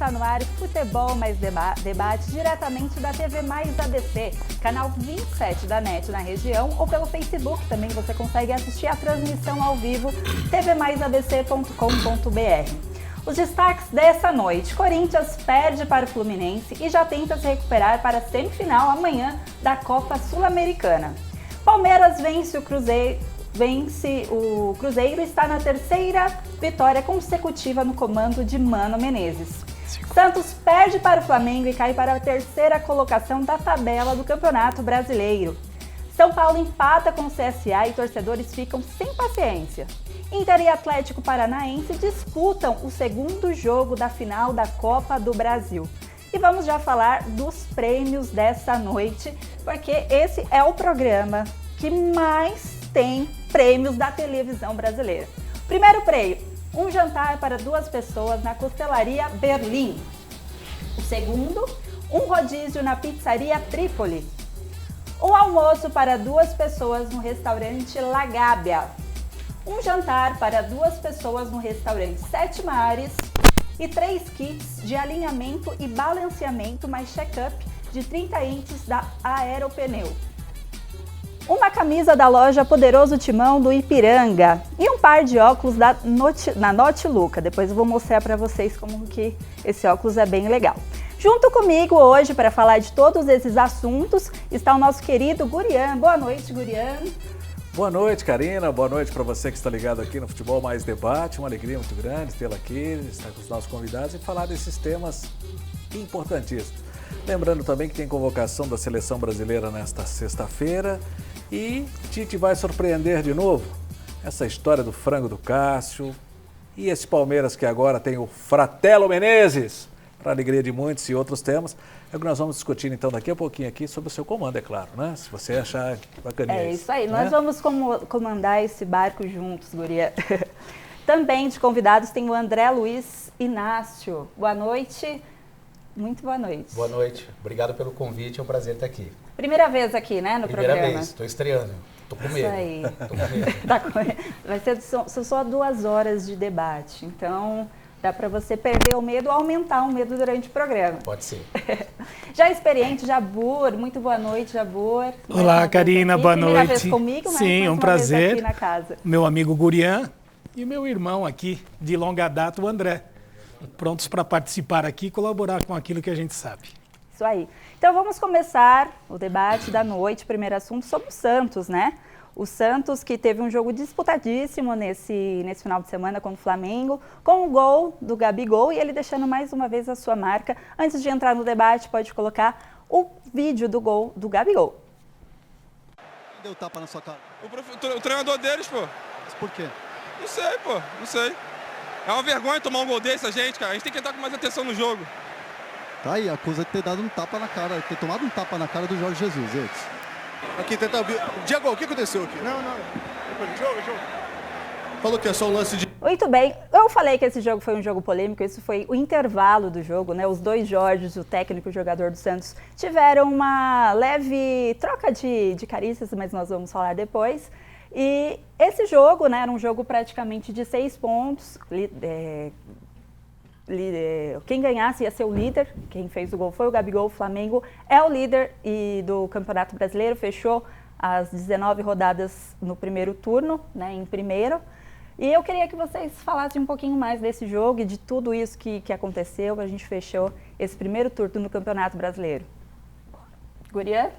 está no ar Futebol Mais Debate, diretamente da TV Mais ABC, canal 27 da NET na região, ou pelo Facebook também você consegue assistir a transmissão ao vivo, tvmaisabc.com.br. Os destaques dessa noite: Corinthians perde para o Fluminense e já tenta se recuperar para a semifinal amanhã da Copa Sul-Americana. Palmeiras vence o Cruzeiro e está na terceira vitória consecutiva no comando de Mano Menezes. Santos perde para o Flamengo e cai para a terceira colocação da tabela do Campeonato Brasileiro. São Paulo empata com o CSA e torcedores ficam sem paciência. Inter e Atlético Paranaense disputam o segundo jogo da final da Copa do Brasil. E vamos já falar dos prêmios dessa noite, porque esse é o programa que mais tem prêmios da televisão brasileira. Primeiro prêmio, um jantar para 2 pessoas na Costelaria Berlim. O segundo, um rodízio na Pizzaria Trípoli. Um almoço para 2 pessoas no restaurante La Gábia. Um jantar para 2 pessoas no restaurante Sete Mares. E 3 kits de alinhamento e balanceamento mais check-up de 30 inches da Aeropneu. Uma camisa da loja Poderoso Timão do Ipiranga e um par de óculos na Note Luca. Depois eu vou mostrar para vocês como que esse óculos é bem legal. Junto comigo hoje para falar de todos esses assuntos está o nosso querido Gurian. Boa noite, Gurian. Boa noite, Karina. Boa noite para você que está ligado aqui no Futebol Mais Debate. Uma alegria muito grande tê-la aqui, estar com os nossos convidados e falar desses temas importantíssimos. Lembrando também que tem convocação da Seleção Brasileira nesta sexta-feira e Tite vai surpreender de novo. Essa história do frango do Cássio e esse Palmeiras que agora tem o Fratello Menezes, para alegria de muitos e outros temas. É o que nós vamos discutir então daqui a pouquinho aqui sobre o seu comando, é claro, né? Se você achar bacaninha. É isso aí, né? Nós vamos comandar esse barco juntos, Guria. Também de convidados tem o André Luiz Inácio. Boa noite. Muito boa noite. Boa noite. Obrigado pelo convite, é um prazer estar aqui. Primeira vez aqui, né, no programa? Primeira vez, estou estreando. Estou com medo. Isso aí. Tô com medo. Vai ser só 2 horas de debate, então dá para você perder o medo ou aumentar o medo durante o programa. Pode ser. Já experiente, Jabur. Muito boa noite, Jabur. Olá, Karina, boa noite. Primeira vez comigo, mas sim, mais um uma prazer. vez aqui na casa. Meu amigo Gurian e meu irmão aqui, de longa data, o André. Prontos para participar aqui e colaborar com aquilo que a gente sabe. Isso aí. Então vamos começar o debate da noite. Primeiro assunto sobre o Santos, né? O Santos que teve um jogo disputadíssimo nesse final de semana com o Flamengo, com o gol do Gabigol e ele deixando mais uma vez a sua marca. Antes de entrar no debate, pode colocar o vídeo do gol do Gabigol. Deu tapa na sua cara? O treinador deles, pô. Mas por quê? Não sei, pô. Não sei. É uma vergonha tomar um gol desse, a gente, cara. A gente tem que entrar com mais atenção no jogo. Tá aí, acusa de ter dado um tapa na cara, ter tomado um tapa na cara do Jorge Jesus, eles. Aqui, tentar... Diego, o que aconteceu aqui? Não. Jogo. Falou que é só um lance de... Muito bem, eu falei que esse jogo foi um jogo polêmico, esse foi o intervalo do jogo, né? Os 2 Jorges, o técnico e o jogador do Santos, tiveram uma leve troca de carícias, mas nós vamos falar depois. E esse jogo, né, era um jogo praticamente de 6 pontos, quem ganhasse ia ser o líder, quem fez o gol foi o Gabigol, o Flamengo é o líder do Campeonato Brasileiro, fechou as 19 rodadas no primeiro turno, né, em primeiro. E eu queria que vocês falassem um pouquinho mais desse jogo e de tudo isso que aconteceu, a gente fechou esse primeiro turno no Campeonato Brasileiro. Gurian?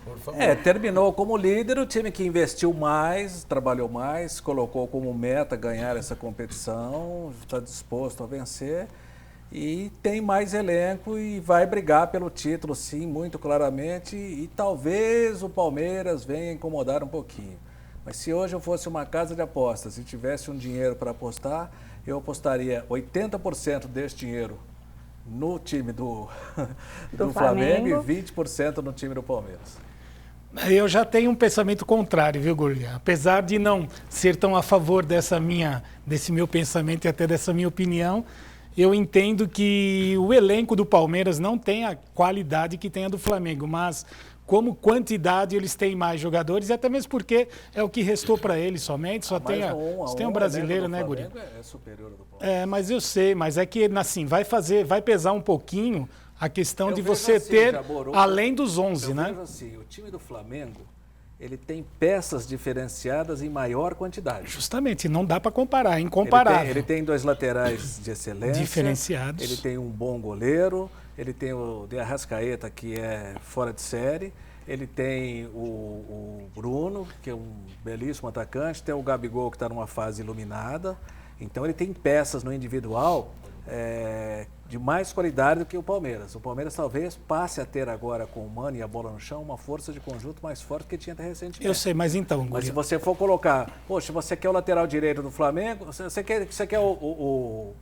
Por favor. Terminou como líder, o time que investiu mais, trabalhou mais, colocou como meta ganhar essa competição, está disposto a vencer e tem mais elenco e vai brigar pelo título, sim, muito claramente. E talvez o Palmeiras venha incomodar um pouquinho. Mas se hoje eu fosse uma casa de apostas e tivesse um dinheiro para apostar, eu apostaria 80% desse dinheiro no time do Flamengo e 20% no time do Palmeiras. Eu já tenho um pensamento contrário, viu, Gurian? Apesar de não ser tão a favor desse meu pensamento e até dessa minha opinião, eu entendo que o elenco do Palmeiras não tem a qualidade que tem a do Flamengo, mas como quantidade eles têm mais jogadores, e até mesmo porque é o que restou para eles somente, só tem um brasileiro, né, Guri? É superior ao do Palmeiras. Mas eu sei, mas é que assim, vai pesar um pouquinho a questão de vejo você assim, ter, Jabor, além dos 11, né? Eu vejo assim, o time do Flamengo, ele tem peças diferenciadas em maior quantidade. Justamente, não dá para comparar, é incomparável. Ele tem 2 laterais de excelência. Diferenciados. Ele tem um bom goleiro, ele tem o de Arrascaeta, que é fora de série, ele tem o Bruno, que é um belíssimo atacante, tem o Gabigol, que está numa fase iluminada. Então ele tem peças no individual de mais qualidade do que o Palmeiras. O Palmeiras talvez passe a ter agora, com o Mano e a bola no chão, uma força de conjunto mais forte que tinha até recentemente. Eu sei, mas então, Guri... Mas se você for colocar, poxa, você quer o lateral direito do Flamengo, você quer o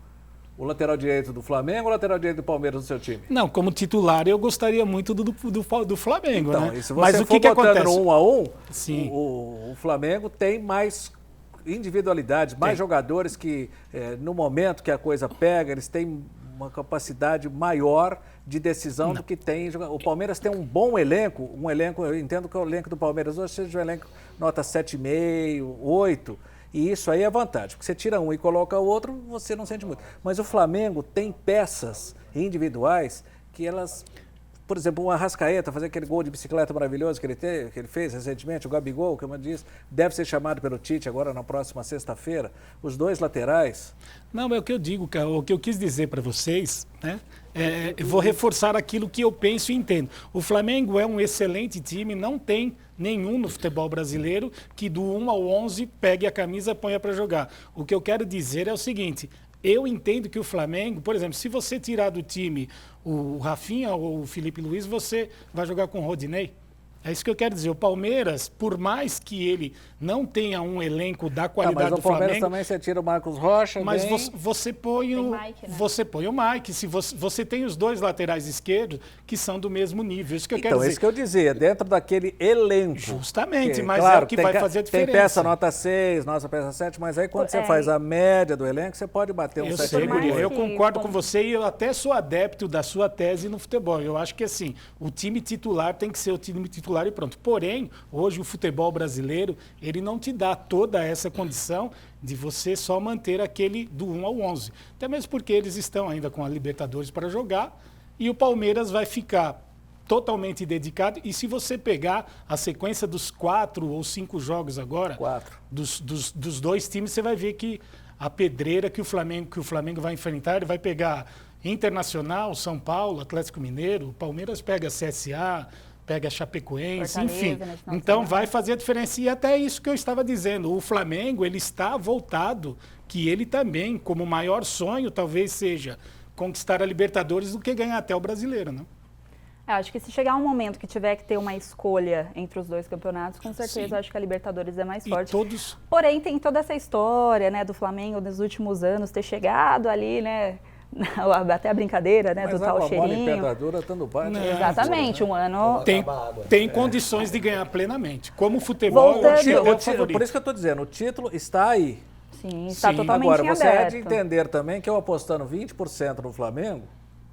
lateral direito do Flamengo ou o lateral direito do Palmeiras no seu time? Não, como titular eu gostaria muito do Flamengo, então, né? E se você mas o for que botando acontece? 1 a 1, Sim. O Flamengo tem mais individualidade, mais jogadores que, no momento que a coisa pega, eles têm uma capacidade maior de decisão do que tem. O Palmeiras tem um bom elenco, eu entendo que o elenco do Palmeiras hoje seja um elenco nota 7,5, 8, e isso aí é vantagem, porque você tira um e coloca o outro, você não sente muito. Mas o Flamengo tem peças individuais que elas... Por exemplo, o Arrascaeta, fazer aquele gol de bicicleta maravilhoso que ele fez recentemente, o Gabigol, como eu disse, deve ser chamado pelo Tite agora na próxima sexta-feira. Os 2 laterais. Não, é o que eu digo, o que eu quis dizer para vocês, né? Eu vou reforçar aquilo que eu penso e entendo. O Flamengo é um excelente time, não tem nenhum no futebol brasileiro que do 1 ao 11 pegue a camisa e ponha para jogar. O que eu quero dizer é o seguinte... Eu entendo que o Flamengo, por exemplo, se você tirar do time o Rafinha ou o Felipe Luiz, você vai jogar com o Rodinei. É isso que eu quero dizer. O Palmeiras, por mais que ele não tenha um elenco da qualidade do Flamengo... Mas o Palmeiras também você tira o Marcos Rocha... Mas você põe o... Mike, né? Você põe o Mike. Se você tem os 2 laterais esquerdos que são do mesmo nível. Isso que eu quero dizer. Então, isso que eu dizia, dentro daquele elenco. Justamente, mas claro, é o que vai fazer a diferença. Tem peça nota 6, nossa peça 7, mas aí quando você faz a média do elenco, você pode bater um 7,5. Eu concordo com você e eu até sou adepto da sua tese no futebol. Eu acho que assim, o time titular tem que ser o time titular e pronto. Porém, hoje o futebol brasileiro, ele não te dá toda essa condição de você só manter aquele do 1 ao 11. Até mesmo porque eles estão ainda com a Libertadores para jogar e o Palmeiras vai ficar totalmente dedicado. E se você pegar a sequência dos 4 ou 5 jogos agora, dos 2 times, você vai ver que a pedreira que o Flamengo vai enfrentar, ele vai pegar Internacional, São Paulo, Atlético Mineiro, o Palmeiras pega CSA, pega Chapecoense, enfim. Então vai fazer a diferença. E até isso que eu estava dizendo, o Flamengo, ele está voltado, que ele também, como maior sonho, talvez seja conquistar a Libertadores do que ganhar até o Brasileiro, né? Acho que se chegar um momento que tiver que ter uma escolha entre os 2 campeonatos, com certeza acho que a Libertadores é mais forte. Porém, tem toda essa história, né, do Flamengo nos últimos anos ter chegado ali, né, até a brincadeira, né, do tal cheirinho. Exatamente, um ano... Tem condições de ganhar plenamente. Como o futebol... Por isso que eu estou dizendo, o título está aí. Sim, está totalmente agora, aberto. você é de entender também que eu apostando 20% no Flamengo,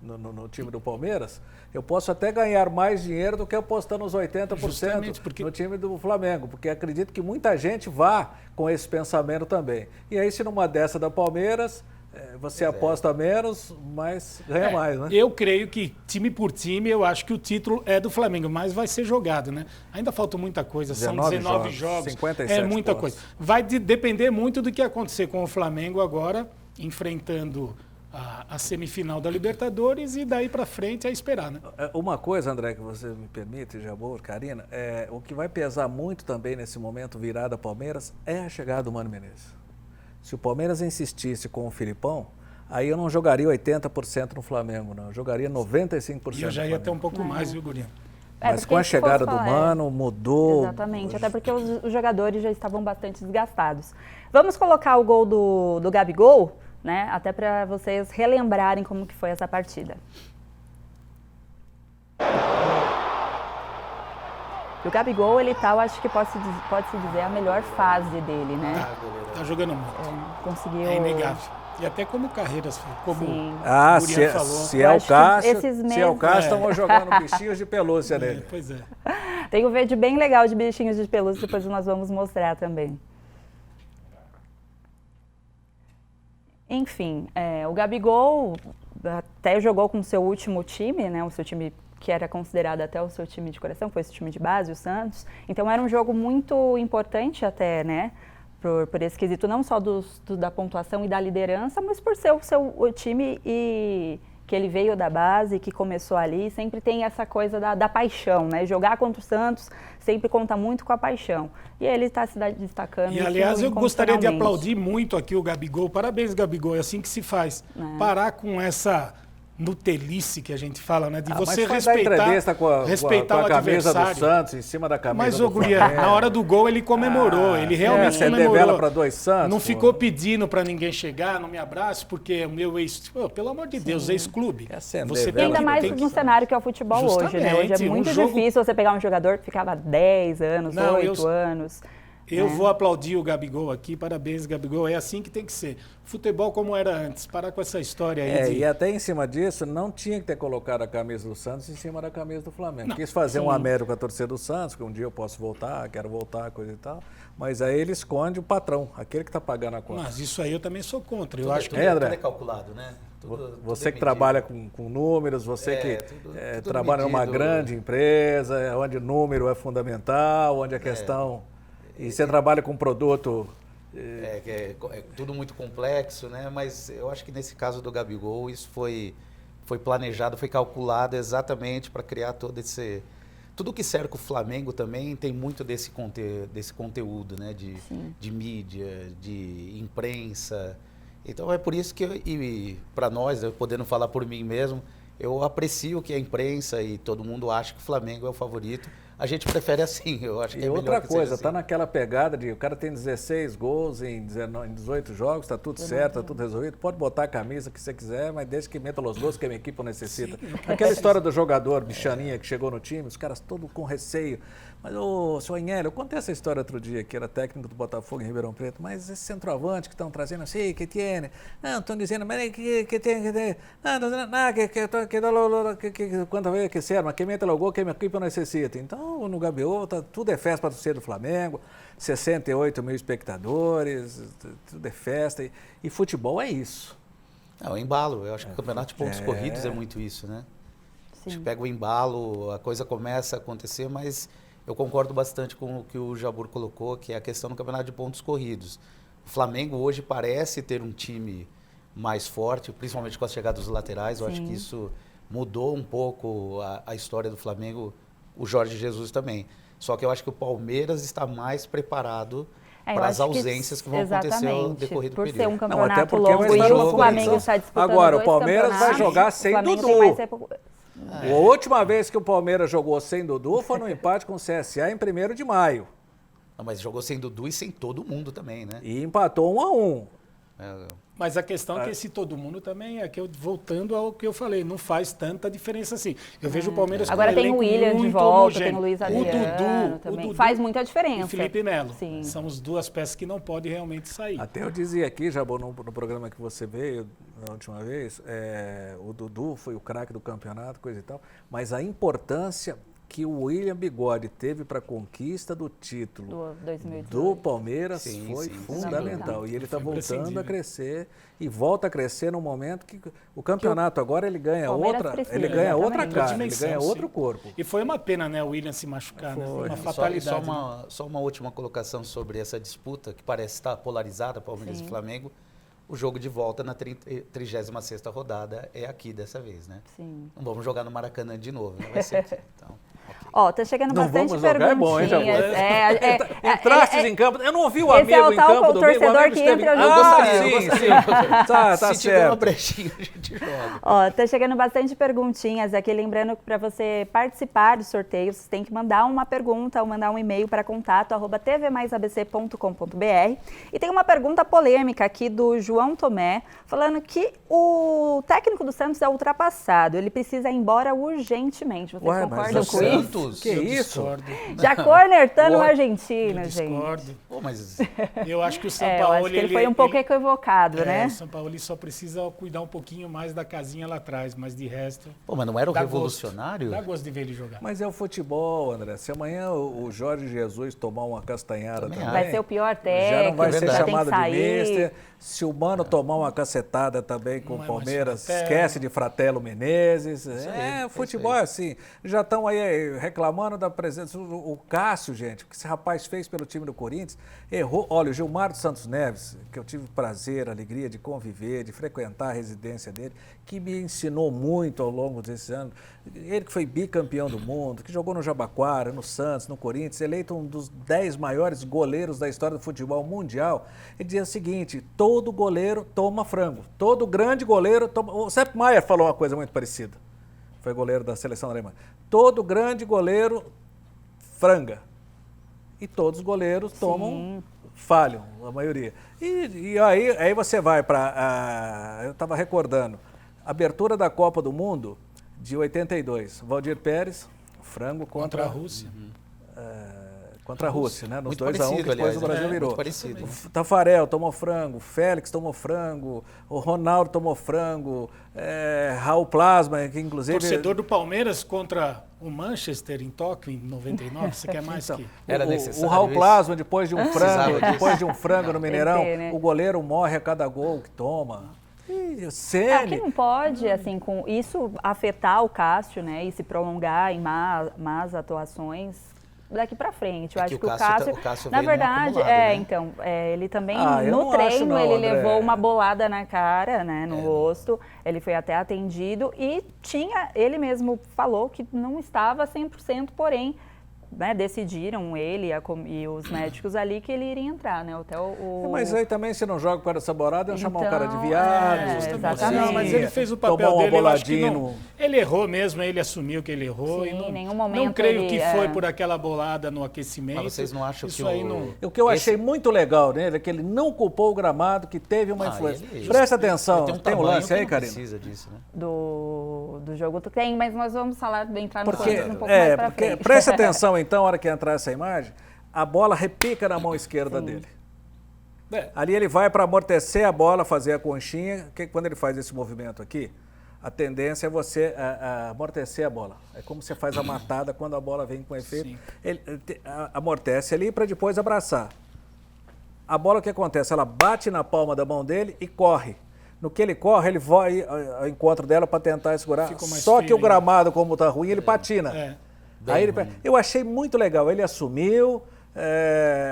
no time do Palmeiras, eu posso até ganhar mais dinheiro do que apostando os 80% no time do Flamengo, porque acredito que muita gente vá com esse pensamento também. E aí, se numa dessa da Palmeiras, você aposta menos, mas ganha mais, né? Eu creio que, time por time, eu acho que o título é do Flamengo, mas vai ser jogado, né? Ainda falta muita coisa, são 19 jogos, 57 muita pontos. coisa. Vai depender muito do que acontecer com o Flamengo agora, enfrentando a semifinal da Libertadores e daí para frente é esperar, né? Uma coisa, André, que você me permite, Jabor, Karina, o que vai pesar muito também nesse momento virada Palmeiras é a chegada do Mano Menezes. Se o Palmeiras insistisse com o Filipão, aí eu não jogaria 80% no Flamengo, não. Eu jogaria 95%. E eu já ia até um pouco mais, viu, Gurinha? Mas com a chegada do Mano, mudou... Exatamente, até porque os jogadores já estavam bastante desgastados. Vamos colocar o gol do Gabigol, né? Até para vocês relembrarem como que foi essa partida. E o Gabigol, ele tá, eu acho que pode-se dizer, a melhor fase dele, né? Tá jogando muito. Conseguiu... É inegável. E até como carreiras, como Sim. o Gurian falou. Se é o Cássio, estamos jogando bichinhos de pelúcia nele. Pois é. Tem um vídeo bem legal de bichinhos de pelúcia, depois nós vamos mostrar também. Enfim, o Gabigol até jogou com o seu último time, né? O seu time que era considerado até o seu time de coração, foi esse time de base, o Santos. Então era um jogo muito importante até, né? Por esse quesito, não só da pontuação e da liderança, mas por ser o time e que ele veio da base, que começou ali, sempre tem essa coisa da paixão, né? Jogar contra o Santos sempre conta muito com a paixão. E ele está se destacando. E, aliás, eu gostaria de aplaudir muito aqui o Gabigol. Parabéns, Gabigol. É assim que se faz. Parar com essa nutelice que a gente fala, né? De você respeitar a camisa do Santos, em cima da camisa do Flamengo. Mas, na hora do gol, ele comemorou. Ele realmente comemorou. Vela para 2 Santos. Não ficou pedindo para ninguém chegar, não me abrace, porque é o meu ex... Pelo amor de Deus, ex-clube. Ainda mais no cenário que é o futebol hoje, né? Hoje é muito difícil você pegar um jogador que ficava 10 anos, 8 anos... Eu vou aplaudir o Gabigol aqui, parabéns, Gabigol, é assim que tem que ser. Futebol como era antes, parar com essa história aí. E até em cima disso, não tinha que ter colocado a camisa do Santos em cima da camisa do Flamengo. Quis fazer um América com a torcida do Santos, que um dia eu posso voltar, quero voltar, coisa e tal, mas aí ele esconde o patrão, aquele que está pagando a conta. Mas isso aí eu também sou contra, eu acho que tudo é calculado, né? Você que trabalha com números, você que trabalha numa grande empresa, onde número é fundamental, onde a questão... E você trabalha com produto... É tudo muito complexo, né? Mas eu acho que nesse caso do Gabigol, isso foi planejado, foi calculado exatamente para criar todo esse... Tudo que cerca o Flamengo também tem muito desse conteúdo, né? De mídia, de imprensa. Então é por isso que, para nós, eu podendo falar por mim mesmo, eu aprecio que a imprensa e todo mundo acha que o Flamengo é o favorito. A gente prefere assim, eu acho que é melhor. E outra coisa, assim. Tá naquela pegada de o cara tem 16 gols em 18 jogos, tá tudo certo, tá tudo resolvido, pode botar a camisa que você quiser, mas desde que meta os gols que a minha equipe necessita. Sim, aquela história do jogador bichaninha que chegou no time, os caras todos com receio. Mas, seu Agnelli, eu contei essa história outro dia, que era técnico do Botafogo em Ribeirão Preto, mas esse centroavante que estão trazendo assim, que tiene, não, estão dizendo, mas que tem, quantas vezes que serve, mas que meta o gol que a minha equipe necessita. Então, no Gabigol, tudo é festa para torcer do Flamengo, 68 mil espectadores, tudo é festa, e futebol é isso. É o embalo, eu acho que o campeonato de pontos corridos é muito isso, né? Sim. Acho que pega o embalo, a coisa começa a acontecer, mas eu concordo bastante com o que o Jabur colocou, que é a questão do campeonato de pontos corridos. O Flamengo hoje parece ter um time mais forte, principalmente com a chegada dos laterais. Eu acho que isso mudou um pouco a história do Flamengo, o Jorge Jesus também. Só que eu acho que o Palmeiras está mais preparado para as ausências que vão acontecer ao decorrer do período. Por ser um campeonato longo e o Flamengo está disputando agora, o Palmeiras vai jogar sem Dudu. A última vez que o Palmeiras jogou sem Dudu foi no empate com o CSA em 1º de maio. Não, mas jogou sem Dudu e sem todo mundo também, né? E empatou 1-1. Mas a questão é que esse todo mundo também, voltando ao que eu falei, não faz tanta diferença assim. Eu vejo o Palmeiras agora tem o William de volta, homogêneo. Tem o Luiz Adriano o Dudu faz muita diferença. E o Felipe Melo. São as duas peças que não podem realmente sair. Até eu dizia aqui, Jabô, no programa que você veio na última vez, o Dudu foi o craque do campeonato, coisa e tal, mas a importância que o William Bigode teve para a conquista do título do Palmeiras foi fundamental. E ele está voltando a crescer e volta a crescer no momento que o campeonato agora ele ganha outra cara, ele ganha outro corpo. E foi uma pena, né, o William se machucar, né? Foi uma fatalidade. Só uma última colocação sobre essa disputa que parece estar polarizada, Palmeiras e Flamengo. O jogo de volta na 36ª rodada é aqui dessa vez, né? Sim. Não vamos jogar no Maracanã de novo, não vai ser aqui. Então, Ó, tá chegando bastante perguntinhas. É bom, hein, Entrastes em campo. Eu não ouvi o amigo em campo do torcedor Vigo, que entra eu gostaria. Tá Se tiver uma brechinha, a gente joga. Ó, tá chegando bastante perguntinhas aqui. Lembrando que para você participar do sorteio, você tem que mandar uma pergunta ou mandar um e-mail para contato@tvmaisabc.com.br. E tem uma pergunta polêmica aqui do João Tomé, falando que o técnico do Santos é ultrapassado. Ele precisa ir embora urgentemente. Vocês concordam com isso? Juntos. Que Eu isso? discordo. Já cornertando o Eu argentino, gente. discordo. Pô, mas Eu acho que o Eu Sampaoli... acho que ele foi um pouco equivocado, né? O Sampaoli só precisa cuidar um pouquinho mais da casinha lá atrás, mas de resto... Pô, mas não era o dá revolucionário? Gosto. Dá gosto de ver ele jogar. Mas é o futebol, André. Se amanhã o Jorge Jesus tomar uma castanhada Também também, Vai ser o pior técnico. já não vai ser já tem que chamado de sair. mister. Se o Mano tomar uma cacetada também com Não o é Palmeiras, mais Fratello. esquece de Fratello Menezes. aí, O futebol é assim. Já estão aí reclamando da presença. O Cássio, gente, o que esse rapaz fez pelo time do Corinthians, errou. Olha, o Gilmar dos Santos Neves, que eu tive prazer, alegria de conviver, de frequentar a residência dele, que me ensinou muito ao longo desses anos. Ele que foi bicampeão do mundo, que jogou no Jabaquara, no Santos, no Corinthians, eleito um dos 10 maiores goleiros da história do futebol mundial. Ele dizia o seguinte: todo goleiro toma frango, todo grande goleiro toma... O Sepp Maier falou uma coisa muito parecida, foi goleiro da seleção alemã. Todo grande goleiro franga e todos os goleiros tomam, falham, a maioria. E aí você vai para... eu estava recordando, abertura da Copa do Mundo de 82, Valdir Pérez, frango contra a Rússia. Contra a Rússia, né? Nos Muito 2-1 que parecido, depois aliás, o Brasil né? virou. Muito parecido. O Tafarel tomou frango, o Félix tomou frango, o Ronaldo tomou frango, Raul Plasma, que inclusive... Torcedor do Palmeiras contra o Manchester em Tóquio em 99, você quer mais que... Era o necessário Raul isso? Plasma, depois de um Precisava frango, disso. depois de um frango no Mineirão, ter, né? o goleiro morre a cada gol que toma. E o O que Ceni... não pode, assim, com isso afetar o Cássio, né, e se prolongar em más atuações daqui pra frente. Eu É acho que que o Cássio na veio num verdade, acumulado, né? então, ele também Eu no não treino acho não, ele André. levou uma bolada na cara, né, no rosto. Ele foi até atendido e ele mesmo falou que não estava 100%, porém, né, decidiram ele e os médicos ali que ele iria entrar, né, até Mas aí também, se não joga com essa bolada, chamar um cara de Então, viado. exatamente. Não, mas ele fez o papel tomar uma dele, eu acho que boladinha não. Ele errou mesmo, ele assumiu que ele errou. Sim, e não, em nenhum momento não creio ele, que foi por aquela bolada no aquecimento. Mas vocês não acham Isso que aí o- não... O que eu achei muito legal nele é que ele não culpou o gramado, que teve uma influência. Presta atenção, Ele tem um tamanho lance que aí, não Karina? precisa disso, né? do jogo tem, mas nós vamos entrar no Porque, Corinthians um pouco mais pra frente. presta atenção então, na hora que entrar essa imagem, a bola repica na mão esquerda dele. É, Ali ele vai para amortecer a bola, fazer a conchinha, que quando ele faz esse movimento aqui, a tendência é você amortecer a bola. É como você faz a matada quando a bola vem com efeito. Sim. Ele amortece ali para depois abraçar. A bola, o que acontece? Ela bate na palma da mão dele e corre. No que ele corre, ele vai ao encontro dela para tentar segurar. Ficou mais Só feio que o ainda. gramado, como tá ruim, ele patina. é. Aí eu achei muito legal. Ele assumiu,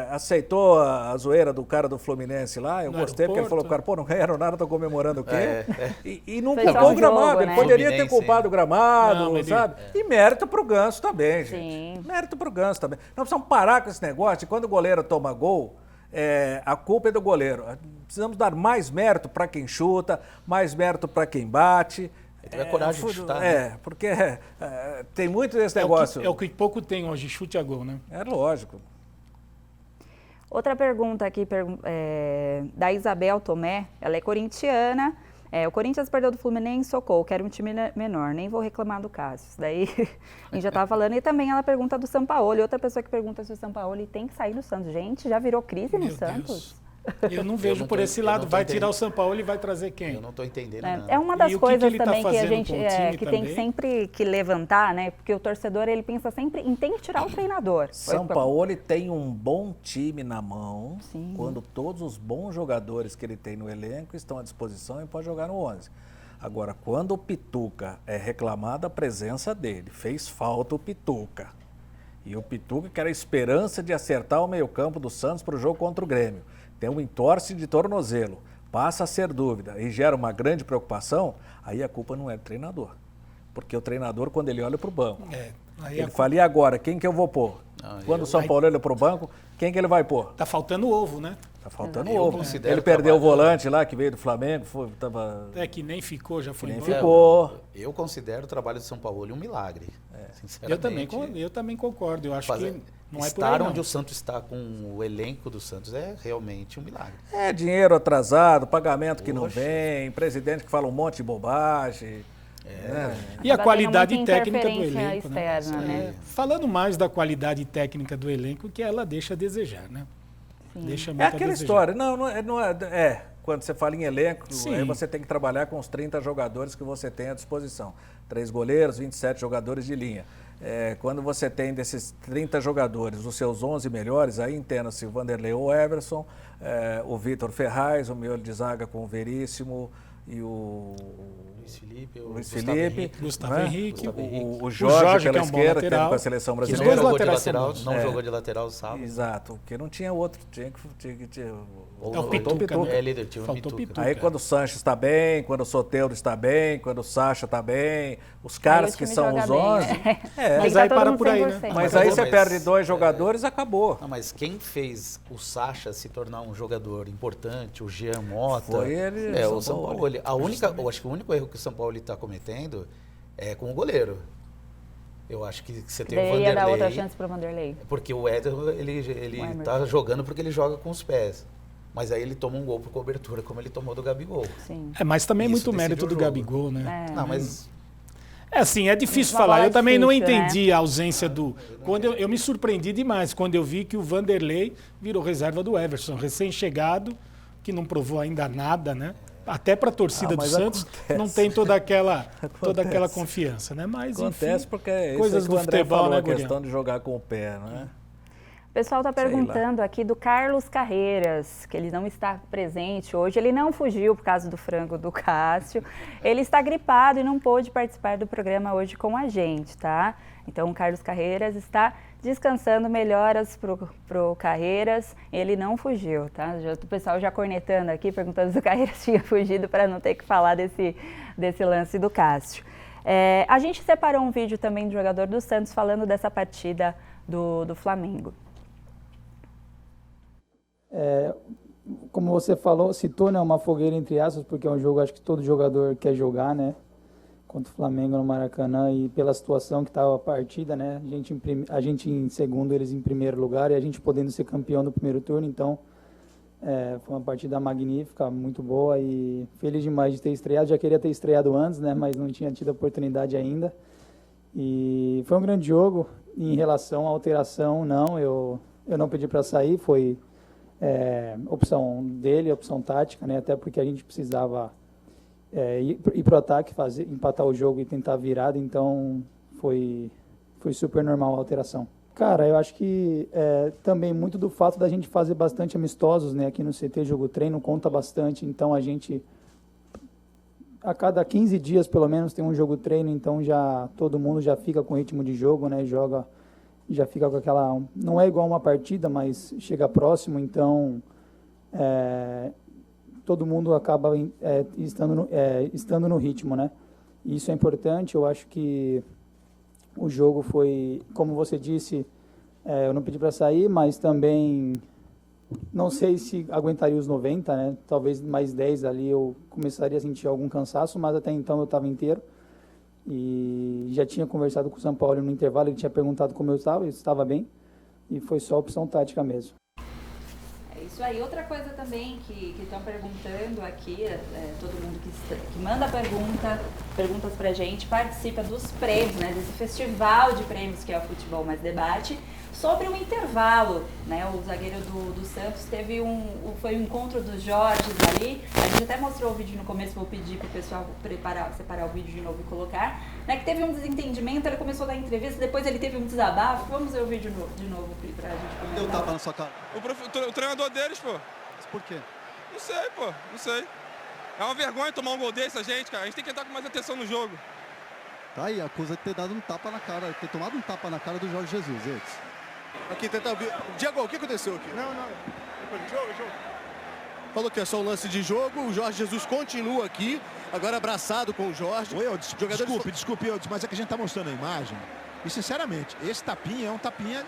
aceitou a zoeira do cara do Fluminense lá. Eu No gostei, porque ele falou, aeroporto. cara, pô, não ganharam nada, estão comemorando o quê? E não Foi só culpou um o gramado. jogo, Ele né? poderia ter Fluminense, culpado o gramado, Não, ele- sabe? E mérito pro Ganso também, gente. Sim. Mérito pro Ganso também. Nós precisamos parar com esse negócio de quando o goleiro toma gol, a culpa é do goleiro. Precisamos dar mais mérito para quem chuta, mais mérito para quem bate. tiver coragem de chutar, né? Porque tem muito desse negócio. É o que pouco tem hoje, chute a gol, né? É lógico. Outra pergunta aqui da Isabel Tomé, ela é corintiana. O Corinthians perdeu do Fluminense, socorro, quero um time menor, nem vou reclamar do Cássio. Daí a gente já estava falando. E também ela pergunta do Sampaoli, outra pessoa que pergunta se o Sampaoli tem que sair do Santos. Gente, já virou crise no Meu Santos? Deus. Eu não vejo não por tô- esse eu lado. não tô Vai tirar entendendo. o São Paulo e vai trazer quem? Eu não estou entendendo nada. É uma das E o que coisas que ele tá também que a fazendo gente com o time que tem que também? sempre que levantar, né? Porque o torcedor ele pensa sempre em tem que tirar o treinador. São Paulo tem um bom time na mão, Sim. quando todos os bons jogadores que ele tem no elenco estão à disposição e pode jogar no 11. Agora, quando o Pituca é reclamado a presença dele, fez falta o Pituca. E o Pituca, que era a esperança de acertar o meio-campo do Santos para o jogo contra o Grêmio, tem um entorse de tornozelo, passa a ser dúvida e gera uma grande preocupação, aí a culpa não é do treinador. Porque o treinador, quando ele olha para o banco, Aí ele fala, e agora, quem que eu vou pôr? Quando o São Paulo olha para o banco, quem que ele vai pôr? Tá faltando ovo, né? Tá faltando Eu ovo. considero Ele perdeu o trabalho- volante lá, que veio do Flamengo, tava... Que nem ficou, já foi Nem embora. ficou. Eu considero o trabalho de São Paulo um milagre. Eu também concordo. Eu acho Fazer- que não é por estar aí, não. onde o Santos está com o elenco do Santos é realmente um milagre. É dinheiro atrasado, pagamento que não Poxa. vem, presidente que fala um monte de bobagem. E a Acaba qualidade tendo muita técnica do interferência elenco, externa, né? Falando mais da qualidade técnica do elenco, que ela deixa a desejar, né? Sim. Deixa É muito a aquela desejar. história, quando você fala em elenco, Sim. aí você tem que trabalhar com os 30 jogadores que você tem à disposição. 3 goleiros, 27 jogadores de linha. Quando você tem desses 30 jogadores, os seus 11 melhores, aí entenda-se o Vanderlei ou o Everson, o Vitor Ferraz, o miolo de zaga com o Veríssimo e o Luiz Felipe, Gustavo né? Henrique. O Jorge que pela é um bom esquerda, que lateral. era com a seleção Que brasileira. não jogou de laterais lateral, são bons. não jogou de lateral sábado. Exato, porque não tinha outro, tinha que Ou É o não, Pituca, né? líder, tinha o Faltou Pituca. Pituca. Aí quando o Sanches está bem, quando o Soteldo está bem, quando o Sacha está bem, os caras Aí o que time são joga os bem, 11... né? É, Mas Tem aí que tá todo para mundo por aí, né? 100%. mas aí você Mas- perde 2 jogadores, acabou. Não, mas quem fez o Sacha se tornar um jogador importante, o Jean Mota... Foi ele, o São São Paulo. Paulo. Eu acho que o único erro que o São Paulo está cometendo é com o goleiro. Eu acho que você tem o Daí ia dar outra Vanderlei, chance pro Vanderlei. porque o Éder, ele Emerson. tá jogando porque ele joga com os pés. Mas aí ele toma um gol por cobertura, como ele tomou do Gabigol. Sim. Mas também é Isso muito decidiu mérito o do jogo. Gabigol, né? Não, mas... É assim, é difícil Uma falar. bola Eu também não difícil, entendi a ausência do... Quando eu me surpreendi demais quando eu vi que o Vanderlei virou reserva do Everson, recém-chegado, que não provou ainda nada, né? Até para a torcida do mas Santos acontece. não tem toda aquela confiança, né? Mas Acontece enfim, porque é isso coisas que do o André futebol, falou, né, a questão Gurião? de jogar com o pé, né? O pessoal está Sei lá. perguntando aqui do Carlos Carreiras, que ele não está presente hoje. Ele não fugiu por causa do frango do Cássio. Ele está gripado e não pôde participar do programa hoje com a gente, tá? Então, o Carlos Carreiras está descansando. Melhoras pro Carreiras. Ele não fugiu, tá? O pessoal já cornetando aqui, perguntando se o Carreiras tinha fugido para não ter que falar desse lance do Cássio. A gente separou um vídeo também do jogador do Santos falando dessa partida do Flamengo. Como você falou, citou, né, uma fogueira entre aspas, porque é um jogo, acho que todo jogador quer jogar, né, contra o Flamengo no Maracanã, e pela situação que estava a partida, né, a gente em segundo, eles em primeiro lugar, e a gente podendo ser campeão no primeiro turno, então foi uma partida magnífica, muito boa, e feliz demais de ter estreado. Já queria ter estreado antes, né, mas não tinha tido a oportunidade ainda, e foi um grande jogo. Em relação à alteração, não, eu não pedi para sair, foi opção dele, opção tática, né? Até porque a gente precisava ir para o ataque, empatar o jogo e tentar a virada, então foi super normal a alteração. Cara, eu acho que também muito do fato da gente fazer bastante amistosos, né? Aqui no CT Jogo Treino conta bastante, então a gente a cada 15 dias pelo menos tem um jogo treino, então já todo mundo já fica com ritmo de jogo, né? Já fica com aquela... Não é igual uma partida, mas chega próximo, então todo mundo acaba estando no ritmo, né? E isso é importante. Eu acho que o jogo foi, como você disse, eu não pedi para sair, mas também não sei se aguentaria os 90, né? Talvez mais 10 ali eu começaria a sentir algum cansaço, mas até então eu estava inteiro. E já tinha conversado com o São Paulo no intervalo, ele tinha perguntado como eu estava bem, e foi só opção tática mesmo. É isso aí. Outra coisa também que estão perguntando aqui, todo mundo que manda perguntas pra gente, participa dos prêmios, né, desse festival de prêmios que é o Futebol Mais Debate, sobre o intervalo, né? O zagueiro do Santos foi um encontro dos Jorges ali. A gente até mostrou o vídeo no começo, vou pedir pro pessoal separar o vídeo de novo e colocar, né? Que teve um desentendimento, ele começou a dar entrevista, depois ele teve um desabafo. Vamos ver o vídeo de novo pra gente comentar. Deu tapa na sua cara. O treinador deles, pô. Mas por quê? Não sei, pô. Não sei. É uma vergonha tomar um gol desse, gente, cara. A gente tem que entrar com mais atenção no jogo. Tá aí, acusa de ter dado um tapa na cara, ter tomado um tapa na cara do Jorge Jesus, eles. Aqui, tentar ouvir. Diego, o que aconteceu aqui? Não. Depois do jogo. Falou que é só um lance de jogo, o Jorge Jesus continua aqui, agora abraçado com o Jorge. Oi, Eudes, desculpe, Eudes, mas é que a gente tá mostrando a imagem. E, sinceramente, esse tapinha é um tapinha...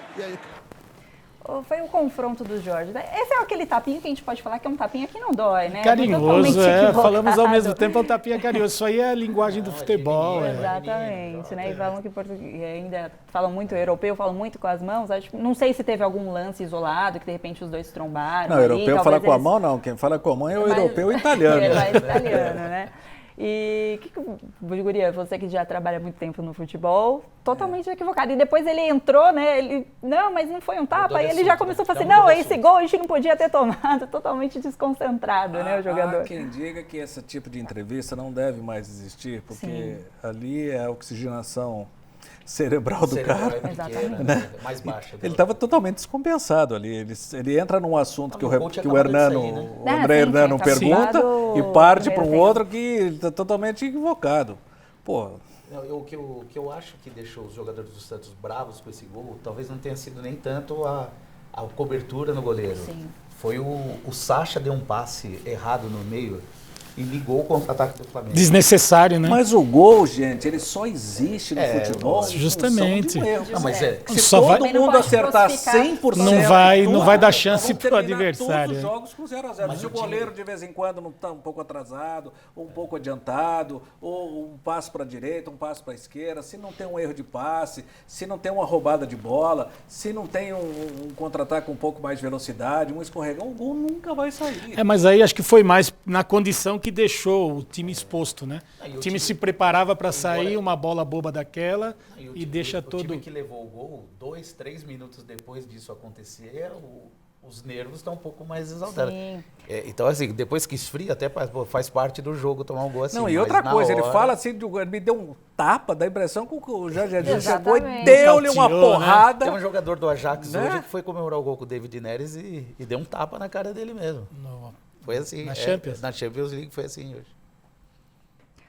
Foi o confronto do Jorge. Esse é aquele tapinha que a gente pode falar que é um tapinha que não dói, né? Carinhoso, Totalmente falamos ao mesmo equivocado. tempo, é um tapinha carinhoso. Isso aí é a linguagem do futebol. Exatamente, né? E falam que português ainda falam muito europeu, falam muito com as mãos. Acho, não sei se teve algum lance isolado, que de repente os dois trombaram. Não, ali, europeu fala com a eles... mão, não. Quem fala com a mão é o Mas- europeu e o italiano. É mais italiano, né? E Guria, você que já trabalha muito tempo no futebol, totalmente equivocado. E depois ele entrou, né? Não, mas não foi um tapa. E ele já começou a falar assim, não, esse gol a gente não podia ter tomado. Totalmente desconcentrado, né, o jogador. Há quem diga que esse tipo de entrevista não deve mais existir, porque ali é a oxigenação cerebral do cara. Pequena, né? Mais baixa. Ele estava totalmente descompensado ali. Ele entra num assunto que o Hernano, sair, né? o André Hernano pergunta e parte para um outro que está totalmente equivocado. Pô. O que eu acho que deixou os jogadores do Santos bravos com esse gol, talvez não tenha sido nem tanto a cobertura no goleiro. Sim. Foi o Sacha deu um passe errado no meio e ligou o contra-ataque do Flamengo. Desnecessário, né? Mas o gol, gente, ele só existe no futebol. Justamente. De um erro. Não, mas Se só todo vai... mundo acertar 100%, não vai dar chance pro adversário. Todos os jogos com 0-0. Se o goleiro de vez em quando não está um pouco atrasado, ou um pouco adiantado, ou um passo para a direita, um passo para a esquerda, se não tem um erro de passe, se não tem uma roubada de bola, se não tem um contra-ataque com um pouco mais de velocidade, um escorregão, o gol nunca vai sair. Mas aí acho que foi mais na condição que deixou o time exposto, né? O time se preparava para sair, uma bola boba daquela e deixa todo... O time que levou o gol, 2, 3 minutos depois disso acontecer, os nervos estão um pouco mais exaltados. Então, assim, depois que esfria, até faz parte do jogo tomar um gol assim. Não, e outra coisa, ele fala assim, ele me deu um tapa, dá a impressão que o Jorge Jesus chegou e deu-lhe uma porrada. Tem um jogador do Ajax hoje que foi comemorar o gol com o David Neres e deu um tapa na cara dele mesmo. Foi assim. Na Champions? Na Champions League foi assim hoje.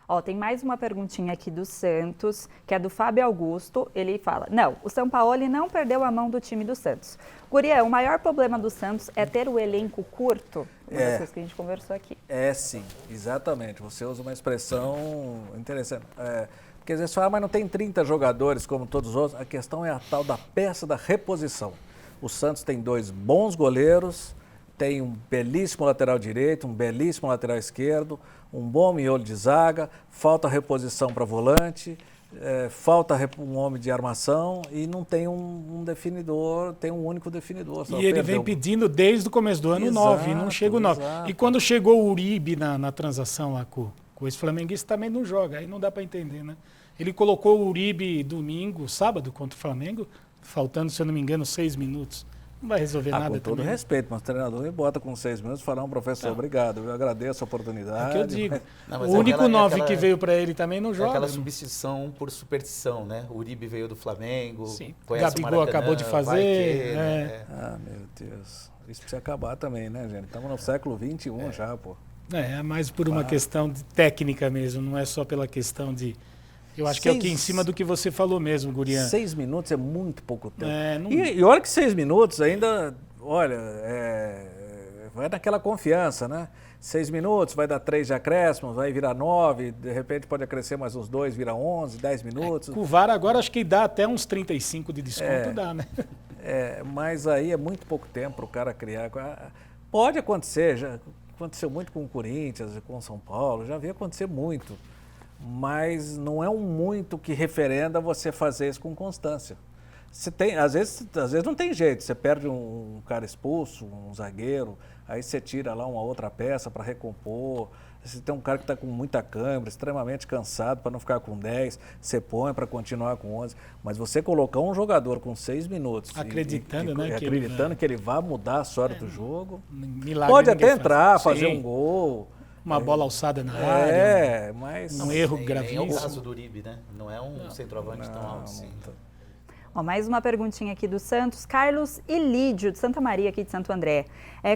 Ó, tem mais uma perguntinha aqui do Santos, que é do Fábio Augusto. Ele fala, não, o Sampaoli não perdeu a mão do time do Santos. Guria, o maior problema do Santos é ter o elenco curto? Uma das coisas que a gente conversou aqui. É, sim, exatamente. Você usa uma expressão interessante. Porque às vezes fala, mas não tem 30 jogadores como todos os outros. A questão é a tal da peça da reposição. O Santos tem 2 bons goleiros, tem um belíssimo lateral direito, um belíssimo lateral esquerdo, um bom miolo de zaga, falta reposição para volante, falta um homem de armação e não tem um definidor, tem um único definidor. E ele vem pedindo desde o começo do ano 9, não chega o 9. E quando chegou o Uribe na transação lá com esse flamenguista, também não joga, aí não dá para entender, né? Ele colocou o Uribe sábado contra o Flamengo, faltando, se eu não me engano, 6 minutos. Não vai resolver nada com todo também. respeito, mas o treinador me bota com 6 minutos e fala, professor, obrigado, eu agradeço a oportunidade. É que eu digo. O único 9 que veio para ele também não joga. Aquela substituição por superstição, né? O Uribe veio do Flamengo, sim. Conhece o Gabigol acabou de fazer. Ah, meu Deus. Isso precisa acabar também, né, gente? Estamos no século XXI já, pô. É mais por uma questão de técnica mesmo, não é só pela questão de... Eu acho que é o que em cima do que você falou mesmo, Gurian. 6 minutos é muito pouco tempo. E olha que 6 minutos ainda, olha, vai naquela confiança, né? 6 minutos, vai dar 3 de acréscimos, vai virar 9, de repente pode acrescer mais uns 2, vira 11, 10 minutos. Com o VAR agora acho que dá até uns 35 de desconto, dá, né? Mas aí é muito pouco tempo para o cara criar. Pode acontecer, já aconteceu muito com o Corinthians, com o São Paulo, já vi acontecer muito. Mas não é um muito que referenda você fazer isso com constância. Você tem, às vezes não tem jeito, você perde um cara expulso, um zagueiro, aí você tira lá uma outra peça para recompor. Você tem um cara que está com muita câimbra, extremamente cansado para não ficar com 10, você põe para continuar com 11. Mas você colocar um jogador com 6 minutos... Acreditando, né? Acreditando que ele vai mudar a sorte do jogo. Milagre pode até entrar, fazer um gol... Uma bola alçada na área, mas um erro gravíssimo. Nem é o caso do Uribe, né? Não é um centroavante tão alto assim. Ó, mais uma perguntinha aqui do Santos. Carlos Ilídio, de Santa Maria, aqui de Santo André.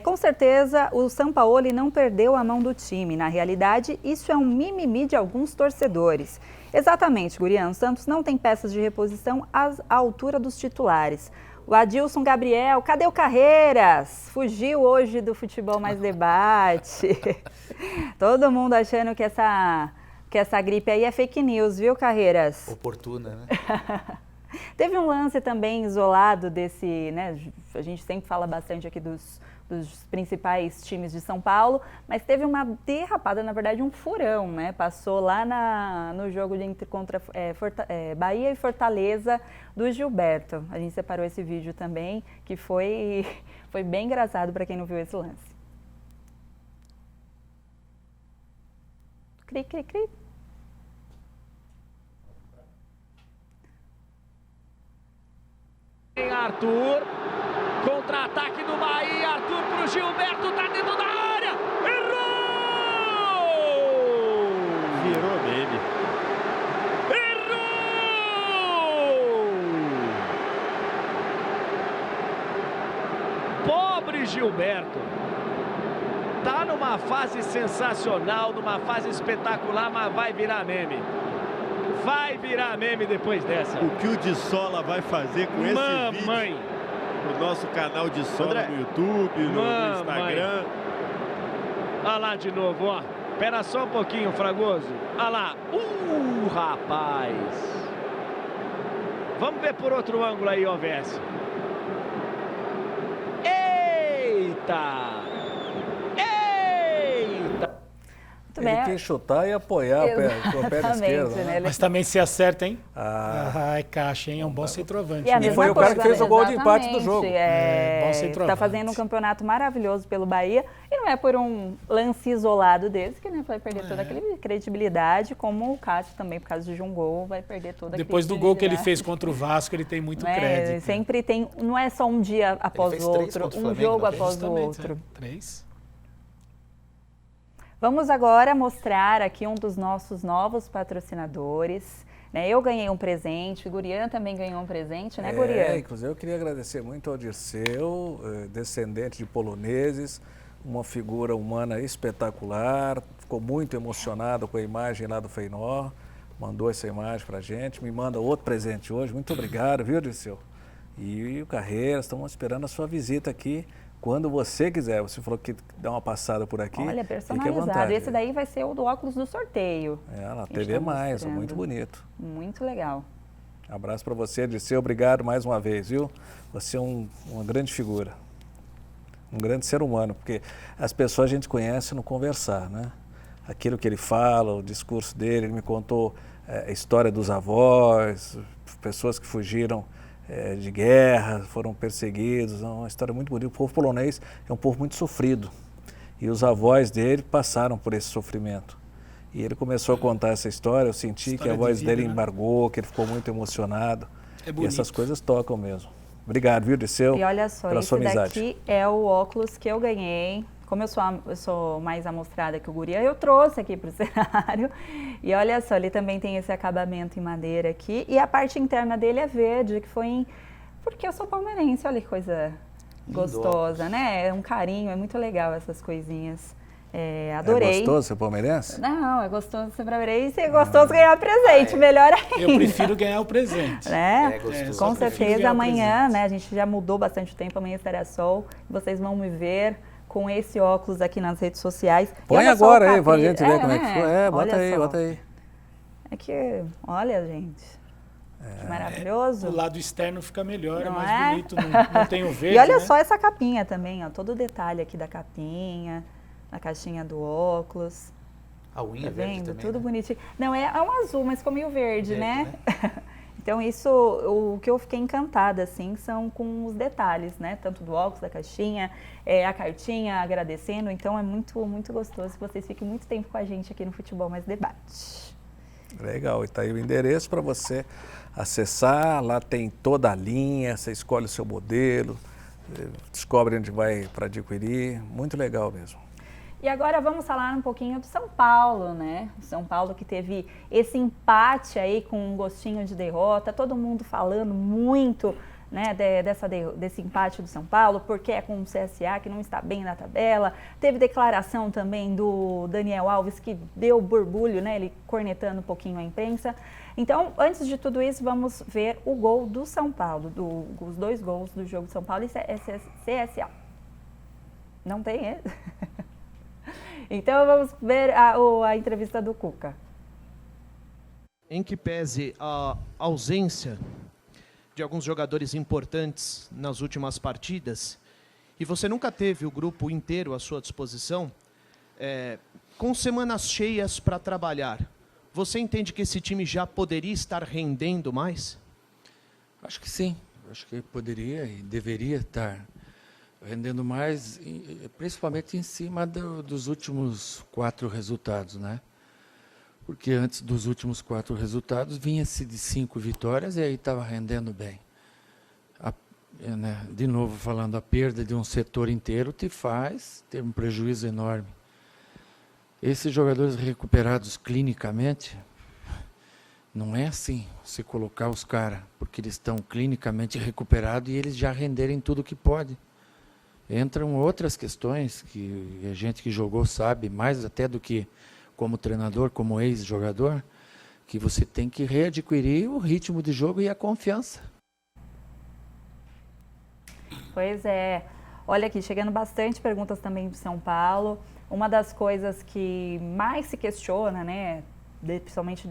Com certeza, o Sampaoli não perdeu a mão do time. Na realidade, isso é um mimimi de alguns torcedores. Exatamente, Gurian. O Santos não tem peças de reposição à altura dos titulares. O Adilson Gabriel, cadê o Carreiras? Fugiu hoje do Futebol Mais Debate. Todo mundo achando que essa gripe aí é fake news, viu, Carreiras? Oportuna, né? Teve um lance também isolado desse, né? A gente sempre fala bastante aqui dos principais times de São Paulo, mas teve uma derrapada, na verdade um furão, né? Passou lá no jogo contra Bahia e Fortaleza do Gilberto. A gente separou esse vídeo também, que foi bem engraçado para quem não viu esse lance. Cri, cri, cri. Arthur, contra-ataque do Bahia, Arthur pro Gilberto, tá dentro da área, errou! Virou meme. Errou! Pobre Gilberto, tá numa fase sensacional, numa fase espetacular, mas vai virar meme. Vai virar meme depois dessa. O que o de Sola vai fazer com esse vídeo no nosso canal de Sola André, no YouTube, no Instagram. Olha lá de novo, ó. Espera só um pouquinho, Fragoso. Olha lá. Rapaz. Vamos ver por outro ângulo aí, ó, Vessi. Eita! Muito Ele bem. quis chutar e apoiar com o pé esquerdo. né? Mas também se acerta, hein? Ai, Caixa, hein? É um bom centroavante. E né? foi o cara que fez o gol de empate do jogo. bom Está centroavante. fazendo um campeonato maravilhoso pelo Bahia. E não é por um lance isolado desse que vai perder toda aquela credibilidade, como o Cássio também, por causa de um gol, vai perder toda a Depois do gol que ele fez contra o Vasco, ele tem muito crédito. Sempre tem, não é só um dia após o outro, um jogo após o outro. 3. Vamos agora mostrar aqui um dos nossos novos patrocinadores. Né? Eu ganhei um presente, o Gurian também ganhou um presente, né, Gurian? Inclusive eu queria agradecer muito ao Dirceu, descendente de poloneses, uma figura humana espetacular, ficou muito emocionado com a imagem lá do Feyenoord, mandou essa imagem pra gente, me manda outro presente hoje, muito obrigado, viu, Dirceu? E o Carreiras, estamos esperando a sua visita aqui. Quando você quiser, você falou que dá uma passada por aqui. Olha, personalizado. Esse daí vai ser o do óculos do sorteio. Na TV Mais, muito bonito. Muito legal. Abraço para você, Dirceu. Obrigado mais uma vez, viu? Você é uma grande figura. Um grande ser humano, porque as pessoas a gente conhece no conversar, né? Aquilo que ele fala, o discurso dele, ele me contou a história dos avós, pessoas que fugiram de guerra, foram perseguidos, é uma história muito bonita. O povo polonês é um povo muito sofrido e os avós dele passaram por esse sofrimento. E ele começou a contar essa história, eu senti que a voz dele embargou, que ele ficou muito emocionado. E essas coisas tocam mesmo. Obrigado, viu, Dirceu? E olha só, esse daqui é o óculos que eu ganhei. Como eu sou mais amostrada que o Gurian, eu trouxe aqui para o cenário. E olha só, ele também tem esse acabamento em madeira aqui. E a parte interna dele é verde, que foi porque eu sou palmeirense. Olha que coisa gostosa, né? É um carinho, é muito legal essas coisinhas. Adorei. É gostoso ser palmeirense? Não, é gostoso ser palmeirense e é gostoso ganhar presente, melhor ainda. Eu prefiro ganhar o presente. Né? Gostoso. Com certeza, amanhã, né? A gente já mudou bastante tempo, amanhã estará sol. Vocês vão me ver com esse óculos aqui nas redes sociais. Põe agora aí, pra gente ver como é que foi. Bota aí. É que, olha, gente, que maravilhoso. O lado externo fica melhor, não é mais bonito, não tem o verde, E olha, né? só essa capinha também, ó, todo o detalhe aqui da capinha, na caixinha do óculos. A unha tá verde vendo? também, Tudo né? bonitinho. Não, é um azul, mas ficou meio verde, né? Então isso, o que eu fiquei encantada, assim, são com os detalhes, né? Tanto do óculos, da caixinha, a cartinha, agradecendo. Então é muito, muito gostoso que vocês fiquem muito tempo com a gente aqui no Futebol Mais Debate. Legal, e tá aí o endereço para você acessar. Lá tem toda a linha, você escolhe o seu modelo, descobre onde vai para adquirir. Muito legal mesmo. E agora vamos falar um pouquinho do São Paulo, né? O São Paulo que teve esse empate aí com um gostinho de derrota, todo mundo falando muito, né, desse empate do São Paulo, porque é com o CSA que não está bem na tabela. Teve declaração também do Daniel Alves que deu burbulho, né, ele cornetando um pouquinho a imprensa. Então, antes de tudo isso, vamos ver o gol do São Paulo, os dois gols do jogo de São Paulo e CSA. Não tem esse? Então vamos ver a entrevista do Cuca. Em que pese a ausência de alguns jogadores importantes nas últimas partidas, e você nunca teve o grupo inteiro à sua disposição, com semanas cheias para trabalhar, você entende que esse time já poderia estar rendendo mais? Acho que sim, acho que poderia e deveria estar rendendo mais, principalmente em cima dos últimos 4 resultados, né? Porque antes dos últimos 4 resultados, vinha-se de 5 vitórias e aí estava rendendo bem. De novo falando, a perda de um setor inteiro te faz ter um prejuízo enorme. Esses jogadores recuperados clinicamente, não é assim você colocar os caras, porque eles estão clinicamente recuperados e eles já renderem tudo o que pode. Entram outras questões que a gente que jogou sabe, mais até do que como treinador, como ex-jogador, que você tem que readquirir o ritmo de jogo e a confiança. Pois é. Olha aqui, chegando bastante perguntas também do São Paulo. Uma das coisas que mais se questiona, né, principalmente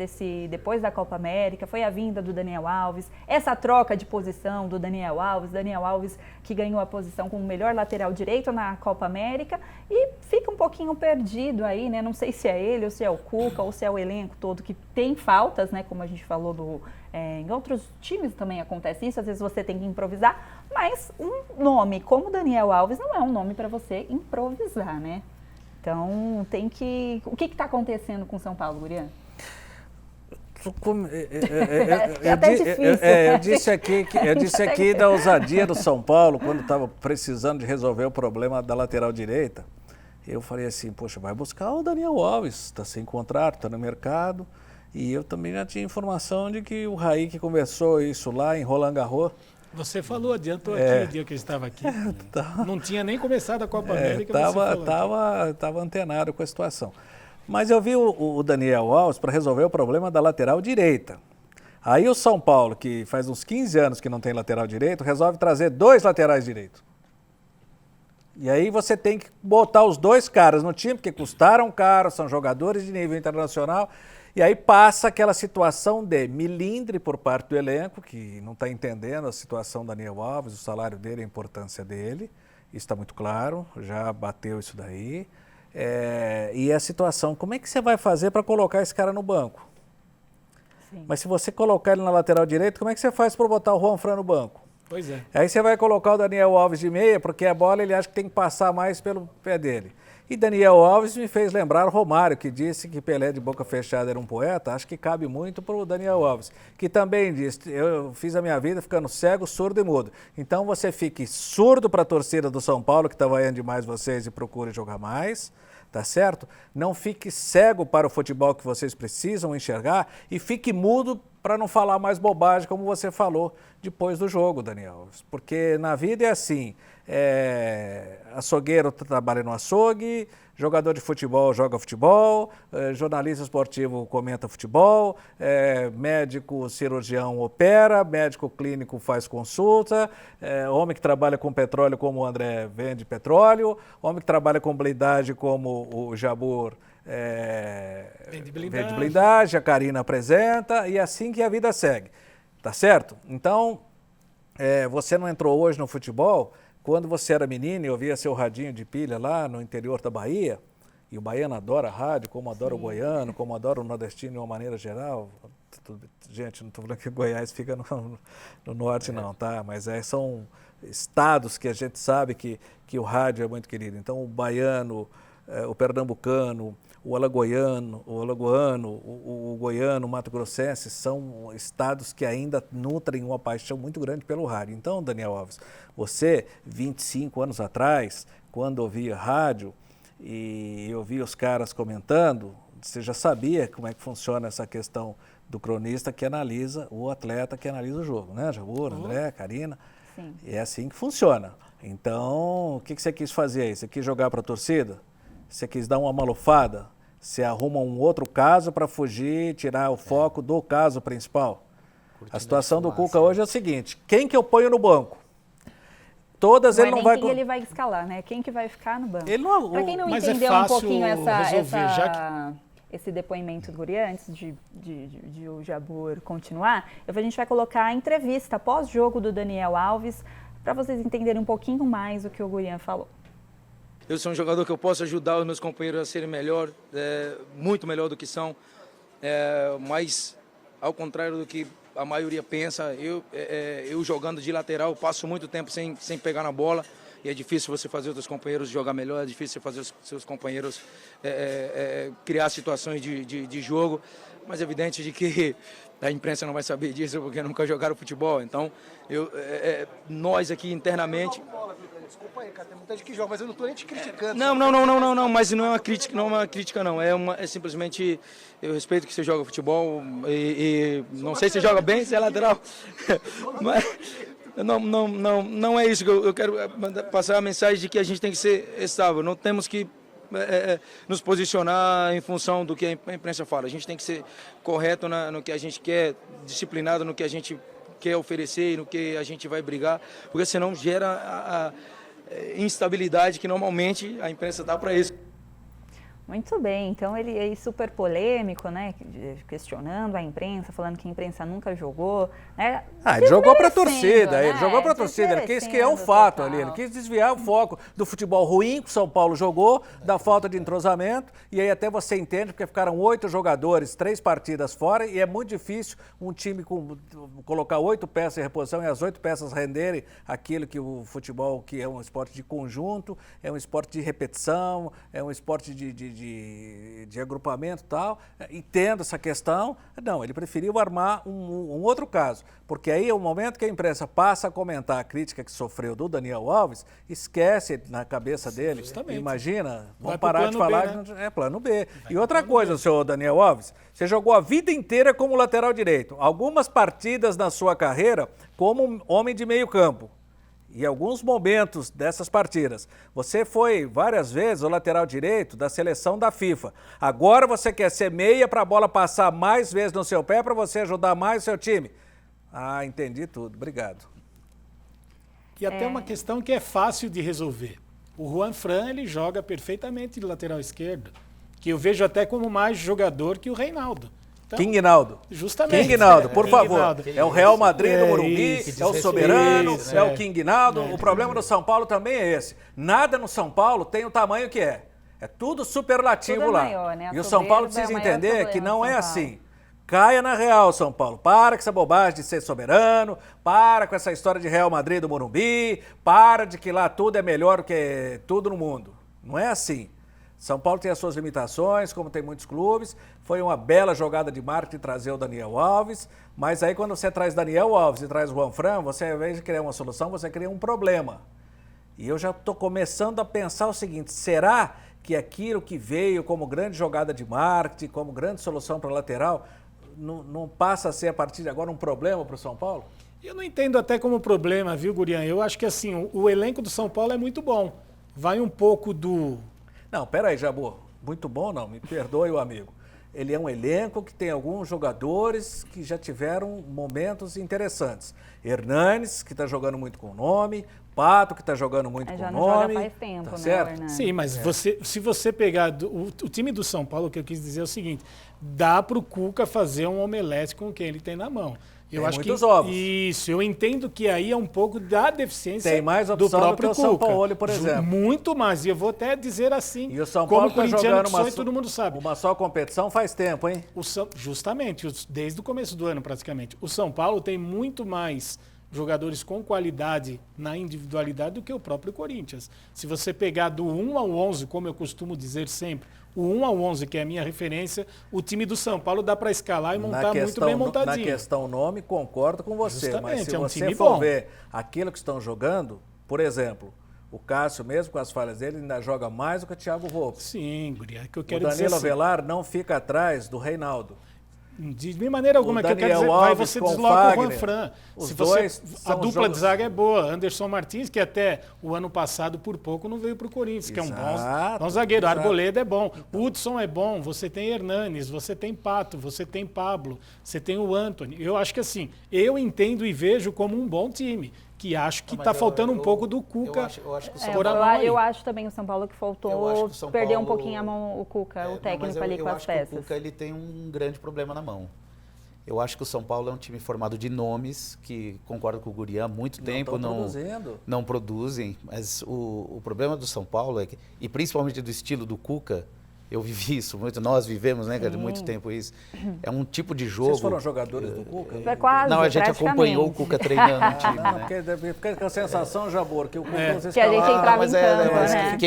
depois da Copa América, foi a vinda do Daniel Alves, essa troca de posição do Daniel Alves que ganhou a posição como melhor lateral direito na Copa América e fica um pouquinho perdido aí, né? Não sei se é ele ou se é o Cuca ou se é o elenco todo que tem faltas, né? Como a gente falou em outros times também acontece isso, às vezes você tem que improvisar, mas um nome como Daniel Alves não é um nome para você improvisar, né? Então tem que... O que está acontecendo com o São Paulo, Gurian? Eu disse aqui da ousadia do São Paulo, quando estava precisando de resolver o problema da lateral direita. Eu falei assim, poxa, vai buscar o Daniel Alves, está sem contrato, está no mercado. E eu também já tinha informação de que o Raí que conversou isso lá em Roland Garros. Você falou, adiantou aqui o dia que eu estava aqui. Não tinha nem começado a Copa América. Estava antenado com a situação. Mas eu vi o Daniel Alves para resolver o problema da lateral direita. Aí o São Paulo, que faz uns 15 anos que não tem lateral direito, resolve trazer 2 laterais direitos. E aí você tem que botar os 2 caras no time, porque custaram caro, são jogadores de nível internacional. E aí passa aquela situação de milindre por parte do elenco, que não está entendendo a situação do Daniel Alves, o salário dele, a importância dele. Isso está muito claro, já bateu isso daí. E a situação, como é que você vai fazer para colocar esse cara no banco? Sim. Mas se você colocar ele na lateral direita, como é que você faz para botar o Juan Fran no banco? Pois é. Aí você vai colocar o Daniel Alves de meia, porque a bola ele acha que tem que passar mais pelo pé dele. E Daniel Alves me fez lembrar Romário, que disse que Pelé de boca fechada era um poeta. Acho que cabe muito para o Daniel Alves, que também disse, eu fiz a minha vida ficando cego, surdo e mudo. Então você fique surdo para a torcida do São Paulo, que está vaiando demais vocês e procure jogar mais, tá certo? Não fique cego para o futebol que vocês precisam enxergar e fique mudo para não falar mais bobagem, como você falou depois do jogo, Daniel Alves. Porque na vida é assim, açougueiro trabalha no açougue, jogador de futebol joga futebol, jornalista esportivo comenta futebol, médico cirurgião opera, médico clínico faz consulta, homem que trabalha com petróleo como o André vende petróleo, homem que trabalha com blindagem como o Jabur vende blindagem, a Karina apresenta e assim que a vida segue, tá certo? Então, você não entrou hoje no futebol. Quando você era menino e ouvia seu radinho de pilha lá no interior da Bahia, e o baiano adora rádio, como adora o goiano, como adora o nordestino de uma maneira geral. Gente, não estou falando que Goiás fica no norte não, tá? Mas são estados que a gente sabe que o rádio é muito querido. Então o baiano, o pernambucano, o alagoano, o goiano, o mato-grossense são estados que ainda nutrem uma paixão muito grande pelo rádio. Então, Daniel Alves, você, 25 anos atrás, quando ouvia rádio e ouvia os caras comentando, você já sabia como é que funciona essa questão do cronista que analisa o atleta, que analisa o jogo, né? Jabur, André, Karina. Sim. E é assim que funciona. Então, o que você quis fazer aí? Você quis jogar para a torcida? Você quis dar uma malufada? Você arruma um outro caso para fugir, tirar o foco do caso principal? A situação do Cuca hoje é o seguinte, quem que eu ponho no banco? Todas ele não vai... quem ele vai escalar, né? Quem que vai ficar no banco? Para quem não Mas entendeu é um pouquinho resolver, esse depoimento do Gurian, antes de o Jabur continuar, a gente vai colocar a entrevista pós-jogo do Daniel Alves, para vocês entenderem um pouquinho mais o que o Gurian falou. Eu sou um jogador que eu posso ajudar os meus companheiros a serem melhor, muito melhor do que são, mas ao contrário do que a maioria pensa, eu jogando de lateral passo muito tempo sem pegar na bola e é difícil você fazer os seus companheiros jogar melhor, é difícil fazer os seus companheiros criar situações de jogo, mas é evidente de que a imprensa não vai saber disso porque nunca jogaram futebol. Então, nós aqui internamente... Desculpa aí, cara, tem muita gente que joga, mas eu não estou nem te criticando. Não, mas não é uma crítica, não. É simplesmente, eu respeito que você joga futebol e não sei se joga bem, se é lateral. Mas não é isso que eu quero passar a mensagem de que a gente tem que ser estável. Não temos que nos posicionar em função do que a imprensa fala. A gente tem que ser correto no que a gente quer, disciplinado no que a gente quer oferecer e no que a gente vai brigar, porque senão gera a instabilidade que normalmente a imprensa dá para isso. Muito bem, então ele é super polêmico, né, questionando a imprensa, falando que a imprensa nunca jogou, né? Ele jogou para a torcida, né? ele jogou para a torcida, ele quis criar um fato ali, ele quis desviar o foco do futebol ruim que o São Paulo jogou, da falta de entrosamento, e aí até você entende, porque ficaram 8 jogadores, 3 partidas fora, e é muito difícil um time colocar 8 peças em reposição e as 8 peças renderem aquilo que o futebol, que é um esporte de conjunto, é um esporte de repetição, é um esporte de agrupamento e tal, entendo essa questão. Não, ele preferiu armar um outro caso, porque aí é o momento que a imprensa passa a comentar a crítica que sofreu do Daniel Alves, esquece na cabeça dele, justamente. Imagina, vamos parar de falar que é plano B. Vai e outra coisa, senhor Daniel Alves, você jogou a vida inteira como lateral direito, algumas partidas na sua carreira como homem de meio campo. E alguns momentos dessas partidas, você foi várias vezes o lateral direito da seleção da FIFA. Agora você quer ser meia para a bola passar mais vezes no seu pé para você ajudar mais o seu time. Ah, entendi tudo. Obrigado. E até uma questão que é fácil de resolver. O Juan Fran, ele joga perfeitamente de lateral esquerdo, que eu vejo até como mais jogador que o Reinaldo. Então, Kingnaldo. Justamente. Kingnaldo, por favor. É o Real Madrid do Morumbi, é o soberano, é o Kingnaldo. O problema do São Paulo também é esse. Nada no São Paulo tem o tamanho que é. É tudo superlativo tudo lá. Maior, né? E o São Paulo precisa entender que não é assim. Caia na real, São Paulo. Para com essa bobagem de ser soberano, para com essa história de Real Madrid do Morumbi, para de que lá tudo é melhor que tudo no mundo. Não é assim. São Paulo tem as suas limitações, como tem muitos clubes. Foi uma bela jogada de marketing trazer o Daniel Alves, mas aí quando você traz Daniel Alves e traz o Juan Fran, você ao invés de criar uma solução, você cria um problema. E eu já estou começando a pensar o seguinte, será que aquilo que veio como grande jogada de marketing, como grande solução para a lateral, não passa a ser a partir de agora um problema para o São Paulo? Eu não entendo até como problema, viu, Gurian? Eu acho que assim, o elenco do São Paulo é muito bom. Vai um pouco do... Não, peraí, Jabor. Muito bom não, me perdoe o amigo. Ele é um elenco que tem alguns jogadores que já tiveram momentos interessantes. Hernanes, que está jogando muito com o nome, Pato, que está jogando muito com o nome. Já faz tempo, tá né, certo? Sim, mas se você pegar o time do São Paulo, o que eu quis dizer é o seguinte, dá para o Cuca fazer um omelete com quem ele tem na mão. Eu acho muitos que ovos. Isso, eu entendo que aí é um pouco da deficiência tem mais opção do próprio do que Cuca. o São Paulo, por exemplo. Muito mais, e eu vou até dizer assim, e o São Paulo como corintiano que sou, jogando todo mundo sabe. Uma só competição faz tempo, hein? Justamente, desde o começo do ano praticamente. O São Paulo tem muito mais jogadores com qualidade na individualidade do que o próprio Corinthians. Se você pegar do 1 ao 11, como eu costumo dizer sempre, o 1 ao 11, que é a minha referência, o time do São Paulo dá para escalar e montar muito bem montadinho. Na questão nome, concordo com você. Justamente, mas se um você time for bom. ver aquilo que estão jogando, por exemplo, o Cássio, mesmo com as falhas dele, ainda joga mais do que o Thiago Volpe. Sim, Guri, é que eu quero o dizer Danilo assim. Avelar não fica atrás do Reinaldo. De maneira alguma, que eu quero dizer, você desloca o Juan Fran. A dupla de zaga é boa. Anderson Martins, que até o ano passado, por pouco, não veio para o Corinthians, que é um bom zagueiro. Arboleda é bom. Hudson é bom. Você tem Hernanes, você tem Pato, você tem Pablo, você tem o Antony. Eu acho que assim, eu entendo e vejo como um bom time. Que acho que está faltando um pouco do Cuca. Eu acho também o São Paulo que faltou perder um pouquinho a mão, o Cuca, o técnico ali com as peças. O Cuca ele tem um grande problema na mão. Eu acho que o São Paulo é um time formado de nomes que, concordo com o Gurian, há muito tempo não produzem. Mas o problema do São Paulo é que, e principalmente do estilo do Cuca, Eu vivi isso muito, nós vivemos, né, de muito tempo isso. É um tipo de jogo... Vocês foram jogadores do Cuca? Foi quase, não, a gente acompanhou o Cuca treinando no time, não, né? porque fica com a sensação, Jabor, que o Cuca... Que a gente entrava em campo, né?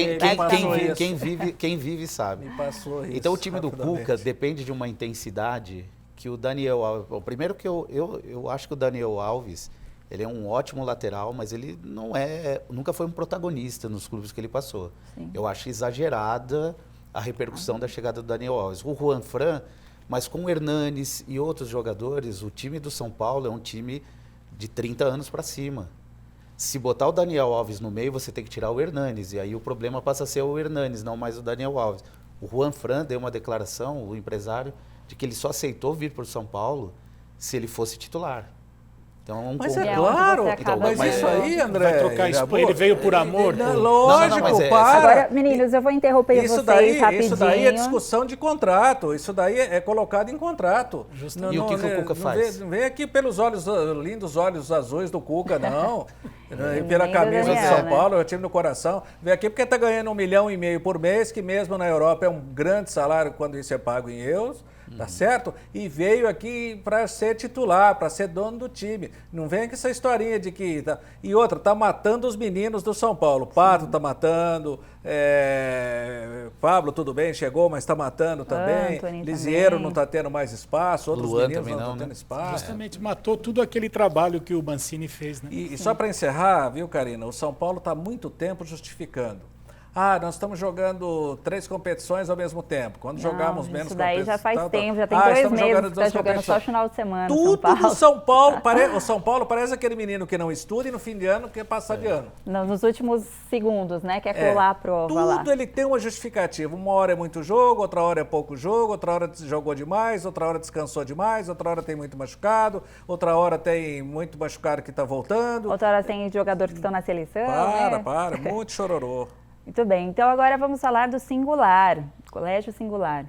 Quem vive sabe. Me passou isso. Então o time do Cuca depende de uma intensidade que o Daniel Alves... O primeiro que eu acho que o Daniel Alves, ele é um ótimo lateral, mas ele nunca foi um protagonista nos clubes que ele passou. Sim. Eu acho exagerada a repercussão da chegada do Daniel Alves. O Juan Fran, mas com o Hernanes e outros jogadores, o time do São Paulo é um time de 30 anos para cima. Se botar o Daniel Alves no meio, você tem que tirar o Hernanes, e aí o problema passa a ser o Hernanes, não mais o Daniel Alves. O Juan Fran deu uma declaração, o empresário, de que ele só aceitou vir para o São Paulo se ele fosse titular. Então, mas é claro, mas isso aí, André... Vai trocar isso, ele veio por amor? Lógico, para. Agora, meninos, eu vou interromper vocês rapidinho. Isso daí é discussão de contrato, isso daí é colocado em contrato. E o que o Cuca faz? Não vem aqui pelos lindos olhos azuis do Cuca, não. E pela camisa do São Paulo, é o time do coração. Vem aqui porque está ganhando 1,5 milhão por mês, que mesmo na Europa é um grande salário quando isso é pago em euros. Tá certo? E veio aqui para ser titular, para ser dono do time. Não vem com essa historinha de que... E outra, tá matando os meninos do São Paulo. Pato tá matando, Pablo, tudo bem, chegou, mas tá matando também. Lisieiro não tá tendo mais espaço, outros Luan meninos não estão né? tendo espaço. Justamente matou tudo aquele trabalho que o Mancini fez, né? E só para encerrar, viu, Karina? O São Paulo tá há muito tempo justificando. Nós estamos jogando 3 competições ao mesmo tempo. Quando jogamos menos competições... Isso daí já faz tempo, já tem 2 meses que está jogando só final de semana. Tudo do São Paulo. O São Paulo parece aquele menino que não estuda e no fim de ano quer passar de ano. Nos últimos segundos, né? Quer colar a prova lá. Tudo ele tem uma justificativa. Uma hora é muito jogo, outra hora é pouco jogo, outra hora jogou demais, outra hora descansou demais, outra hora tem muito machucado, outra hora tem muito machucado que está voltando. Outra hora tem jogadores que estão na seleção. Para, muito chororô. Muito bem, então agora vamos falar do Singular, Colégio Singular.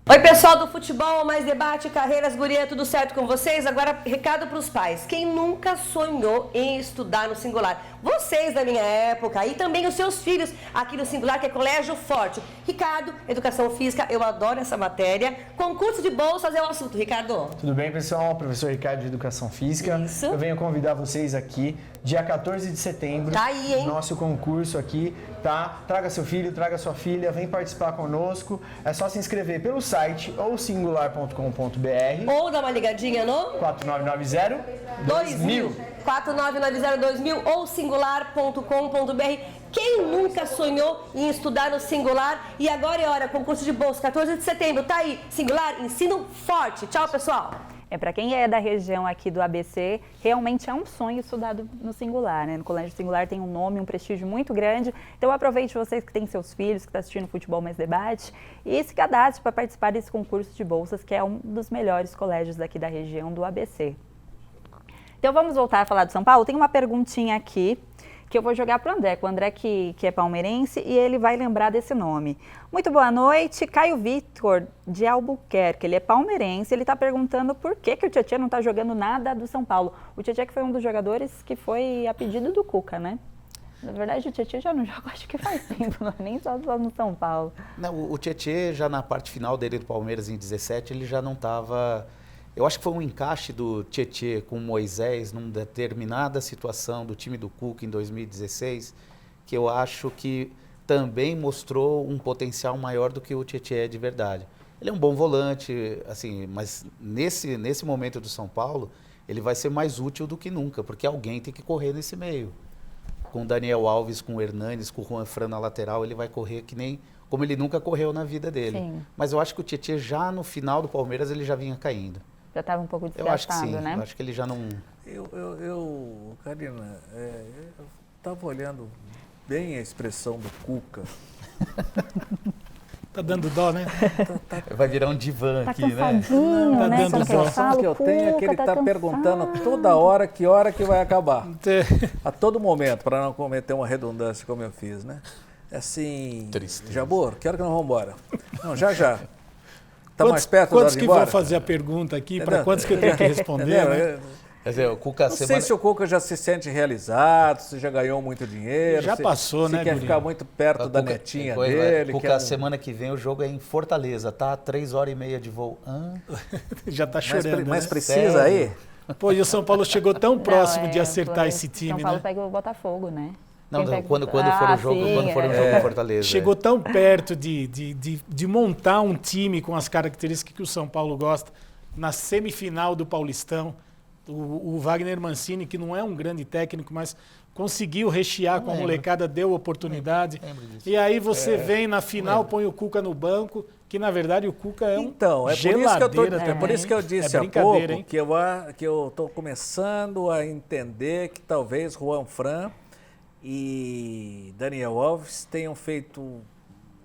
Oi pessoal do Futebol Mais Debate, Carreiras, Guria, tudo certo com vocês? Agora, recado para os pais. Quem nunca sonhou em estudar no Singular? Vocês da minha época e também os seus filhos aqui no Singular, que é Colégio Forte. Ricardo, Educação Física, eu adoro essa matéria. Concurso de bolsas é o assunto, Ricardo. Tudo bem, pessoal? Professor Ricardo de Educação Física. Isso. Eu venho convidar vocês aqui, dia 14 de setembro. Tá aí, hein? Nosso concurso aqui, tá? Traga seu filho, traga sua filha, vem participar conosco. É só se inscrever pelo site ou singular.com.br ou dar uma ligadinha no 4990-2000 4990-2000 ou singular.com.br. Quem nunca sonhou em estudar no Singular? E agora é hora, concurso de bolsa, 14 de setembro, tá aí. Singular, ensino forte. Tchau, pessoal. Para quem é da região aqui do ABC, realmente é um sonho estudar no Singular, né? No Colégio Singular tem um nome, um prestígio muito grande. Então aproveite vocês que têm seus filhos, que estão assistindo Futebol Mais Debate e se cadastre para participar desse concurso de bolsas, que é um dos melhores colégios daqui da região do ABC. Então vamos voltar a falar do São Paulo. Tem uma perguntinha aqui que eu vou jogar para o André que é palmeirense e ele vai lembrar desse nome. Muito boa noite, Caio Vitor de Albuquerque, ele é palmeirense, ele está perguntando por que o Tietchan não está jogando nada do São Paulo. O Tietchan que foi um dos jogadores que foi a pedido do Cuca, né? Na verdade, o Tietchan já não joga, acho que faz tempo, não é nem só no São Paulo. Não, o Tietchan já na parte final dele do Palmeiras em 17, ele já não estava... Eu acho que foi um encaixe do Tietchan com o Moisés numa determinada situação do time do Cuca em 2016, que eu acho que também mostrou um potencial maior do que o Tietchan é de verdade. Ele é um bom volante, assim, mas nesse momento do São Paulo, ele vai ser mais útil do que nunca, porque alguém tem que correr nesse meio. Com o Daniel Alves, com o Hernanes, com o Juan Fran na lateral, ele vai correr que nem como ele nunca correu na vida dele. Sim. Mas eu acho que o Tietchan já no final do Palmeiras ele já vinha caindo. Já estava um pouco desgastado, né? né? Eu acho que ele já não... Karina, eu estava olhando bem a expressão do Cuca. Tá dando dó, né? Vai virar um divã aqui, né? Tá dando dó. A sensação que eu tenho é que ele está perguntando toda hora que vai acabar. A todo momento, para não cometer uma redundância como eu fiz, né? É assim... Triste. Jabor, que hora que nós vamos embora? Não, já. Tá mais perto quantos de que embora? vão fazer a pergunta aqui? Para quantos que eu tenho que responder? Né? Quer dizer, o Cuca Não sei se o Cuca já se sente realizado, se já ganhou muito dinheiro. Já passou, se né, quer Gurinha? ficar muito perto da netinha dele. Cuca, semana que vem o jogo é em Fortaleza, tá? 3h30 de voo. Já tá chorando, mas né? precisa aí? Pô, e o São Paulo chegou tão próximo de acertar esse time, São Paulo né? pega o Botafogo, né? Não, quando for o jogo, quando for um jogo em Fortaleza. Chegou tão perto de montar um time com as características que o São Paulo gosta. Na semifinal do Paulistão, o Wagner Mancini, que não é um grande técnico, mas conseguiu rechear com a molecada, deu oportunidade. E aí você vem na final, põe o Cuca no banco, que na verdade o Cuca é por isso que eu disse há pouco que eu estou começando a entender que talvez Juan Fran e Daniel Alves tenham feito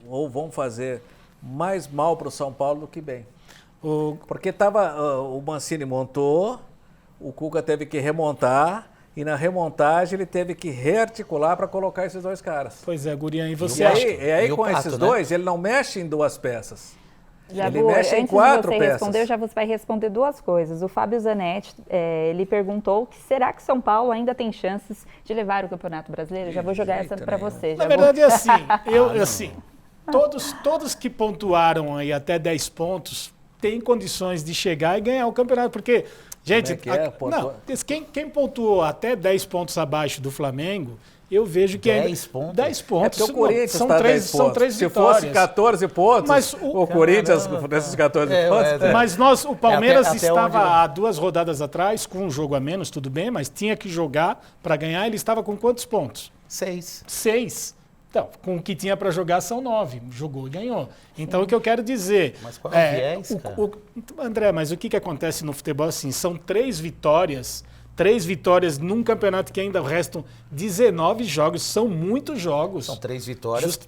ou vão fazer mais mal para o São Paulo do que bem. Porque o Mancini montou, o Cuca teve que remontar e na remontagem ele teve que rearticular para colocar esses dois caras. Pois é, Gurian, e você acha? E aí com esses dois, ele não mexe em duas peças. Ele mexe em 4 peças. Você vai responder 2 coisas. O Fábio Zanetti, ele perguntou que será que São Paulo ainda tem chances de levar o Campeonato Brasileiro? Já vou jogar essa para você. Na verdade, todos que pontuaram aí até 10 pontos têm condições de chegar e ganhar o campeonato, porque, gente, quem pontuou até 10 pontos abaixo do Flamengo, eu vejo que 10 pontos? 10 pontos. É porque o Corinthians são tá 3 vitórias. Se fosse 14 pontos, mas o Corinthians nesses 14 pontos... Mas o Palmeiras estava há 2 rodadas atrás, com um jogo a menos, tudo bem, mas tinha que jogar para ganhar. Ele estava com quantos pontos? 6. Então, com o que tinha para jogar são 9. Jogou e ganhou. Então, o que eu quero dizer... Mas qual é o viés, cara? André, mas o que acontece no futebol assim? São 3 vitórias... 3 vitórias num campeonato que ainda restam 19 jogos. São muitos jogos. São 3 vitórias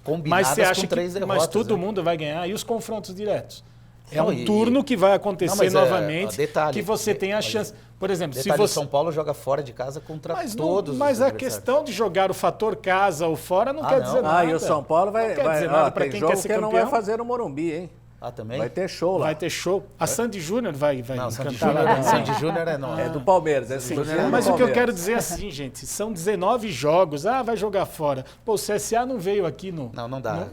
combinadas com 3 derrotas. Mas todo mundo vai ganhar. E os confrontos diretos? É um turno que vai acontecer novamente, que você tem a chance. Por exemplo, se você... o São Paulo joga fora de casa contra todos Mas a questão de jogar o fator casa ou fora não quer dizer nada. E o São Paulo vai dizer nada para quem quer ser campeão. Não vai fazer no Morumbi, hein? Também? Vai ter show lá. Vai ter show. A Sandy Júnior vai cantar lá. Sandy Júnior é do Palmeiras. Mas o que eu quero dizer é assim, gente, são 19 jogos. Vai jogar fora. Pô, o CSA não veio aqui no... Não dá.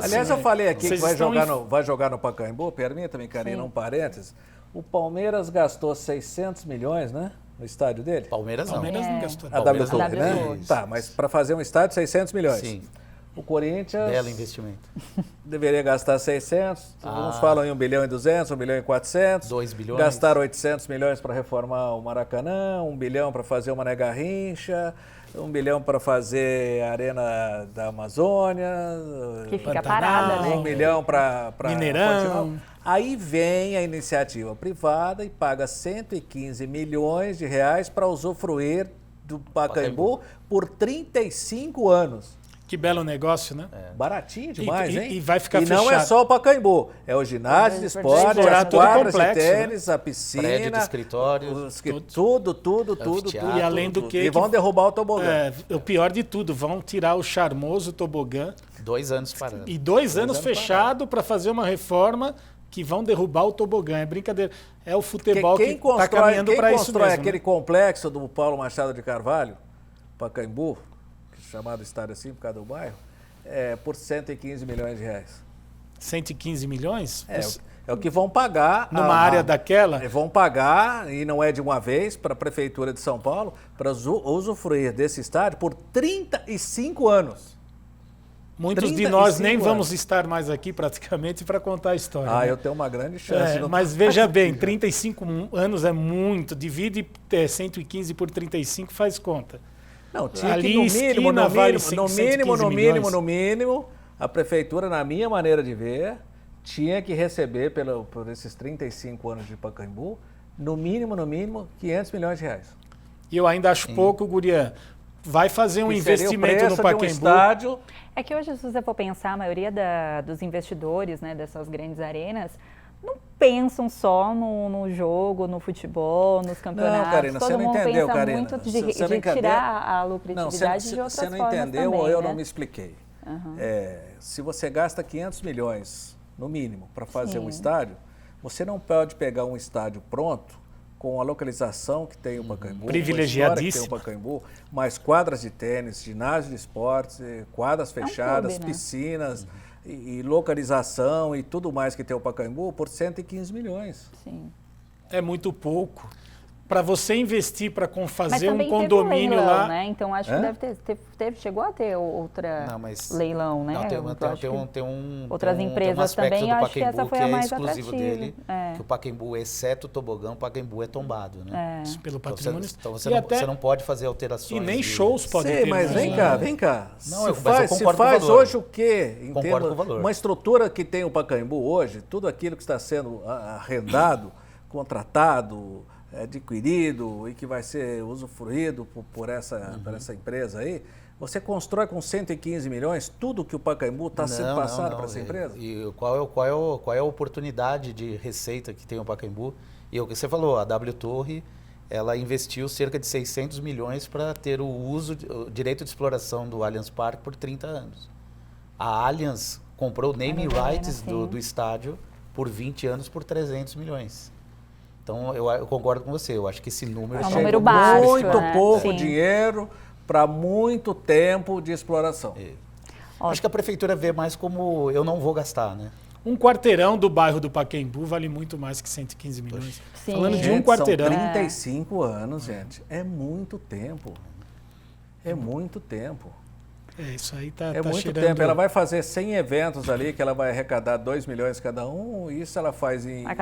Aliás, eu falei aqui que vai jogar no Pacaembu. Permita-me, Karina, um parênteses. O Palmeiras gastou 600 milhões, né? No estádio dele? Palmeiras não gastou. A W Torre, né? Tá, mas para fazer um estádio, 600 milhões. Sim. O Corinthians... Belo investimento. Deveria gastar 600. Uns falam em 1 bilhão e 200, 1 bilhão e 400. 2 bilhões. Gastaram 800 milhões para reformar o Maracanã, 1 bilhão para fazer uma Mega Rincha, 1 bilhão para fazer a Arena da Amazônia. Que fica parada, né? 1 milhão para Mineirão. Aí vem a iniciativa privada e paga 115 milhões de reais para usufruir do Pacaembu por 35 anos. Que belo negócio, né? Baratinho demais, hein? E vai ficar fechado. E não é só o Pacaembu, é o ginásio de esporte, as quadras de tênis, a piscina, prédio de escritórios, tudo. E além do que... E vão derrubar o tobogã. O pior de tudo, vão tirar o charmoso tobogã. 2 anos parado. E 2 anos fechado para fazer uma reforma que vão derrubar o tobogã. É brincadeira. É o futebol que está caminhando para isso mesmo. Quem constrói aquele complexo do Paulo Machado de Carvalho, Pacaembu, chamado estádio assim por causa do bairro, por 115 milhões de reais. 115 milhões? É o que vão pagar. Numa área daquela? Vão pagar, e não é de uma vez, para a Prefeitura de São Paulo, para usufruir desse estádio por 35 anos. Muitos de nós nem vamos estar mais aqui praticamente para contar a história. Né? Eu tenho uma grande chance. Mas veja bem, 35 anos é muito. Divide 115 por 35, faz conta. Não, tinha que no mínimo, a prefeitura, na minha maneira de ver, tinha que receber por esses 35 anos de Pacaembu, no mínimo, 500 milhões de reais. E eu ainda acho pouco, Gurian. Vai fazer um investimento no Pacaembu. Estádio. É que hoje, se você for pensar, a maioria dos investidores, né, dessas grandes arenas, não pensam só no jogo, no futebol, nos campeonatos. Não, Karina, você não entendeu, Karina. Muito de tirar a lucratividade de outras formas também. Você não entendeu ou eu né? não me expliquei. Se você gasta 500 milhões, no mínimo, para fazer um estádio, você não pode pegar um estádio pronto, com a localização que tem o Pacaembu, privilegiadíssimo, que tem o Pacaembu, mais quadras de tênis, ginásio de esportes, quadras fechadas, clube, né? piscinas e localização e tudo mais que tem o Pacaembu por 115 milhões. Sim. É muito pouco. Para você investir para fazer um teve condomínio leilão, lá, né? Então acho que chegou a ter outra leilão, né? Outras empresas também, eu acho que essa foi a mais exclusivo atrativa. dele, que o Pacaembu, exceto o tobogão, o Pacaembu é tombado, né? Pelo patrimônio. Então você não pode fazer alterações. E nem shows podem ter. Mas vem cá. Não, se faz hoje o quê? Concordo com o valor. Uma estrutura que tem o Pacaembu hoje, tudo aquilo que está sendo arrendado, contratado, adquirido e que vai ser usufruído por essa empresa aí, você constrói com 115 milhões tudo que o Pacaembu está sendo passado para essa empresa? E qual é a oportunidade de receita que tem o Pacaembu? E o que você falou, a W Torre, ela investiu cerca de 600 milhões para ter o direito de exploração do Allianz Parque por 30 anos. A Allianz comprou o naming rights do estádio por 20 anos por 300 milhões. Então, eu concordo com você. Eu acho que esse número é um número baixo, muito pouco dinheiro para muito tempo de exploração. Acho que a prefeitura vê mais como eu não vou gastar, né? Um quarteirão do bairro do Pacaembu vale muito mais que 115 milhões. Sim. Falando de um quarteirão. São 35 anos, gente. É muito tempo. É muito tempo. Isso aí é muito cheirando... tempo. Ela vai fazer 100 eventos ali, que ela vai arrecadar 2 milhões cada um. Isso ela faz em 2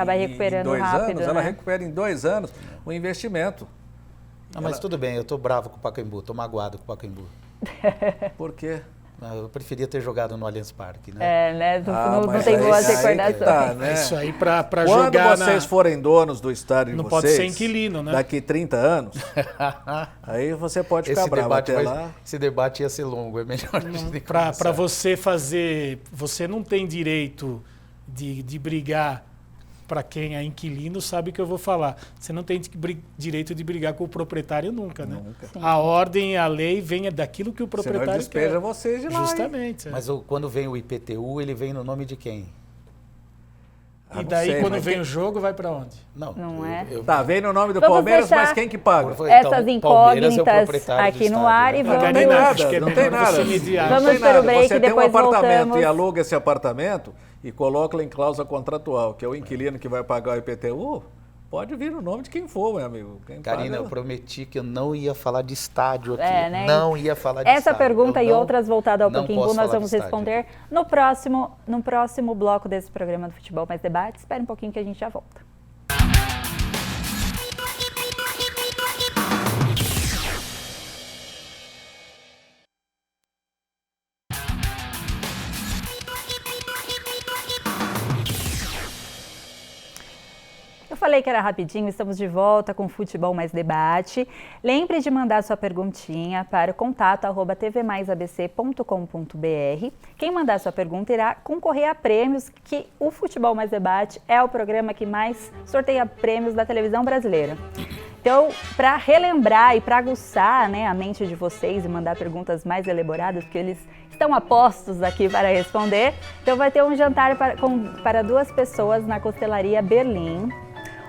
anos. Ela recupera em 2 anos o investimento. Mas tudo bem, eu estou bravo com o Pacaembu, estou magoado com o Pacaembu. Por quê? Eu preferia ter jogado no Allianz Parque, né? Não tem boas recordações. Né? Isso aí para jogar. Quando vocês forem donos do estádio de não vocês, pode ser inquilino, né? Daqui 30 anos, aí você pode ficar bravo até lá. Esse debate ia ser longo, é melhor para você fazer, você não tem direito de brigar. Para quem é inquilino sabe o que eu vou falar. Você não tem direito de brigar com o proprietário nunca, né? Nunca. A ordem, a lei vem daquilo que o proprietário quer. Despeja vocês de lá. Justamente. Mas quando vem o IPTU, ele vem no nome de quem? E daí, quando vem o jogo, vai para onde? Não é? Tá, vem no nome do Palmeiras, mas quem que paga? Essas incógnitas aqui no ar e vamos... Não tem nada, não tem nada. Vamos para o break e depois voltamos. Você tem um apartamento e aluga esse apartamento e coloca em cláusula contratual, que é o inquilino que vai pagar o IPTU, pode vir o nome de quem for, meu amigo. Karina, eu prometi que eu não ia falar de estádio aqui. Né? Não ia falar de Essa estádio. pergunta e outras voltadas ao Pacaembu nós vamos responder no próximo bloco desse programa do Futebol Mais Debate. Espere um pouquinho que a gente já volta. Eu falei que era rapidinho, estamos de volta com Futebol Mais Debate. Lembre de mandar sua perguntinha para o contato@tvmaisabc.com.br. Quem mandar sua pergunta irá concorrer a prêmios, que o Futebol Mais Debate é o programa que mais sorteia prêmios da televisão brasileira. Então, para relembrar e para aguçar, né, a mente de vocês e mandar perguntas mais elaboradas, porque eles estão a postos aqui para responder, então vai ter um jantar para 2 pessoas na Costelaria Berlim,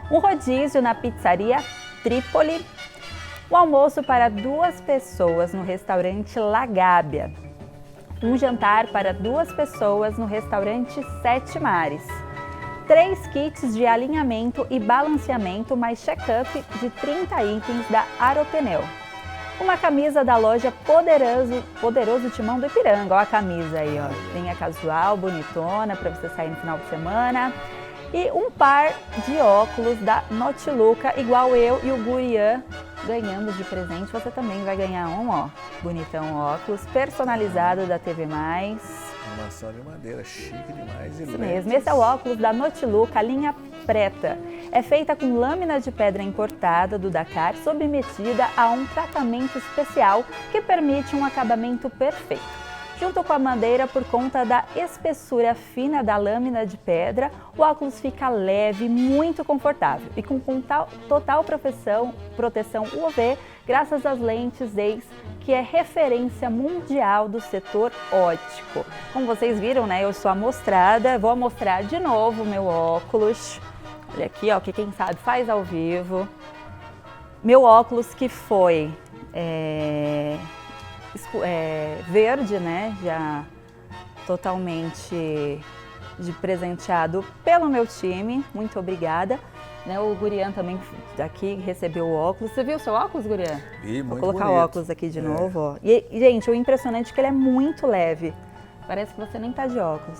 um rodízio na Pizzaria Trípoli, um almoço para 2 pessoas no restaurante La Gábia, um jantar para 2 pessoas no restaurante Sete Mares, 3 kits de alinhamento e balanceamento mais check-up de 30 itens da Aropneu, uma camisa da loja Poderoso Timão do Ipiranga, ó a camisa aí, ó, linha casual, bonitona, para você sair no final de semana, e um par de óculos da Notiluca, igual eu e o Gurian ganhamos de presente. Você também vai ganhar um, ó, bonitão óculos, personalizado da TV+. Maçã de madeira, chique demais. Isso mesmo, esse é o óculos da Notiluca, linha preta. É feita com lâmina de pedra importada do Dakar, submetida a um tratamento especial que permite um acabamento perfeito. Junto com a madeira, por conta da espessura fina da lâmina de pedra, o óculos fica leve, muito confortável e com total proteção UV, graças às lentes Zeiss, que é referência mundial do setor óptico. Como vocês viram, né, eu sou amostrada, vou mostrar de novo o meu óculos. Olha aqui, ó, que quem sabe faz ao vivo. Meu óculos que foi verde, né? Já totalmente de presenteado pelo meu time. Muito obrigada. Né, o Gurian também aqui recebeu o óculos. Você viu o seu óculos, Gurian? Vi, Vou muito colocar bonito. o óculos aqui de novo. Ó. E, gente, o impressionante é que ele é muito leve. Parece que você nem tá de óculos.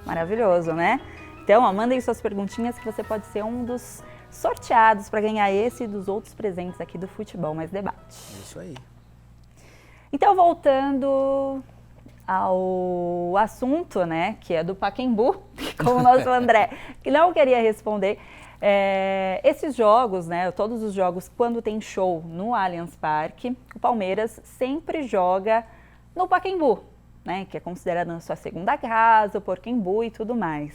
Maravilhoso, né? Então, ó, mandem suas perguntinhas que você pode ser um dos sorteados para ganhar esse e dos outros presentes aqui do Futebol Mais Debate. Isso aí. Então, voltando ao assunto, né, que é do Pacaembu, como o nosso André, que não queria responder. Esses jogos, né, todos os jogos, quando tem show no Allianz Parque, o Palmeiras sempre joga no Pacaembu, né, que é considerado a sua segunda casa, o Pacaembu e tudo mais.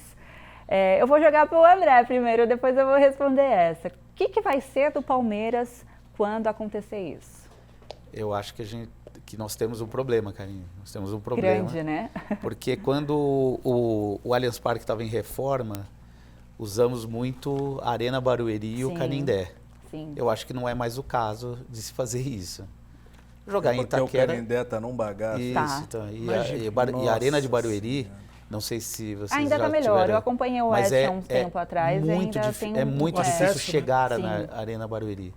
Eu vou jogar para o André primeiro, depois eu vou responder essa. O que vai ser do Palmeiras quando acontecer isso? Eu acho que nós temos um problema, Karine. Nós temos um problema. Grande, né? Porque quando o Allianz Parque estava em reforma, usamos muito a Arena Barueri e o Canindé. Sim. Eu acho que não é mais o caso de se fazer isso. Jogar em Porque Itaquera... o Canindé está num bagaço. Isso, então. E a Arena de Barueri, não sei se vocês ainda já está melhor. tiveram... Eu acompanhei o Oeste há uns tempo atrás. É muito difícil chegar na Arena Barueri.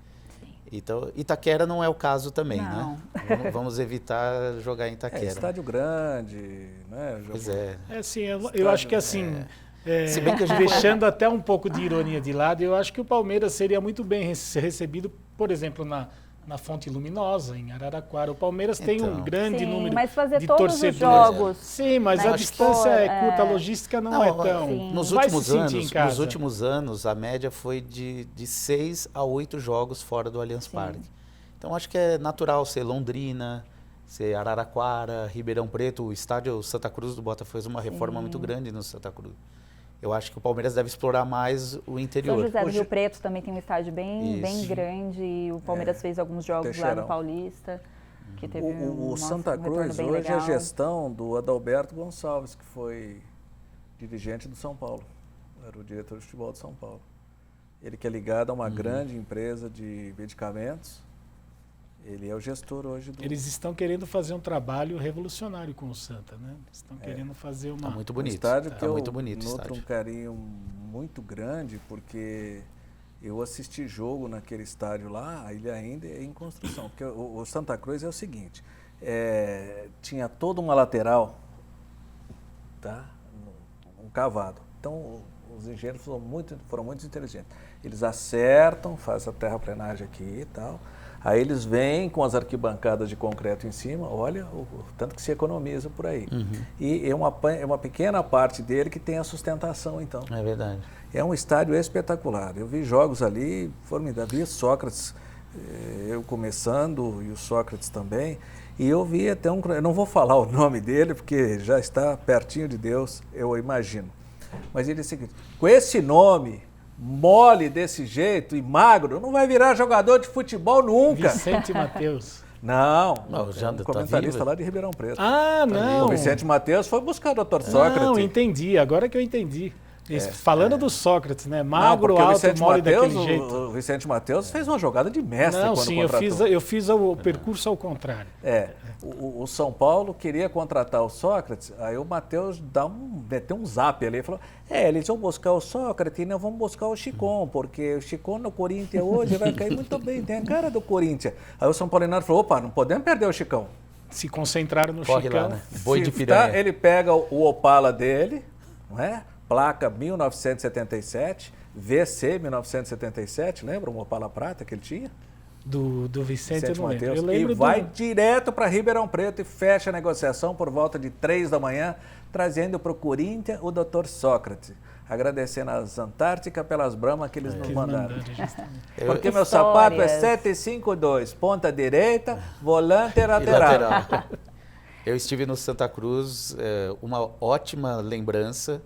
Então, Itaquera não é o caso também, não. Né? Vamos evitar jogar em Itaquera. Estádio grande, né? Pois é. Assim, eu acho que assim, Se bem que a gente deixando até um pouco de ironia de lado, eu acho que o Palmeiras seria muito bem recebido, por exemplo, na Fonte Luminosa, em Araraquara. O Palmeiras tem um grande número mas fazer de todos torcedores. Os jogos, sim, mas a distância é curta, a logística não é tão... Nos últimos anos, a média foi de 6 a 8 jogos fora do Allianz Parque. Então, acho que é natural ser Londrina, ser Araraquara, Ribeirão Preto. O estádio Santa Cruz do Botafogo fez uma reforma muito grande no Santa Cruz. Eu acho que o Palmeiras deve explorar mais o interior. São José do Rio Preto também tem um estádio bem grande. E o Palmeiras fez alguns jogos lá no Paulista. Que teve o Santa Cruz hoje legal. é a gestão do Adalberto Gonçalves, que foi dirigente do São Paulo. Era o diretor de futebol de São Paulo. Ele que é ligado a uma grande empresa de medicamentos. Ele é o gestor hoje do... Eles estão querendo fazer um trabalho revolucionário com o Santa, né? Estão querendo fazer uma... Tá muito bonito. Um estádio que eu muito bonito nutro um carinho muito grande, porque eu assisti jogo naquele estádio lá, ele ainda é em construção. Porque o Santa Cruz é o seguinte, tinha toda uma lateral, tá? Um cavado. Então, os engenheiros foram muito inteligentes. Eles acertam, fazem a terraplenagem aqui e tal. Aí eles vêm com as arquibancadas de concreto em cima, olha o tanto que se economiza por aí. E é uma pequena parte dele que tem a sustentação, então. É verdade. É um estádio espetacular. Eu vi jogos ali formidáveis. Vi Sócrates, eu começando, e o Sócrates também. E eu vi até eu não vou falar o nome dele, porque já está pertinho de Deus, eu imagino. Mas ele disse o seguinte, com esse nome... mole desse jeito e magro, não vai virar jogador de futebol nunca. Vicente Matheus. Não, já um comentarista lá de Ribeirão Preto. Ah, não. O Vicente Matheus foi buscar o Dr. Sócrates. Não, entendi, agora que eu entendi. Falando do Sócrates, né? Magro, não, alto, mole daquele jeito. O Vicente Matheus fez uma jogada de mestre quando contratou. Eu fiz o percurso ao contrário. O São Paulo queria contratar o Sócrates, aí o Matheus meteu um zap ali e falou, eles vão buscar o Sócrates e não vão buscar o Chicon, porque o Chicon no Corinthians hoje vai cair muito bem, tem a cara do Corinthians. Aí o São Paulinaro falou, opa, não podemos perder o Chicão. Se concentraram no Corre Chicão. lá, né? Boi de piranha. Ele pega o Opala dele, não é? Placa 1977, VC 1977, lembra um Opala prata que ele tinha? Do Vicente eu não lembro. Eu lembro. E vai direto para Ribeirão Preto e fecha a negociação por volta de 3 da manhã, trazendo para o Corinthians o Dr. Sócrates. Agradecendo às Antártica pelas bramas que eles nos mandaram. Porque meu sapato é 752, ponta direita, volante e lateral. Eu estive no Santa Cruz, uma ótima lembrança.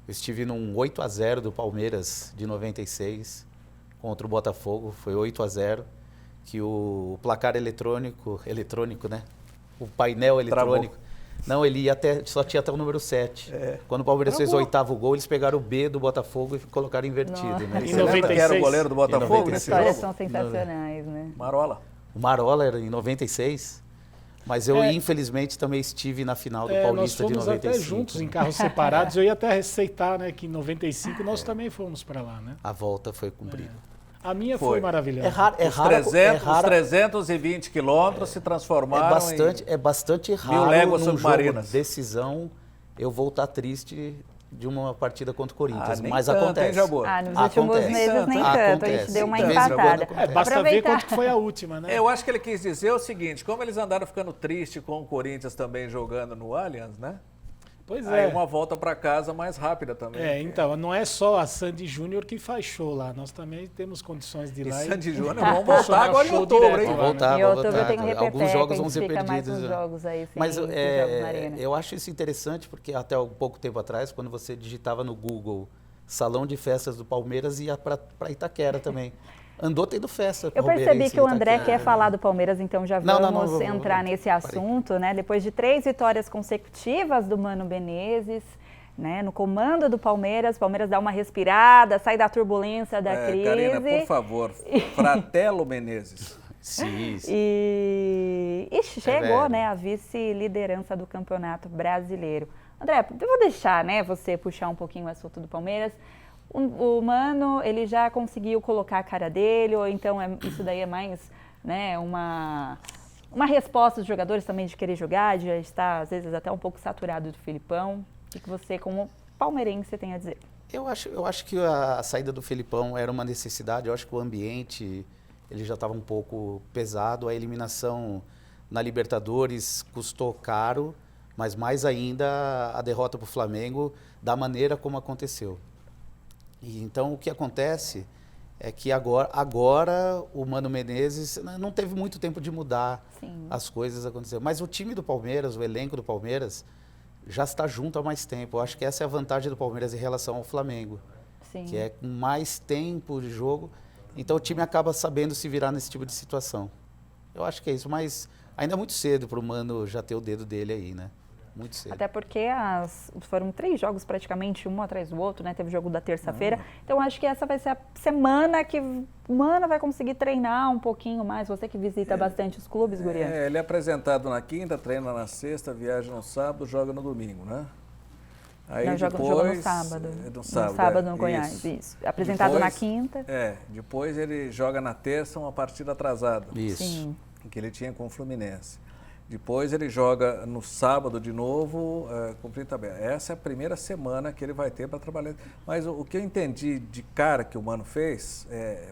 Eu estive num 8-0 do Palmeiras de 96 contra o Botafogo, foi 8-0, que o placar eletrônico, né? O painel eletrônico Não, ele ia só tinha até o número 7. Quando o Palmeiras fez o 8º gol, eles pegaram o B do Botafogo e colocaram invertido. Né? Você lembra que era o goleiro do Botafogo nesse jogo? As histórias são sensacionais, né? Marola. O Marola era em 96. Mas eu, infelizmente, também estive na final do Paulista de 95. Nós fomos até juntos em carros separados. Eu ia até receitar, né, que em 95 nós também fomos para lá, né? A volta foi cumprida. A minha foi maravilhosa. Os 320 quilômetros se transformaram É bastante raro num jogo de decisão eu voltar triste de uma partida contra o Corinthians, mas tanto, acontece. Nos últimos meses nem tanto, a gente deu uma empatada. Basta ver quanto foi a última, né? Eu acho que ele quis dizer o seguinte, como eles andaram ficando tristes com o Corinthians também jogando no Allianz, né? Pois Aí uma volta para casa mais rápida também. Então, não é só a Sandy Júnior que faz show lá, nós também temos condições de ir lá. E Sandy Júnior, vamos voltar agora em outubro, hein? Vamos voltar, em outubro tem um repeteco, alguns jogos vão ser fica perdidos. Mais uns jogos aí, mas jogos na arena. Eu acho isso interessante porque até um pouco tempo atrás, quando você digitava no Google Salão de Festas do Palmeiras, ia para Itaquera também. Andou tendo festa. Eu percebi que o André quer falar do Palmeiras, então já vamos entrar nesse assunto, né? Depois de 3 vitórias consecutivas do Mano Menezes, né? No comando do Palmeiras, o Palmeiras dá uma respirada, sai da turbulência da crise. Karina, por favor, Fratello Menezes. Sim. E chegou, né, a vice-liderança do Campeonato Brasileiro. André, eu vou deixar, né, você puxar um pouquinho o assunto do Palmeiras. O Mano, ele já conseguiu colocar a cara dele, ou então isso daí é mais, né, uma resposta dos jogadores também de querer jogar, de já estar, às vezes, até um pouco saturado do Filipão. O que você, como palmeirense, tem a dizer? Eu acho que a saída do Filipão era uma necessidade. Eu acho que o ambiente ele já estava um pouco pesado. A eliminação na Libertadores custou caro, mas mais ainda a derrota para o Flamengo da maneira como aconteceu. E então o que acontece é que agora o Mano Menezes não teve muito tempo de mudar as coisas aconteceram. Mas o time do Palmeiras, o elenco do Palmeiras, já está junto há mais tempo. Eu acho que essa é a vantagem do Palmeiras em relação ao Flamengo, que é com mais tempo de jogo. Então o time acaba sabendo se virar nesse tipo de situação. Eu acho que é isso, mas ainda é muito cedo para o Mano já ter o dedo dele aí, né? Muito cedo. Até porque foram 3 jogos praticamente, um atrás do outro, né? Teve o jogo da terça-feira. Então acho que essa vai ser a semana que o Mano vai conseguir treinar um pouquinho mais. Você que visita bastante os clubes, Gurian. Ele é apresentado na quinta, treina na sexta, viaja no sábado, joga no domingo, né? Aí não, depois, joga no sábado. No sábado, no sábado no Goiás, isso. Apresentado depois, na quinta. Depois ele joga na terça uma partida atrasada. Isso. Sim. Que ele tinha com o Fluminense. Depois ele joga no sábado de novo, cumprindo tabela. Essa é a primeira semana que ele vai ter para trabalhar. Mas o que eu entendi de cara que o Mano fez,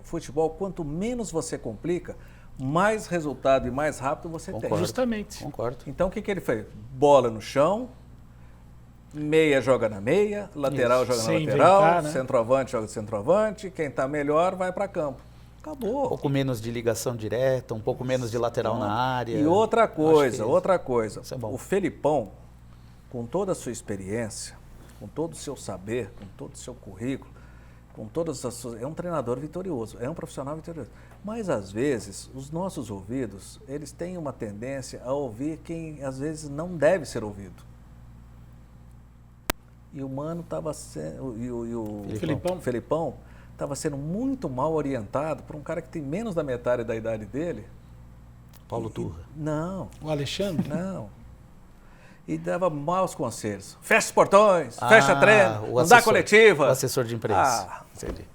futebol, quanto menos você complica, mais resultado e mais rápido você tem. Justamente. Concordo. Então o que ele fez? Bola no chão, meia joga na meia, lateral joga na lateral, inventar, né? Centroavante joga de centroavante, quem está melhor vai para campo. Acabou. Um pouco menos de ligação direta, um pouco menos de lateral na área. E outra coisa. O Felipão, com toda a sua experiência, com todo o seu saber, com todo o seu currículo, com todas as suas... É um treinador vitorioso, é um profissional vitorioso. Mas, às vezes, os nossos ouvidos, eles têm uma tendência a ouvir quem, às vezes, não deve ser ouvido. E o Mano estava sendo... E o Felipão estava sendo muito mal orientado por um cara que tem menos da metade da idade dele. Paulo Turra. Não. O Alexandre? Não. E dava maus conselhos. Fecha os portões, fecha treino, não dá coletiva. O assessor de imprensa. Entendi.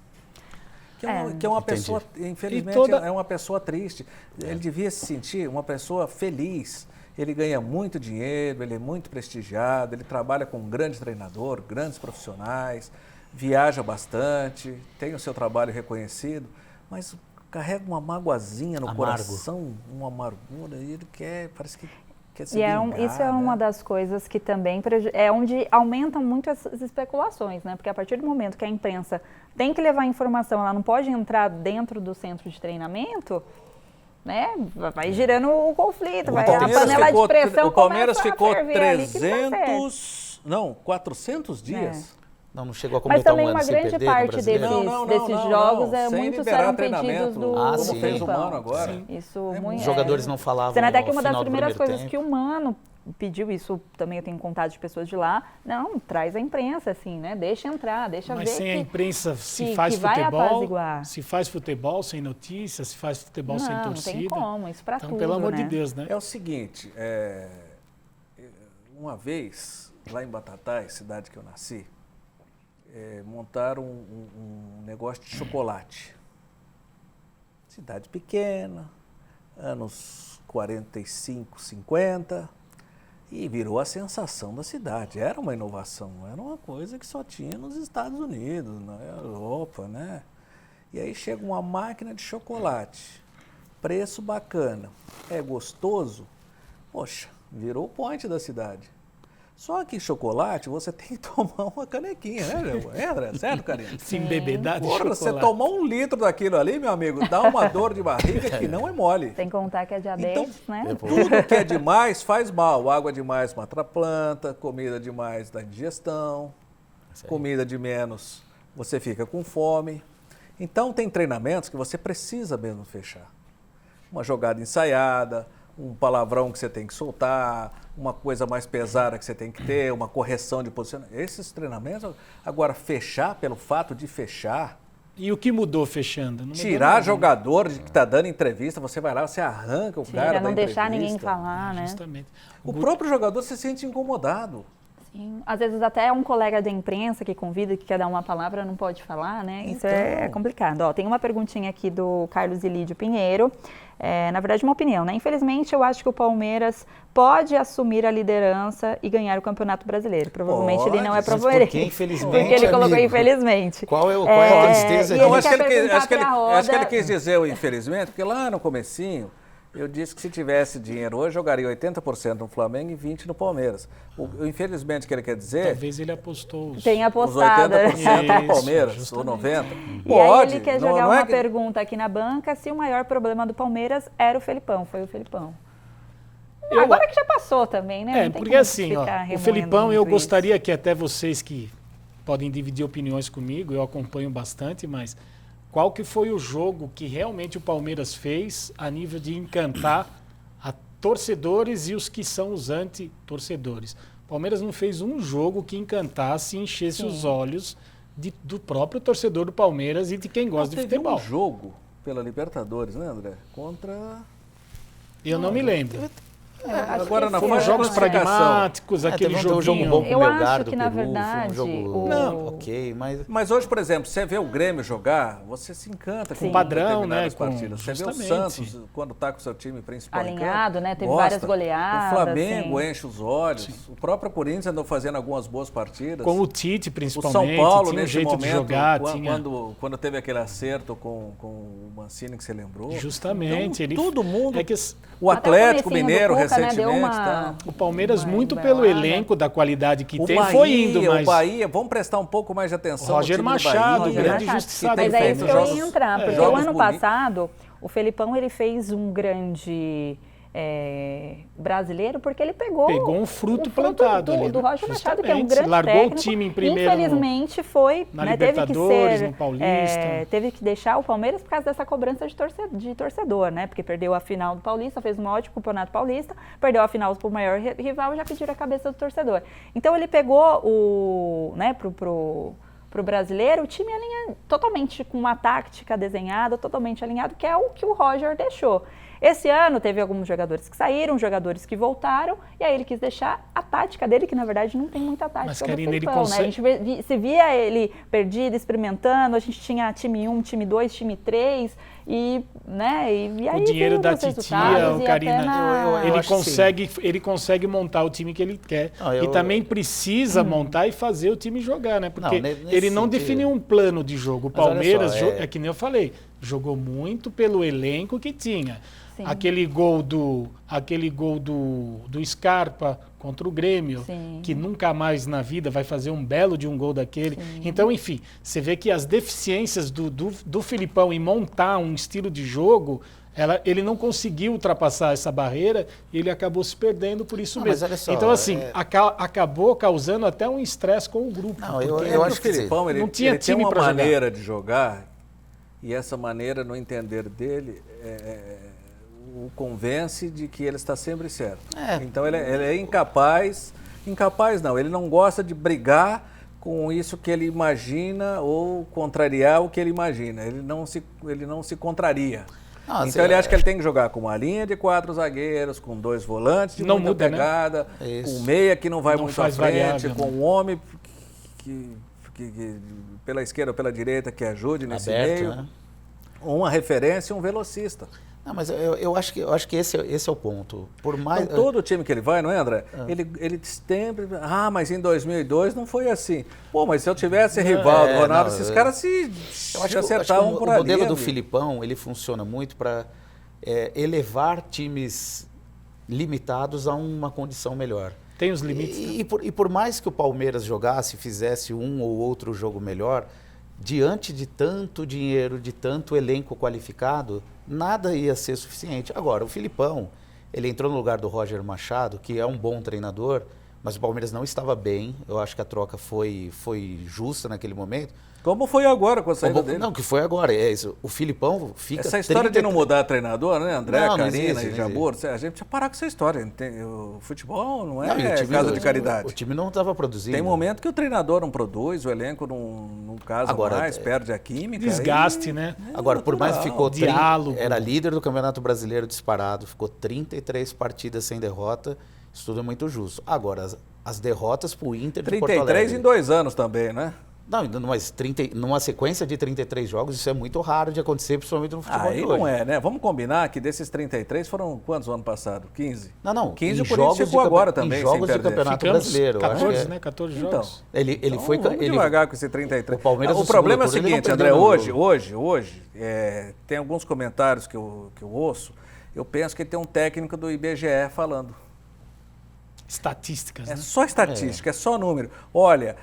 Que é uma pessoa, infelizmente, é uma pessoa triste. Ele devia se sentir uma pessoa feliz. Ele ganha muito dinheiro, ele é muito prestigiado, ele trabalha com um grande treinador, grandes profissionais, viaja bastante, tem o seu trabalho reconhecido, mas carrega uma magoazinha no coração, uma amargura, e ele parece que quer se vingar, isso é uma das coisas que também é onde aumentam muito as especulações, né? Porque a partir do momento que a imprensa tem que levar informação, ela não pode entrar dentro do centro de treinamento, né? Vai girando o conflito, a panela de pressão. O Palmeiras ficou 400 dias. Não chegou a completar um ano. Mas também uma grande parte desses jogos muitos eram pedidos do como fez o Mano agora. Isso, os jogadores não falavam. Sendo até que uma das primeiras coisas que o Mano pediu isso, também eu tenho contato de pessoas de lá, não, traz a imprensa, assim, né? Deixa entrar, deixa ver. Mas sem a imprensa se que faz vai futebol, apaziguar. se faz futebol sem notícias, se faz futebol sem torcida. Não tem como, isso para então, tudo, pelo amor né? de Deus, né? É o seguinte, uma vez, lá em Batatais, cidade que eu nasci, montaram um negócio de chocolate. Cidade pequena, anos 45, 50, e virou a sensação da cidade. Era uma inovação, era uma coisa que só tinha nos Estados Unidos, na Europa, né? E aí chega uma máquina de chocolate, preço bacana, é gostoso, poxa, virou o point da cidade. Só que chocolate, você tem que tomar uma canequinha, né, André? Certo, Karina? Se embebedar de chocolate. Você tomar 1 litro daquilo ali, meu amigo, dá uma dor de barriga que não é mole. Sem contar que é diabetes, então, né? Tudo que é demais faz mal. Água demais mata a planta, comida demais dá indigestão, comida de menos, você fica com fome. Então, tem treinamentos que você precisa mesmo fechar. Uma jogada ensaiada, um palavrão que você tem que soltar, uma coisa mais pesada que você tem que ter, uma correção de posicionamento. Esses treinamentos, agora fechar pelo fato de fechar. E o que mudou fechando? Não tirar jogador que está dando entrevista, você vai lá, você arranca o cara da não entrevista. Deixar ninguém falar, né? Justamente. O próprio jogador se sente incomodado. Sim. Às vezes até um colega da imprensa que convida, que quer dar uma palavra, não pode falar, né? Isso então... é complicado. Ó, tem uma perguntinha aqui do Carlos Ilídio Pinheiro. Na verdade, uma opinião, né? Infelizmente, eu acho que o Palmeiras pode assumir a liderança e ganhar o Campeonato Brasileiro. Provavelmente ele não é palmeirense. Porque infelizmente, porque ele colocou infelizmente. Qual é a tristeza disso? Acho que ele quis dizer o infelizmente, porque lá no comecinho eu disse que se tivesse dinheiro hoje, jogaria 80% no Flamengo e 20% no Palmeiras. O infelizmente que ele quer dizer... Talvez ele apostou tem apostado. Os 80% no Palmeiras, ou 90%. E aí ele quer jogar uma pergunta aqui na banca, se o maior problema do Palmeiras era o Felipão, foi o Felipão. Agora que já passou também, né? Porque assim, o Felipão, eu gostaria que até vocês que podem dividir opiniões comigo, eu acompanho bastante, mas... Qual que foi o jogo que realmente o Palmeiras fez a nível de encantar a torcedores e os que são os anti-torcedores? O Palmeiras não fez um jogo que encantasse e enchesse os olhos do próprio torcedor do Palmeiras e de quem gosta de futebol. Um jogo pela Libertadores, né, André? Contra... Eu não me lembro. Agora na foram jogos pragmáticos, aquele jogo bom com o Melgar do que, na Peru, verdade, foi um jogo ok, mas hoje, por exemplo, você vê o Grêmio jogar, você se encanta com o padrão, né? Partidas. Você vê o Santos quando está com o seu time principal alinhado, né? Teve várias goleadas. O Flamengo enche os olhos. O próprio Corinthians andou fazendo algumas boas partidas. Com o Tite, principalmente. O São Paulo, tinha nesse jeito momento, de jogar. Quando teve aquele acerto com o Mancini que você lembrou. Justamente. Então, todo mundo... que o Atlético Mineiro, recentemente. O Palmeiras, muito pelo elenco da qualidade que tem, foi indo. Mas... O Bahia, vamos prestar um pouco mais de atenção. Roger Machado, grande justiçado. Mas é isso que eu ia entrar, porque o ano passado, o Felipão ele fez um grande brasileiro, porque ele pegou um fruto plantado do Roger Machado, que é um grande largou técnico. O time em primeiro. Infelizmente foi, na Libertadores, no Paulista. Teve que deixar o Palmeiras por causa dessa cobrança de torcedor, né? Porque perdeu a final do Paulista, fez um ótimo campeonato paulista, perdeu a final pro maior rival e já pediram a cabeça do torcedor. Então ele pegou pro brasileiro, o time totalmente com uma tática desenhada, totalmente alinhado, que é o que o Roger deixou. Esse ano teve alguns jogadores que saíram, jogadores que voltaram, e aí ele quis deixar a tática dele, que na verdade não tem muita tática. Mas, Karina, do Felipão, ele consegue... né? A gente se via ele perdido, experimentando, a gente tinha time 1, time 2, time 3, e aí o dinheiro da titia, Karina, ele consegue montar o time que ele quer. E também precisa montar e fazer o time jogar, né? Porque ele não definiu um plano de jogo. O Palmeiras, é que nem eu falei, jogou muito pelo elenco que tinha. Sim. Aquele gol do Scarpa contra o Grêmio, que nunca mais na vida vai fazer um belo de um gol daquele. Sim. Então, enfim, você vê que as deficiências do Felipão em montar um estilo de jogo, ele não conseguiu ultrapassar essa barreira e ele acabou se perdendo por isso mesmo. Mas olha só, então, assim, acabou causando até um estresse com o grupo. Não, eu acho que o Felipão não tinha time para jogar. Uma maneira de jogar, e essa maneira, no entender dele, o convence de que ele está sempre certo. Então ele é incapaz não, ele não gosta de brigar com isso que ele imagina ou contrariar o que ele imagina. Ele não se contraria. Então ele acha que ele tem que jogar com uma linha de 4 zagueiros, com 2 volantes de muita pegada, com um meia que não vai muito à frente, com um homem que pela esquerda ou pela direita que ajude nesse meio, né? Uma referência e um velocista. Não, mas eu acho que esse é o ponto. Por mais então, todo time que ele vai, não é, André? Ele sempre... mas em 2002 não foi assim. Pô, mas se eu tivesse Rivaldo, Ronaldo, esses caras se acertavam por ali. O modelo do Filipão, ele funciona muito para elevar times limitados a uma condição melhor. Tem os limites. E por mais que o Palmeiras jogasse, fizesse um ou outro jogo melhor, diante de tanto dinheiro, de tanto elenco qualificado, nada ia ser suficiente. Agora, o Filipão, ele entrou no lugar do Roger Machado, que é um bom treinador, mas o Palmeiras não estava bem. Eu acho que a troca foi justa naquele momento. Como foi agora com a saída dele? Não, que foi agora. É isso. O Filipão fica... Essa história de não mudar treinador, né, André, Karina e Jabor, a gente precisa parar com essa história. O futebol não é casa de caridade. O time não estava produzindo. Tem momento que o treinador não produz, o elenco não casa mais, perde a química. Desgaste, né? Agora, por mais que ficou... Diálogo. Era líder do Campeonato Brasileiro disparado, ficou 33 partidas sem derrota. Isso tudo é muito justo. Agora, as derrotas para o Inter de Porto Alegre... 33 em 2 anos também, né? Não, mas numa sequência de 33 jogos, isso é muito raro de acontecer, principalmente no futebol de hoje. Aí não é, né? Vamos combinar que desses 33 foram quantos no ano passado? 15? Não. 15 o Corinthians chegou agora também, em jogos de Campeonato Brasileiro. 14, né? 14 jogos. Então, vamos devagar com esse 33. O problema é o seguinte, André, hoje, tem alguns comentários que eu ouço, eu penso que tem um técnico do IBGE falando. Estatísticas, né? É só estatística, é só número. Olha,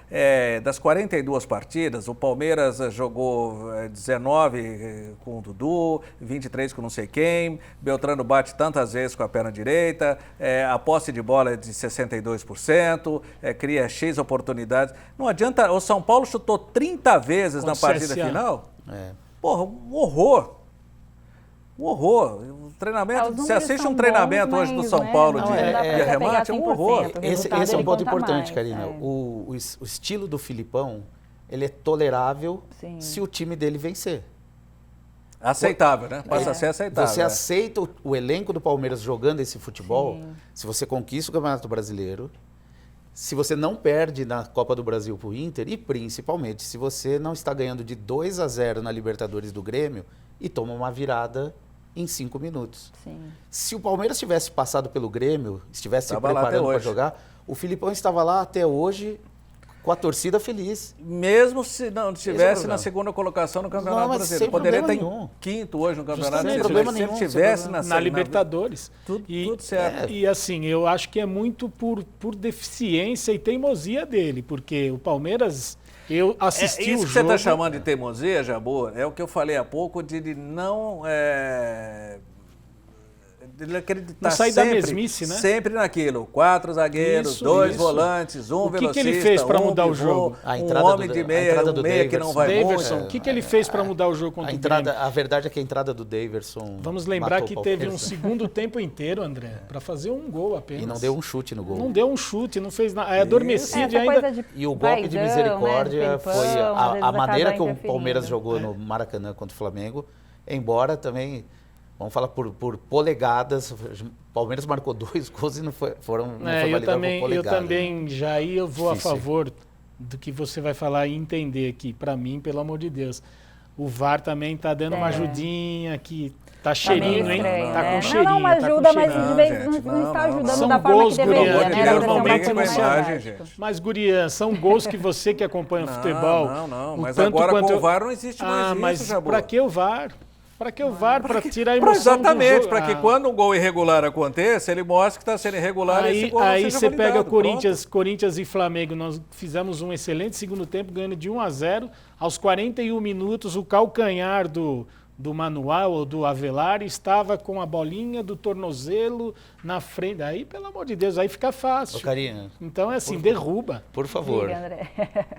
das 42 partidas, o Palmeiras jogou 19 com o Dudu, 23 com não sei quem, Beltrano bate tantas vezes com a perna direita, a posse de bola é de 62%, cria X oportunidades. Não adianta, o São Paulo chutou 30 vezes na partida final. Porra, um horror. Um horror. O treinamento, você assiste um treinamento hoje do São Paulo de arremate, é um horror. Esse é um ponto importante, Karina. O estilo do Filipão, ele é tolerável se o time dele vencer. Aceitável, né? Passa a ser aceitável. Você aceita o elenco do Palmeiras jogando esse futebol, se você conquista o Campeonato Brasileiro, se você não perde na Copa do Brasil para o Inter e principalmente se você não está ganhando de 2-0 na Libertadores do Grêmio e toma uma virada em 5 minutos. Se o Palmeiras tivesse passado pelo Grêmio, estivesse se preparando para jogar, o Filipão estava lá até hoje com a torcida feliz. Mesmo se não estivesse na segunda colocação no Campeonato Brasileiro. Poderia estar em quinto hoje no Campeonato Brasileiro. Se ele estivesse na Libertadores. Tudo certo. E assim, eu acho que é muito por deficiência e teimosia dele, porque o Palmeiras... Eu assisti o jogo... Isso que você está chamando de teimosia, Jabor, é o que eu falei há pouco de não... Ele acreditar não sair da mesmice, né? Sempre naquilo. 4 zagueiros, 2 volantes, um velocista. O que ele fez para mudar o jogo? Um homem de meia, um meia que não vai Daverson. O que ele fez para mudar o jogo contra o Grêmio? A verdade é que a entrada do Daverson... Vamos lembrar que teve um segundo tempo inteiro, André, para fazer um gol apenas. E não deu um chute no gol. Não deu um chute, não fez nada. É adormecido e ainda... E o golpe de misericórdia foi a maneira como o Palmeiras jogou no Maracanã contra o Flamengo, embora também... Vamos falar por polegadas. O Palmeiras marcou 2 gols e não foi validado por polegada. Eu também, Jair, eu vou a favor do que você vai falar e entender aqui. Para mim, pelo amor de Deus. O VAR também tá dando uma ajudinha aqui. Tá cheirinho, hein? Tá com cheirinho. Não ajuda, mas de vez não está ajudando da forma que deveria, né? Normalmente não são. Mas, Guria, são gols que você que acompanha o futebol... Não. Mas agora com o VAR não existe mais isso, Jabor. Para que o VAR? Para que o VAR? Para tirar a emoção do jogo. Exatamente, para que quando um gol irregular aconteça, ele mostre que está sendo irregular e esse gol aí seja você validado. Pega Corinthians e Flamengo, nós fizemos um excelente segundo tempo, ganhando de 1-0. Aos 41 minutos, o calcanhar do Manuel ou do Avelar estava com a bolinha do tornozelo na frente. Aí, pelo amor de Deus, aí fica fácil. Karina, então é assim, derruba. Por favor,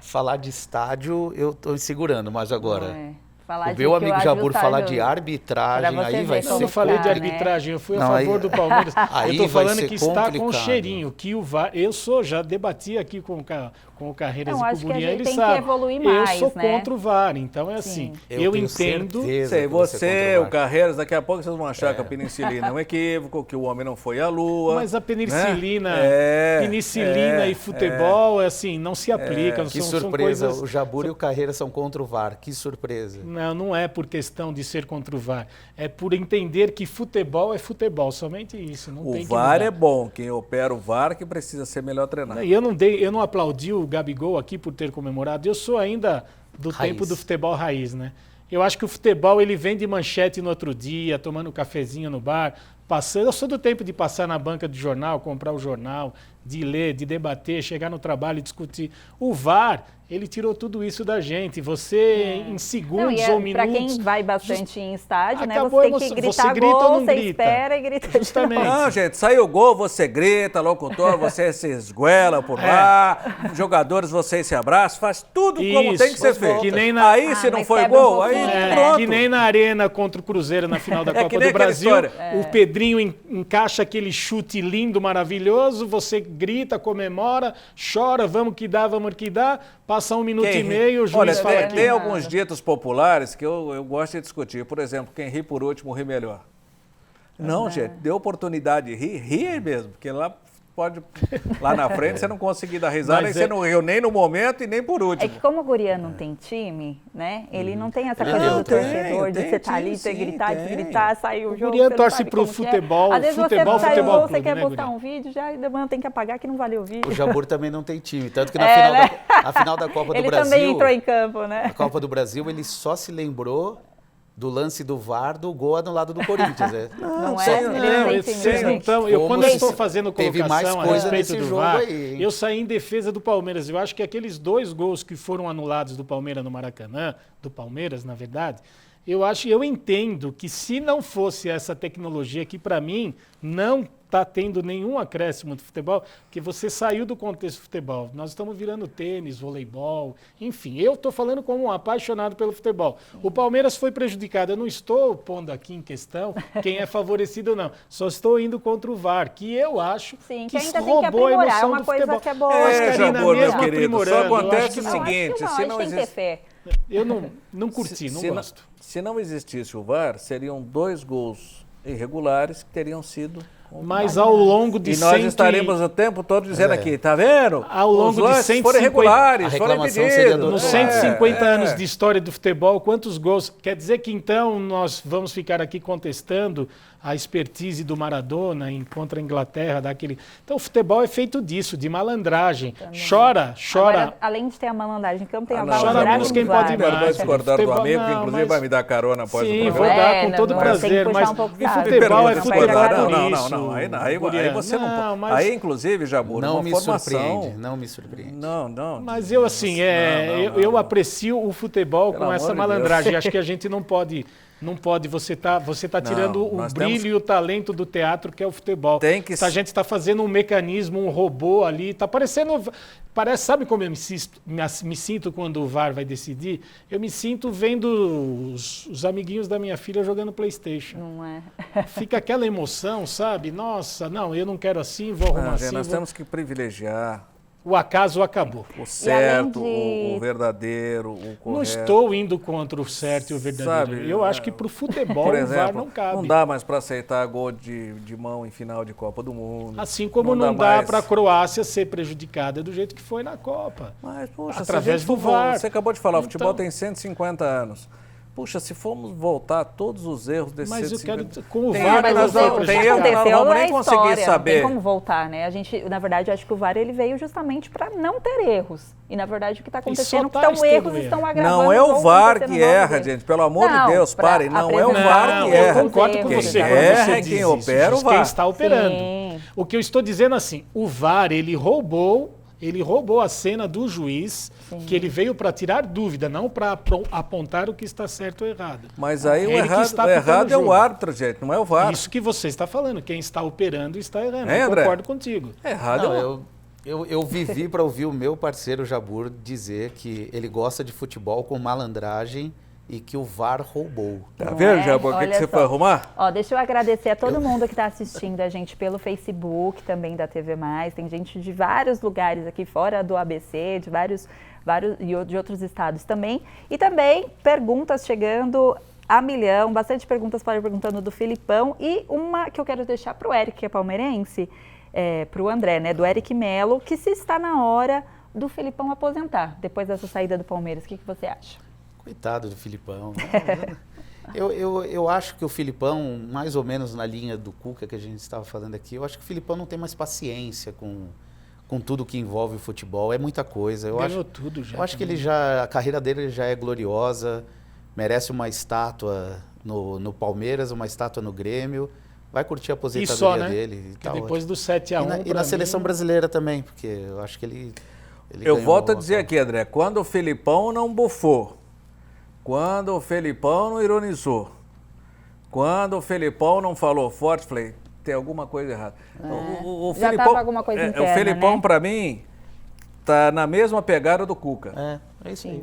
falar de estádio eu estou segurando, mas agora... Falar o meu amigo Jabur falar de arbitragem, aí vai ser Eu não falei de arbitragem, eu fui a favor do Palmeiras. Eu tô falando que está com cheirinho, que o VAR... já debati aqui com o Carreiras e com o Burian, ele sabe. Eu sou contra o VAR, então é assim, eu entendo... Sei, você, o Carreiras, daqui a pouco vocês vão achar que a penicilina é um equívoco, que o homem não foi à lua. Mas a penicilina, penicilina e futebol, assim, não se aplicam. Que surpresa, o Jabur e o Carreiras são contra o VAR, que surpresa. Não é por questão de ser contra o VAR, é por entender que futebol é futebol, somente isso. Não tem o VAR é bom, quem opera o VAR que precisa ser melhor treinado. E eu não aplaudi o Gabigol aqui por ter comemorado, eu sou ainda do tempo do futebol raiz, né? Eu acho que o futebol ele vem de manchete no outro dia, tomando um cafezinho no bar, passando. Eu sou do tempo de passar na banca de jornal, comprar o jornal, de ler, de debater, chegar no trabalho e discutir. O VAR, ele tirou tudo isso da gente. Você, em segundos ou minutos... Para quem vai bastante em estádio, né? Você tem que gritar grita gol, ou não você grita? espera e grita Justamente. Não, gente, saiu o gol, você grita, locutor, você se esguela por lá, jogadores, vocês se abraçam, faz tudo como tem que ser feito. Que nem aí, se não foi gol, aí pronto. Que nem na Arena contra o Cruzeiro na final da Copa do Brasil, o Pedrinho encaixa aquele chute lindo, maravilhoso, você grita, comemora, chora, vamos que dá, passa 1 minuto e meio, o juiz fala aqui. Tem alguns ditos populares que eu gosto de discutir. Por exemplo, quem ri por último, ri melhor. Não, gente, dê oportunidade de rir, ri mesmo, porque lá na frente você não conseguir dar risada, e você não riu nem no momento e nem por último. É que como o Gurian não tem time, né? Ele não tem essa coisa do torcedor, de você estar ali, você gritar, sair o jogo. O Gurian torce pro futebol, Às vezes futebol, você futebol clube, você quer né, postar um vídeo, já de manhã tem que apagar que não valeu o vídeo. O Jabur também não tem time, tanto que na final da Copa do Brasil... Ele também entrou em campo, né? Na Copa do Brasil, ele só se lembrou do lance do VAR do gol anulado do Corinthians. Não é? Quando eu estou fazendo colocação a respeito do VAR, aí, eu saí em defesa do Palmeiras. Eu acho que aqueles 2 gols que foram anulados do Palmeiras no Maracanã, do Palmeiras, na verdade, eu entendo que se não fosse essa tecnologia que, para mim, não está tendo nenhum acréscimo do futebol, que você saiu do contexto do futebol. Nós estamos virando tênis, voleibol, enfim. Eu estou falando como um apaixonado pelo futebol. O Palmeiras foi prejudicado. Eu não estou pondo aqui em questão quem é favorecido ou não. Só estou indo contra o VAR, que eu acho que ainda roubou tem que a emoção é uma do coisa futebol. que é boa. Jabur, meu querido, só acontece o seguinte, se não existe... Eu não curti, não gosto. Se não existisse o VAR, seriam 2 gols irregulares que teriam sido... Mas ao longo de... E nós estaremos o tempo todo dizendo aqui, tá vendo? Ao longo de 150... foram irregulares, foram impedidos. Nos 150 anos de história do futebol, quantos gols... Quer dizer que então nós vamos ficar aqui contestando a expertise do Maradona contra a Inglaterra, daquele... Então o futebol é feito disso, de malandragem. Também. Chora. Agora, além de ter a malandragem em campo, tem a malandragem. Chora menos quem pode mais. Vai discordar do amigo, que inclusive vai me dar carona após o programa. Sim, vou dar com todo prazer, mas futebol é futebol. Não, aí você não pode. Aí, inclusive, Jabur, não me surpreende, não me surpreende. Não. Mas eu, assim, eu aprecio o futebol com essa malandragem. Acho que a gente não pode... você tá tirando o brilho e o talento do teatro, que é o futebol. A gente está fazendo um mecanismo, um robô ali, tá parecendo... Sabe como eu me sinto quando o VAR vai decidir? Eu me sinto vendo os amiguinhos da minha filha jogando PlayStation. Não é? Fica aquela emoção, sabe? Nossa, não, eu não quero assim, vou arrumar assim. Nós temos que privilegiar... O acaso acabou. O certo, o verdadeiro, o correto. Não estou indo contra o certo e o verdadeiro. Sabe, eu acho que para o futebol por exemplo, o VAR não cabe. Não dá mais para aceitar gol de mão em final de Copa do Mundo. Assim como não dá para a Croácia ser prejudicada do jeito que foi na Copa. Mas, poxa, através do VAR. Você acabou de falar, o futebol tem 150 anos. Puxa, se formos voltar a todos os erros desse... Mas eu quero... Com o VAR, nós vamos nem conseguir saber. Tem como voltar, né? A gente, na verdade, acho que o VAR ele veio justamente para não ter erros. E, na verdade, o que está acontecendo é que erros estão agravando. Não é o VAR que erra, gente. Pelo amor de Deus, parem. Não é o VAR que erra. Eu concordo com você. Quem erra é quem opera o VAR. Quem está operando. O que eu estou dizendo assim, o VAR, ele roubou a cena do juiz, que ele veio para tirar dúvida, não para apontar o que está certo ou errado. Mas aí o errado é o árbitro, gente, não é o VAR. Isso que você está falando, quem está operando está errando. Eu concordo contigo. Errado eu vivi para ouvir o meu parceiro Jabur dizer que ele gosta de futebol com malandragem e que o VAR roubou. Tá vendo, Jabor? O que você foi arrumar? Ó, deixa eu agradecer a todo mundo que está assistindo a gente pelo Facebook, também da TV+. Tem gente de vários lugares aqui fora do ABC, de vários e de outros estados também. E também perguntas chegando a milhão, bastante perguntas perguntando do Filipão. E uma que eu quero deixar para o Eric, que é palmeirense, para o André, né, do Eric Melo, que se está na hora do Filipão aposentar, depois dessa saída do Palmeiras. O que você acha? Coitado do Filipão. Eu acho que o Filipão, mais ou menos na linha do Cuca que a gente estava falando aqui, eu acho que o Filipão não tem mais paciência com tudo que envolve o futebol. É muita coisa. Ganhou tudo já. Eu acho que a carreira dele já é gloriosa, merece uma estátua no Palmeiras, uma estátua no Grêmio. Vai curtir a aposentadoria dele. E depois do 7-1. E na seleção brasileira também, porque eu acho que ele eu volto a dizer aqui, André, quando o Filipão não bufou, quando o Felipão não ironizou, quando o Felipão não falou forte, falei, tem alguma coisa errada. O já Felipão, tava alguma coisa interna, o Felipão, né? para mim, tá na mesma pegada do Cuca. É isso aí.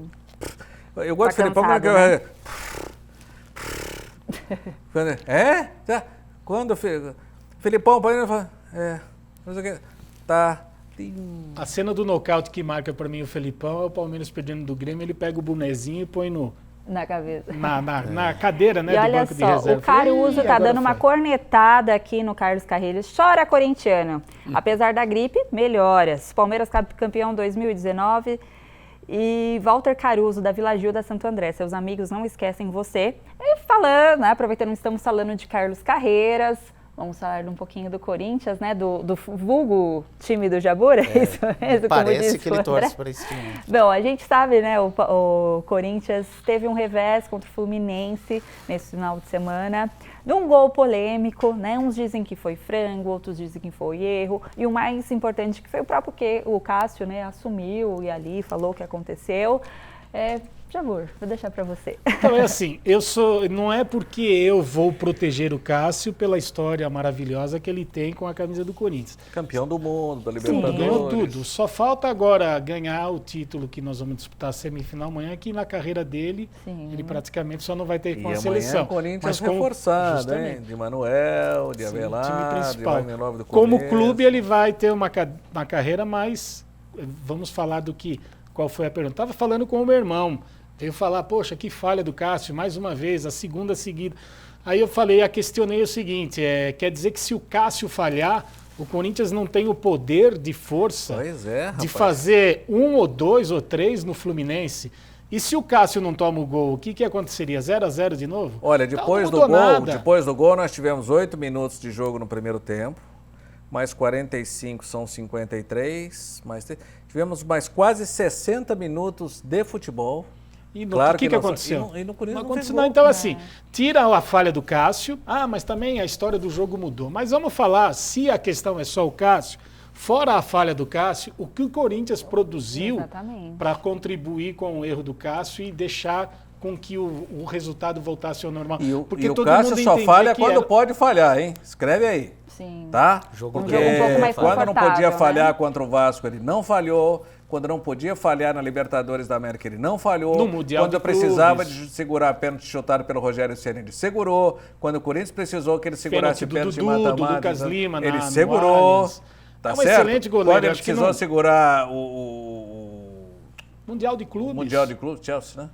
Eu gosto tá do Felipão, cansado, né? Quando o Felipão, tá... A cena do nocaute que marca para mim o Felipão é o Palmeiras perdendo do Grêmio, ele pega o bonezinho e põe na cabeça. Na cadeira, né, e do olha banco só, de reserva. O Caruso tá dando uma cornetada aqui no Carlos Carrilhos. Chora, corintiano. Apesar da gripe, melhoras. Palmeiras campeão 2019 e Walter Caruso, da Vila Gil da Santo André. Seus amigos não esquecem você. E falando, né, aproveitando que estamos falando de Carlos Carreiras, vamos falar um pouquinho do Corinthians, né? Do vulgo time do Jabur, é isso mesmo? Parece que ele torce para esse time. Bom, a gente sabe, né? O Corinthians teve um revés contra o Fluminense nesse final de semana, de um gol polêmico, né? Uns dizem que foi frango, outros dizem que foi erro. E o mais importante que foi o próprio o Cássio, né? Assumiu e ali falou o que aconteceu. Jabur, vou deixar para você. Então é assim, não é porque eu vou proteger o Cássio pela história maravilhosa que ele tem com a camisa do Corinthians. Campeão do mundo, da Libertadores. Ganhou tudo. Só falta agora ganhar o título que nós vamos disputar a semifinal amanhã, que na carreira dele, ele praticamente só não vai ter com a seleção. O Corinthians reforçado, hein? De Manuel, de Avelar, time principal. de Wagner do Como clube ele vai ter uma carreira mais, vamos falar qual foi a pergunta? Estava falando com o meu irmão. Eu falar, poxa, que falha do Cássio, mais uma vez, a segunda seguida. Aí eu questionei o seguinte, quer dizer que se o Cássio falhar, o Corinthians não tem o poder de força de fazer 1 ou 2 ou 3 no Fluminense? E se o Cássio não toma o gol, o que aconteceria? 0-0 de novo? Olha, depois do gol, nós tivemos 8 minutos de jogo no primeiro tempo, mais 45 são 53, tivemos mais quase 60 minutos de futebol. E o que aconteceu? Não aconteceu. Então, assim, tira a falha do Cássio, mas também a história do jogo mudou. Mas vamos falar, se a questão é só o Cássio, fora a falha do Cássio, o que o Corinthians produziu para contribuir com o erro do Cássio e deixar com que o resultado voltasse ao normal. Porque o Cássio só falha quando pode falhar, hein? Escreve aí. Sim. Tá? Jogo um pouco mais quando não podia falhar, né? contra o Vasco, ele não falhou. Quando não podia falhar na Libertadores da América, ele não falhou. No Mundial quando precisava de segurar a pênalti chutado pelo Rogério Ceni, ele segurou. Quando o Corinthians precisou que ele segurasse pênalti de mata-mata, ele segurou. Tá certo? Excelente goleiro. Quando ele precisou segurar o Mundial de Clubes. Mundial de Clubes, Chelsea, né?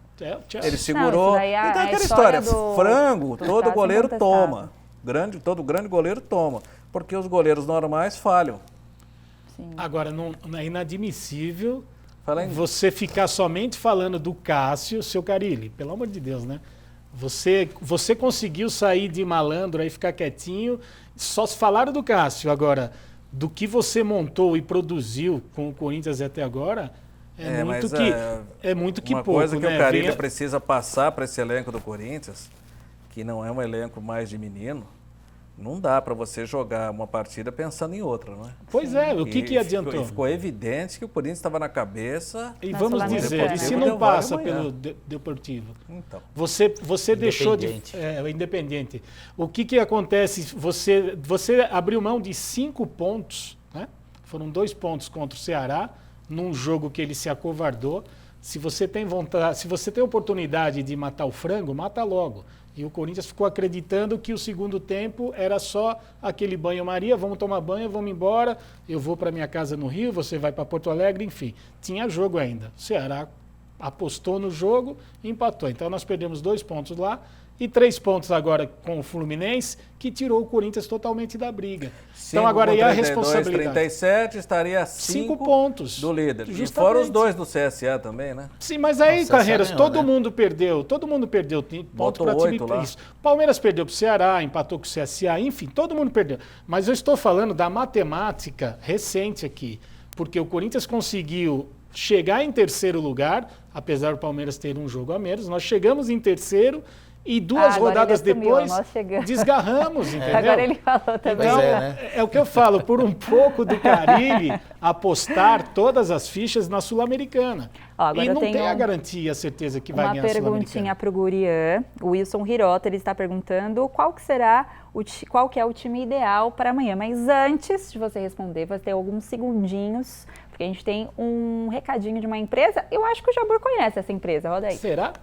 Chelsea. Ele segurou. Então aquela história, frango, todo goleiro toma. Todo grande goleiro toma. Porque os goleiros normais falham. Sim. Agora, não é inadmissível você ficar somente falando do Cássio, seu Carille. Pelo amor de Deus, né? Você conseguiu sair de malandro aí, ficar quietinho. Só se falaram do Cássio. Agora, do que você montou e produziu com o Corinthians até agora, é muito que uma pouco. Uma coisa que né? o Carille precisa passar para esse elenco do Corinthians, que não é um elenco mais de menino, não dá para você jogar uma partida pensando em outra, não é? Pois é, o que adiantou? Ficou evidente que o Corinthians estava na cabeça. E vamos dizer, e se não passa pelo Deportivo? Então. Você deixou de... Independente. O que acontece? Você abriu mão de 5 pontos, né? Foram 2 pontos contra o Ceará, num jogo que ele se acovardou. Se você tem vontade, se você tem oportunidade de matar o frango, mata logo. E o Corinthians ficou acreditando que o segundo tempo era só aquele banho-maria, vamos tomar banho, vamos embora, eu vou para minha casa no Rio, você vai para Porto Alegre, enfim. Tinha jogo ainda. O Ceará apostou no jogo e empatou. Então nós perdemos 2 pontos lá e 3 pontos agora com o Fluminense, que tirou o Corinthians totalmente da briga. Então agora e a responsabilidade? 37 estaria 5 pontos do líder. Justamente. E fora os 2 do CSA também, né? Sim, mas aí, Carreiras, ganhou, todo mundo perdeu ponto para time. Isso. Palmeiras perdeu para o Ceará, empatou com o CSA, enfim, todo mundo perdeu. Mas eu estou falando da matemática recente aqui, porque o Corinthians conseguiu chegar em terceiro lugar, apesar do Palmeiras ter um jogo a menos, nós chegamos em terceiro e 2 rodadas depois desgarramos, entendeu? Agora ele falou também. Então, é o que eu falo, por um pouco do Carille apostar todas as fichas na Sul-Americana. E não tem a garantia, a certeza que vai ganhar a Sul-Americana. Uma perguntinha para o Gurian, o Wilson Hirota, ele está perguntando qual que é o time ideal para amanhã. Mas antes de você responder, vai ter alguns segundinhos, porque a gente tem um recadinho de uma empresa. Eu acho que o Jabur conhece essa empresa, roda aí. Será?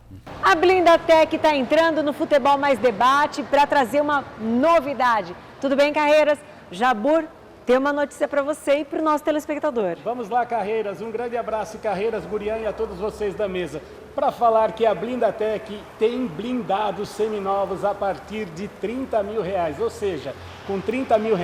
A Blindatec está entrando no Futebol Mais Debate para trazer uma novidade. Tudo bem, Carreiras? Jabur, tem uma notícia para você e para o nosso telespectador. Vamos lá, Carreiras. Um grande abraço, Carreiras, Gurian e a todos vocês da mesa. Para falar que a Blindatec tem blindados seminovos a partir de R$30 mil. Ou seja, com R$30 mil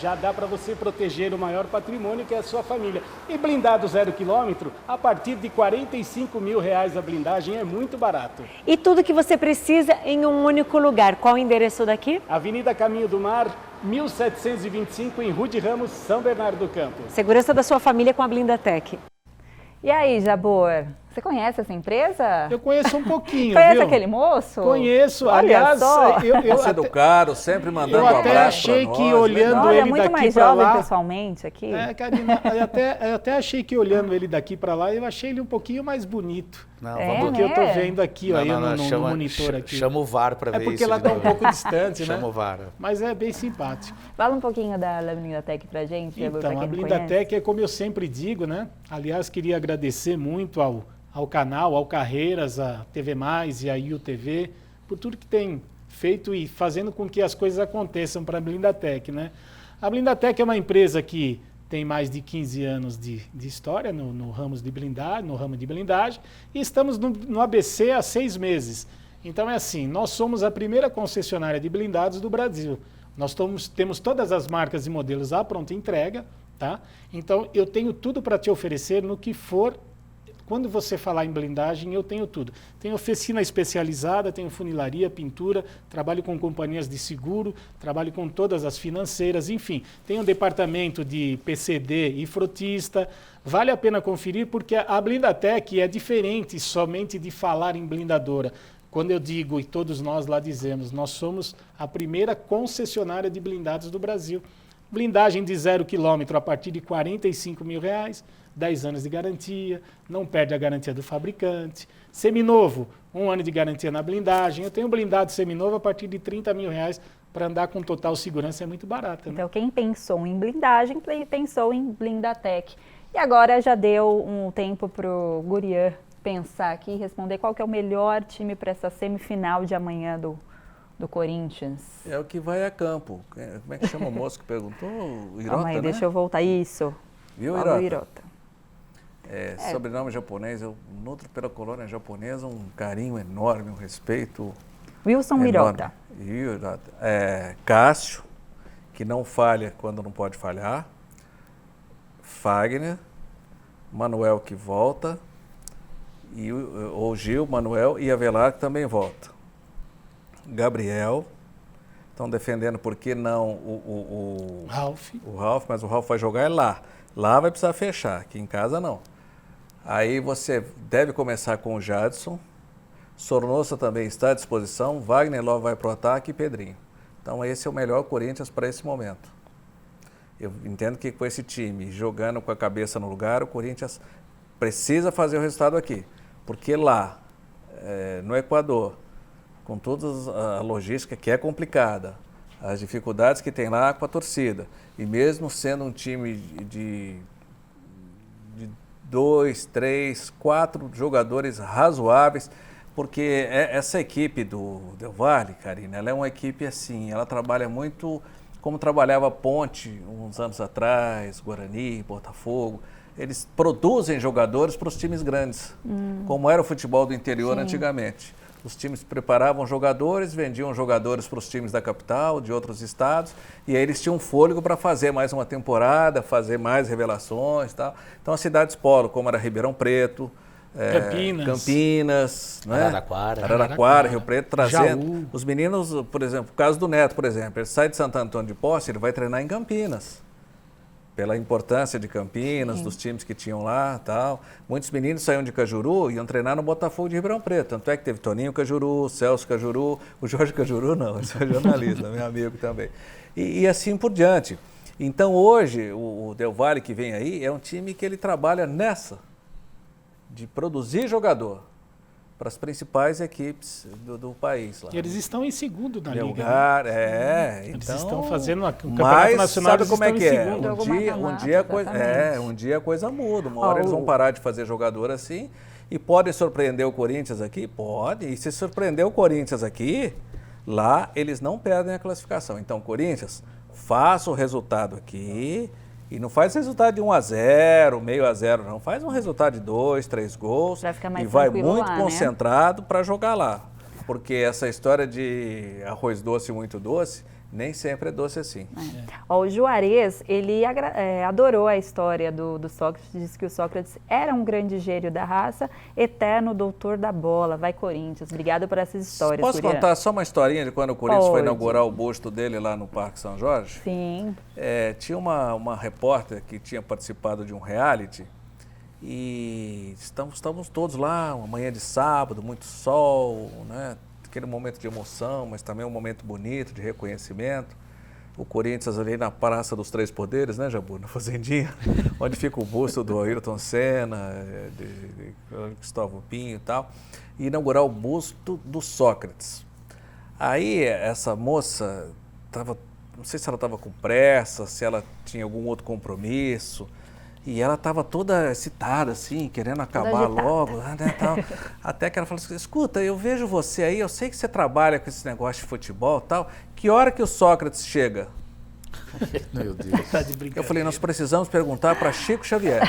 já dá para você proteger o maior patrimônio que é a sua família. E blindado 0 km, a partir de R$45 mil a blindagem, é muito barato. E tudo que você precisa em um único lugar. Qual o endereço daqui? Avenida Caminho do Mar, 1725, em Rude Ramos, São Bernardo do Campo. Segurança da sua família com a Blindatec. E aí, Jabor? Você conhece essa empresa? Eu conheço um pouquinho, Conhece aquele moço? Conheço. Olha, aliás, Você é do caro, sempre mandando um abraço. Eu até achei que olhando ele muito daqui mais para jovem lá... pessoalmente aqui. Karina, eu até achei que olhando ele daqui para lá, eu achei ele um pouquinho mais bonito. Do que eu tô vendo aqui, no monitor aqui. Chama o VAR para ver isso. É porque ela tá um pouco distante, né? Chama o VAR. Mas é bem simpático. Fala um pouquinho da Blindatec pra gente. Então, a Blindatec é como eu sempre digo, né? Aliás, queria agradecer muito ao canal, ao Carreiras, a TV Mais e a IUTV, por tudo que tem feito e fazendo com que as coisas aconteçam para a Blindatec, né? A Blindatec é uma empresa que tem mais de 15 anos de história no ramo de blindagem e estamos no ABC há 6 meses. Então é assim, nós somos a primeira concessionária de blindados do Brasil. Nós temos todas as marcas e modelos à pronta entrega, tá? Então eu tenho tudo para te oferecer no que for. Quando você falar em blindagem, eu tenho tudo. Tenho oficina especializada, tenho funilaria, pintura, trabalho com companhias de seguro, trabalho com todas as financeiras, enfim. Tenho um departamento de PCD e frotista. Vale a pena conferir porque a Blindatec é diferente somente de falar em blindadora. Quando eu digo, e todos nós lá dizemos, nós somos a primeira concessionária de blindados do Brasil. Blindagem de 0 km a partir de R$45 mil, 10 anos de garantia, não perde a garantia do fabricante. Seminovo, 1 ano de garantia na blindagem. Eu tenho blindado seminovo a partir de R$30 mil para andar com total segurança, é muito barato. Então, quem pensou em blindagem, pensou em Blindatec. E agora já deu um tempo para o Gurian pensar aqui e responder qual que é o melhor time para essa semifinal de amanhã do Corinthians. É o que vai a campo. Como é que chama o moço que perguntou? O Hirota, Calma aí, deixa eu voltar. Isso. Viu, Hirota? Sobrenome japonês, eu nutro pela colônia japonesa um carinho enorme, um respeito. Wilson Hirota. Cássio, que não falha quando não pode falhar. Fagner, Manuel que volta, ou Gil, Manuel e Avelar que também volta. Gabriel, estão defendendo por que não o Ralf, mas o Ralf vai jogar lá. Lá vai precisar fechar, aqui em casa não. Aí você deve começar com o Jadson, Sornosa também está à disposição, Wagner logo vai para o ataque e Pedrinho. Então esse é o melhor Corinthians para esse momento. Eu entendo que com esse time jogando com a cabeça no lugar, o Corinthians precisa fazer o resultado aqui. Porque lá, no Equador, com toda a logística que é complicada, as dificuldades que tem lá com a torcida, e mesmo sendo um time de 2, 3, 4 jogadores razoáveis, porque essa equipe do Del Valle, Karina, ela é uma equipe assim, ela trabalha muito como trabalhava a Ponte uns anos atrás, Guarani, Botafogo. Eles produzem jogadores para os times grandes, como era o futebol do interior antigamente. Os times preparavam jogadores, vendiam jogadores para os times da capital, de outros estados, e aí eles tinham fôlego para fazer mais uma temporada, fazer mais revelações e tal. Então as cidades polo, como era Ribeirão Preto, Campinas, né? Araraquara, Rio Preto, trazendo Jaú. os meninos, por exemplo, o caso do Neto, por exemplo, ele sai de Santo Antônio de Posse, ele vai treinar em Campinas. Pela importância de Campinas, dos times que tinham lá e tal. Muitos meninos saíam de Cajuru e iam treinar no Botafogo de Ribeirão Preto. Tanto é que teve Toninho Cajuru, Celso Cajuru, o Jorge Cajuru não, esse é jornalista, meu amigo também. E assim por diante. Então hoje, o Del Valle que vem aí é um time que ele trabalha nessa, de produzir jogador para as principais equipes do país. Lá. E eles estão em segundo na Liga. Lugar, Eles então, estão fazendo o Campeonato Nacional, sabe eles como é estão que em é? segundo. Um dia a coisa muda. Uma hora eles vão parar de fazer jogador assim e podem surpreender o Corinthians aqui? Pode. E se surpreender o Corinthians aqui, lá eles não perdem a classificação. Então, Corinthians, faça o resultado aqui. E não faz resultado de 1-0, meio a 0, não. Faz um resultado de 2, 3 gols e vai muito lá, concentrado para jogar lá. Porque essa história de arroz doce muito doce, nem sempre é doce assim. O Juarez, ele adorou a história do Sócrates, disse que o Sócrates era um grande gênio da raça, eterno doutor da bola. Vai Corinthians, obrigado por essas histórias. Posso contar só uma historinha de quando o Corinthians foi inaugurar o busto dele lá no Parque São Jorge? Sim. Tinha uma repórter que tinha participado de um reality e estávamos todos lá, uma manhã de sábado, muito sol, né? Aquele momento de emoção, mas também um momento bonito de reconhecimento. O Corinthians ali na Praça dos Três Poderes, né, Jabur? Na Fazendinha, onde fica o busto do Ayrton Senna, de Cristóvão Pinho e tal, e inaugurar o busto do Sócrates. Aí essa moça estava, não sei se ela estava com pressa, se ela tinha algum outro compromisso, e ela estava toda excitada, assim, querendo acabar logo, né, tal. Até que ela falou assim, escuta, eu vejo você aí, eu sei que você trabalha com esse negócio de futebol e tal, que hora que o Sócrates chega? Meu Deus. Tá de brincadeira. Eu falei, nós precisamos perguntar para Chico Xavier.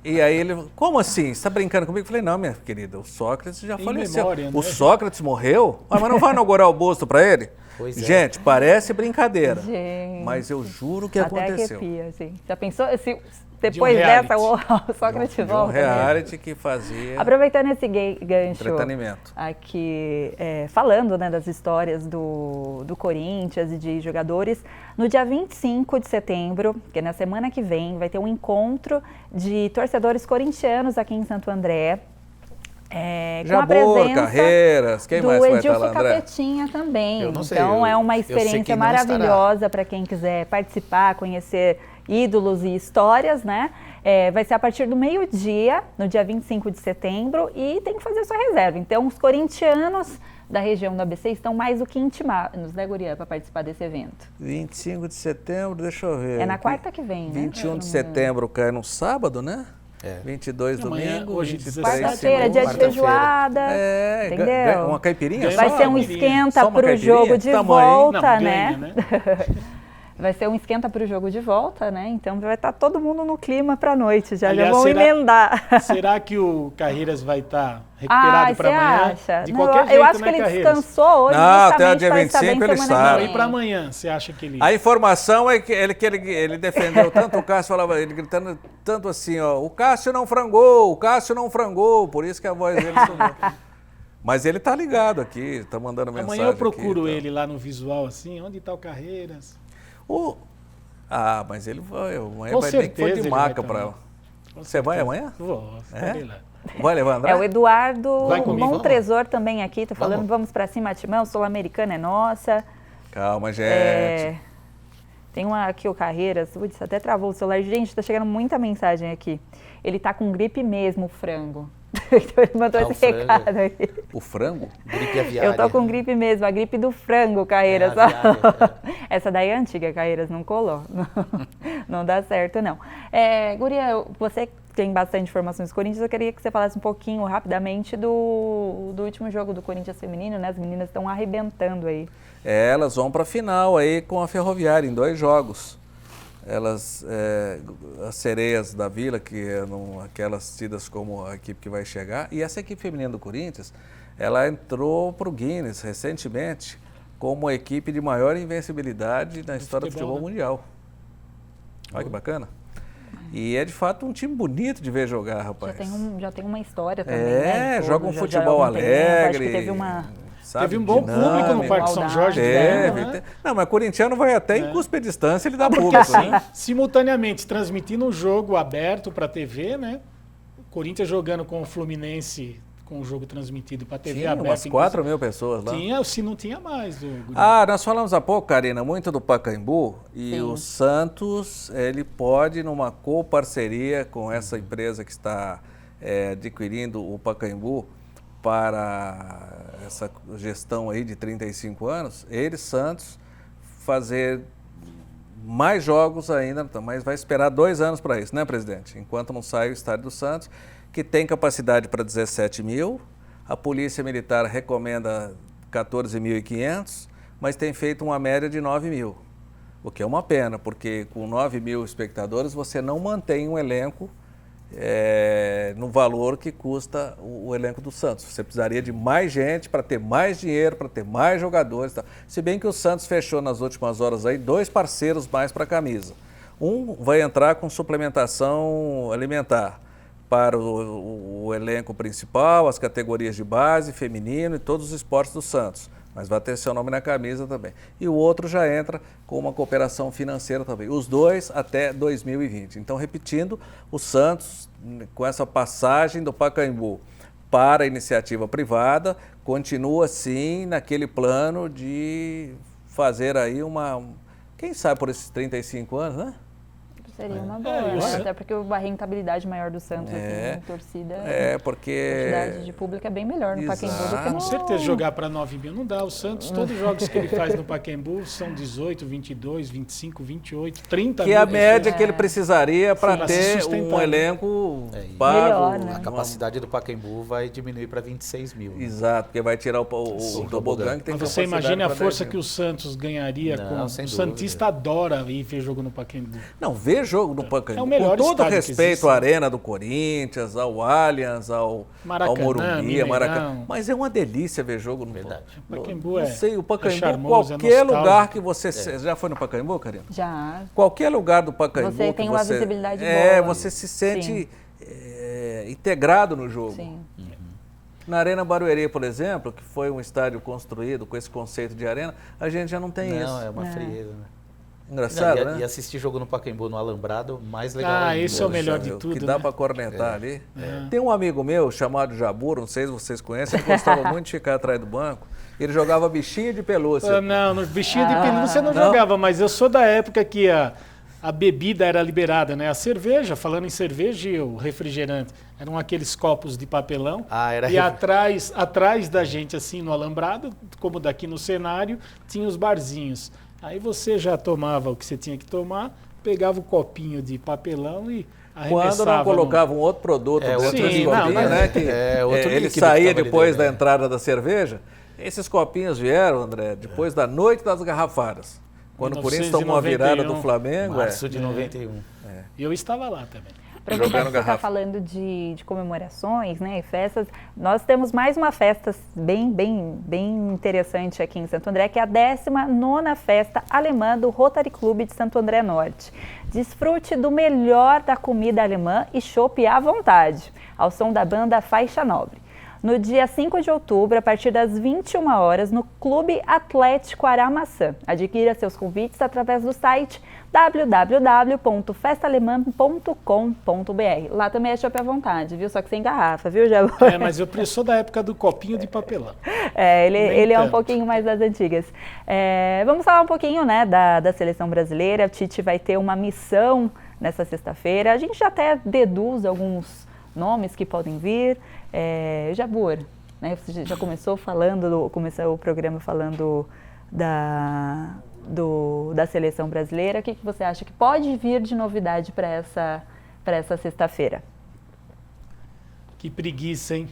E aí ele, como assim? Você está brincando comigo? Eu falei, não, minha querida, o Sócrates já faleceu. Memória, né? O Sócrates morreu? Mas não vai inaugurar o busto para ele? Pois é. Gente, parece brincadeira, Gente, mas eu juro que até aconteceu. Arrepia, assim. Já pensou se depois dessa o Sócrates volta? De um reality que fazia aproveitando esse gancho entretenimento. Aqui, falando, né, das histórias do Corinthians e de jogadores, no dia 25 de setembro, que é na semana que vem, vai ter um encontro de torcedores corintianos aqui em Santo André. Com a presença Carreiras, quem mais vai estar lá, André? Capetinha também. Eu não sei, então é uma experiência maravilhosa para quem quiser participar, conhecer ídolos e histórias, né? Vai ser a partir do meio-dia, no dia 25 de setembro, e tem que fazer sua reserva. Então, os corintianos da região do ABC estão mais do que intimados, né, Guria, para participar desse evento. 25 de setembro, deixa eu ver. É na quarta que vem, né? 21 de setembro cai no sábado, né? 22 domingo, hoje 23 quarta-feira, dia de feijoada, entendeu? Uma caipirinha? Vai ser um esquenta para o jogo de volta, né? Vai ser um esquenta para o jogo de volta, né? Então vai estar todo mundo no clima para a noite, já vão emendar. Será que o Carreiras vai estar recuperado para amanhã? Acha? De qualquer jeito, eu acho que ele descansou hoje. Não, até o dia 25 ele sabe. E para amanhã, você acha que ele... A informação é que ele defendeu tanto o Cássio, falava, ele gritando tanto assim, ó, o Cássio não frangou, por isso que a voz dele sumiu. Mas ele tá ligado aqui, tá mandando mensagem. Amanhã eu procuro aqui, ele lá no visual, assim, onde tá o Carreiras? Mas ele vai, amanhã vai ter que pôr de maca para... Você vai amanhã? Vou, estarei lá. Vai levar, André? O Eduardo Montresor também aqui, tá falando, vamos para cima, Timão, Sul-Americana é nossa. Calma, gente. Tem aqui o Carreiras, até travou o celular. Gente, tá chegando muita mensagem aqui. Ele tá com gripe mesmo, o frango. Então ele mandou esse recado aqui. O frango? Gripe aviária. Eu tô com gripe mesmo, a gripe do frango, Carreiras. Essa daí é antiga, Carreiras, não colou. Não dá certo, não. Guria, você tem bastante informações do Corinthians, eu queria que você falasse um pouquinho rapidamente do último jogo do Corinthians feminino, né? As meninas estão arrebentando aí. Elas vão para a final aí com a Ferroviária em 2 jogos. Elas, as Sereias da Vila, que eram aquelas tidas como a equipe que vai chegar, e essa equipe feminina do Corinthians, ela entrou para o Guinness recentemente como a equipe de maior invencibilidade na história do futebol mundial. Olha que bacana. E é de fato um time bonito de ver jogar, rapaz. Já tem uma história também, né? Joga um futebol alegre. Acho que teve uma... Teve um bom público no Parque São Jorge. Né? Não, mas corintiano vai até em cuspe de distância, ele dá público. Assim, né? Simultaneamente, transmitindo um jogo aberto para a TV, né? O Corinthians jogando com o Fluminense, com o jogo transmitido para a TV tinha aberta. Umas 4 mil pessoas lá. Tinha, se não tinha mais. Nós falamos há pouco, Karina, muito do Pacaembu. E o Santos, ele pode, numa coparceria com essa empresa que está adquirindo o Pacaembu, para essa gestão aí de 35 anos, Santos, fazer mais jogos ainda, mas vai esperar 2 anos para isso, né, presidente? Enquanto não sai o estádio do Santos, que tem capacidade para 17 mil, a Polícia Militar recomenda 14.500, mas tem feito uma média de 9 mil, o que é uma pena, porque com 9 mil espectadores você não mantém um elenco no valor que custa o elenco do Santos. Você precisaria de mais gente para ter mais dinheiro, para ter mais jogadores. Tá? Se bem que o Santos fechou nas últimas horas aí 2 parceiros mais para a camisa. Um vai entrar com suplementação alimentar para o elenco principal, as categorias de base, feminino e todos os esportes do Santos. Mas vai ter seu nome na camisa também. E o outro já entra com uma cooperação financeira também. Os 2 até 2020. Então, repetindo, o Santos, com essa passagem do Pacaembu para a iniciativa privada, continua, sim, naquele plano de fazer aí quem sabe por esses 35 anos, né? Seria uma boa, né? Até porque a rentabilidade maior do Santos aqui com torcida, porque a quantidade de público é bem melhor no Pacaembu do que no... Com certeza, jogar para 9 mil não dá. O Santos, todos os jogos que ele faz no Pacaembu são 18, 22, 25, 28, 30 mil. Que é a média que ele precisaria para ter um elenco pago. Melhor, né? A capacidade do Pacaembu vai diminuir para 26 mil. Né? Exato, porque vai tirar o tobogã que tem. Mas você imagine a força que o Santos ganharia com... O Santista adora ir ver jogo no Pacaembu. Não, ver jogo no Pacaembu. É o melhor com todo respeito à Arena do Corinthians, ao Allianz, ao Morumbi, Maracanã. Mas é uma delícia ver jogo no Pacaembu. Não sei, o Pacaembu, charmoso, qualquer lugar que você... Já foi no Pacaembu, Karina? Já. Qualquer lugar do Pacaembu você tem uma visibilidade boa. Você se sente integrado no jogo. Sim. Na Arena Barueri, por exemplo, que foi um estádio construído com esse conceito de arena, a gente já não tem isso. Não, é uma frieza, né? Engraçado, né? E assistir jogo no Pacaembu, no Alambrado, mais legal. Esse é o melhor de tudo, que dá para cornetar ali. Tem um amigo meu chamado Jabur, não sei se vocês conhecem, ele gostava muito de ficar atrás do banco. Ele jogava bichinho de pelúcia. Não, bichinho de pelúcia não jogava, mas eu sou da época que a bebida era liberada, né? A cerveja, falando em cerveja e o refrigerante, eram aqueles copos de papelão. E atrás da gente, assim, no alambrado, como daqui no cenário, tinha os barzinhos. Aí você já tomava o que você tinha que tomar, pegava o copinho de papelão e arremessava. Quando não colocava um outro produto dentro desse copinho, né? Ele saía depois da entrada da cerveja. Esses copinhos vieram, André, depois da noite das garrafadas. Quando o Corinthians tomou a virada do Flamengo. Março de 91. E eu estava lá também. Aproveitar que você está falando de comemorações, né, e festas, nós temos mais uma festa bem interessante aqui em Santo André, que é a 19ª Festa Alemã do Rotary Clube de Santo André Norte. Desfrute do melhor da comida alemã e chopp à vontade, ao som da banda Faixa Nobre. No dia 5 de outubro, a partir das 21 horas, no Clube Atlético Aramaçã. Adquira seus convites através do site www.festaaleman.com.br. Lá também é chopp à vontade, viu? Só que sem garrafa, viu, Jabur? Mas eu sou da época do copinho de papelão. Ele é um pouquinho mais das antigas. Vamos falar um pouquinho, né, da seleção brasileira. O Tite vai ter uma missão nessa sexta-feira. A gente já até deduz alguns nomes que podem vir. Jabur, né, você já começou o programa falando da seleção brasileira. O que você acha que pode vir de novidade para essa sexta-feira? Que preguiça, hein?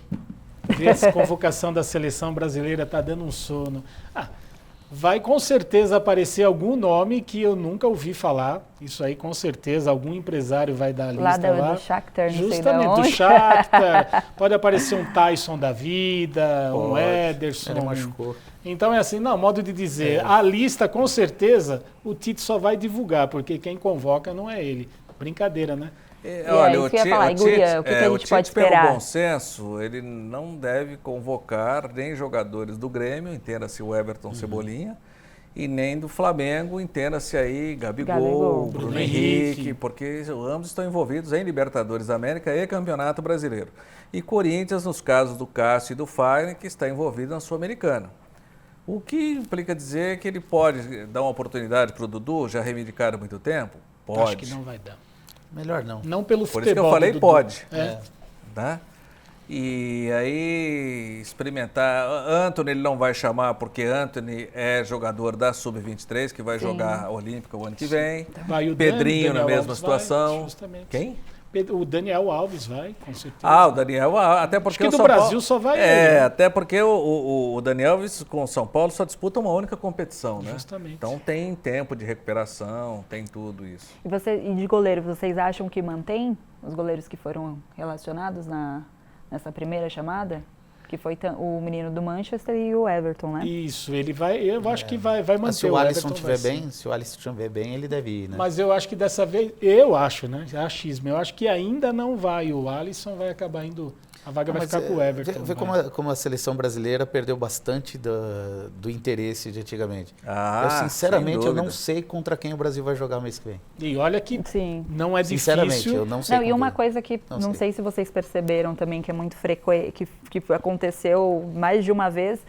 Ver essa convocação da seleção brasileira tá dando um sono. Vai com certeza aparecer algum nome que eu nunca ouvi falar. Isso aí, com certeza, algum empresário vai dar a lista lá. Do Shakhtar, não Justamente, sei de onde. do Shakhtar. Pode aparecer um Tyson da vida, um Ederson. Ele machucou. Então é assim, não, modo de dizer, a lista, com certeza, o Tite só vai divulgar, porque quem convoca não é ele. Brincadeira, né? Olha, o Tite, Guria, o que a gente pode esperar? Pelo bom senso, ele não deve convocar nem jogadores do Grêmio, entenda-se o Everton Cebolinha, e nem do Flamengo, entenda-se aí Gabigol, Bruno Henrique, porque ambos estão envolvidos em Libertadores da América e Campeonato Brasileiro. E Corinthians, nos casos do Cássio e do Fagner, que está envolvido na Sul-Americana. O que implica dizer que ele pode dar uma oportunidade para o Dudu, já reivindicado há muito tempo? Pode. Acho que não vai dar. Melhor não. Não pelo futebol. Por isso que eu falei pode. É. Tá? E aí experimentar. Anthony ele não vai chamar porque Anthony é jogador da Sub-23 que vai jogar a Olímpica o ano que vem. Vai o Pedrinho Daniel na mesma Alves situação. Vai, justamente. Quem? O Daniel Alves vai, com certeza. O Daniel, até porque Acho que o do São Brasil Paulo, só vai ele, né? até porque o Daniel Alves com o São Paulo só disputa uma única competição, né? Justamente. Então tem tempo de recuperação, tem tudo isso. E de goleiro, vocês acham que mantém os goleiros que foram relacionados nessa primeira chamada? Que foi o menino do Manchester e o Everton, né? Isso, ele vai, eu acho que vai manter. Mas se o Alisson estiver bem, ele deve ir, né? Mas eu acho que dessa vez, eu acho, né? Achismo, eu acho que ainda não vai. O Alisson vai acabar indo. A vaga vai ficar com o Everton. Vê como a seleção brasileira perdeu bastante do interesse de antigamente. Eu sinceramente, eu não sei contra quem o Brasil vai jogar mês que vem. E olha que não é difícil. Sinceramente, eu não sei. E uma coisa que não sei se vocês perceberam também, que é muito frequente, que aconteceu mais de uma vez,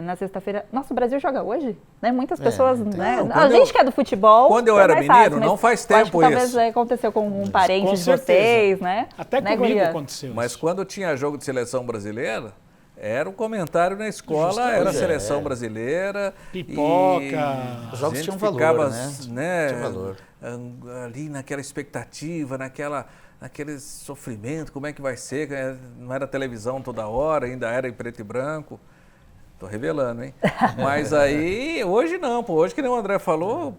na sexta-feira. Nossa, o Brasil joga hoje? Né? Muitas pessoas, né? A gente que é do futebol. Quando eu era menino, não faz tempo isso. Talvez aconteceu com um parente de vocês, né? Até comigo aconteceu. Mas quando tinha jogo de seleção brasileira, era o comentário na escola, era a seleção brasileira. Pipoca. Os jogos tinham valor, né? Tinha valor. Ali naquela expectativa, naquele sofrimento, como é que vai ser? Não era televisão toda hora, ainda era em preto e branco. Tô revelando, hein? Mas aí, hoje não, pô. Hoje, que nem o André falou,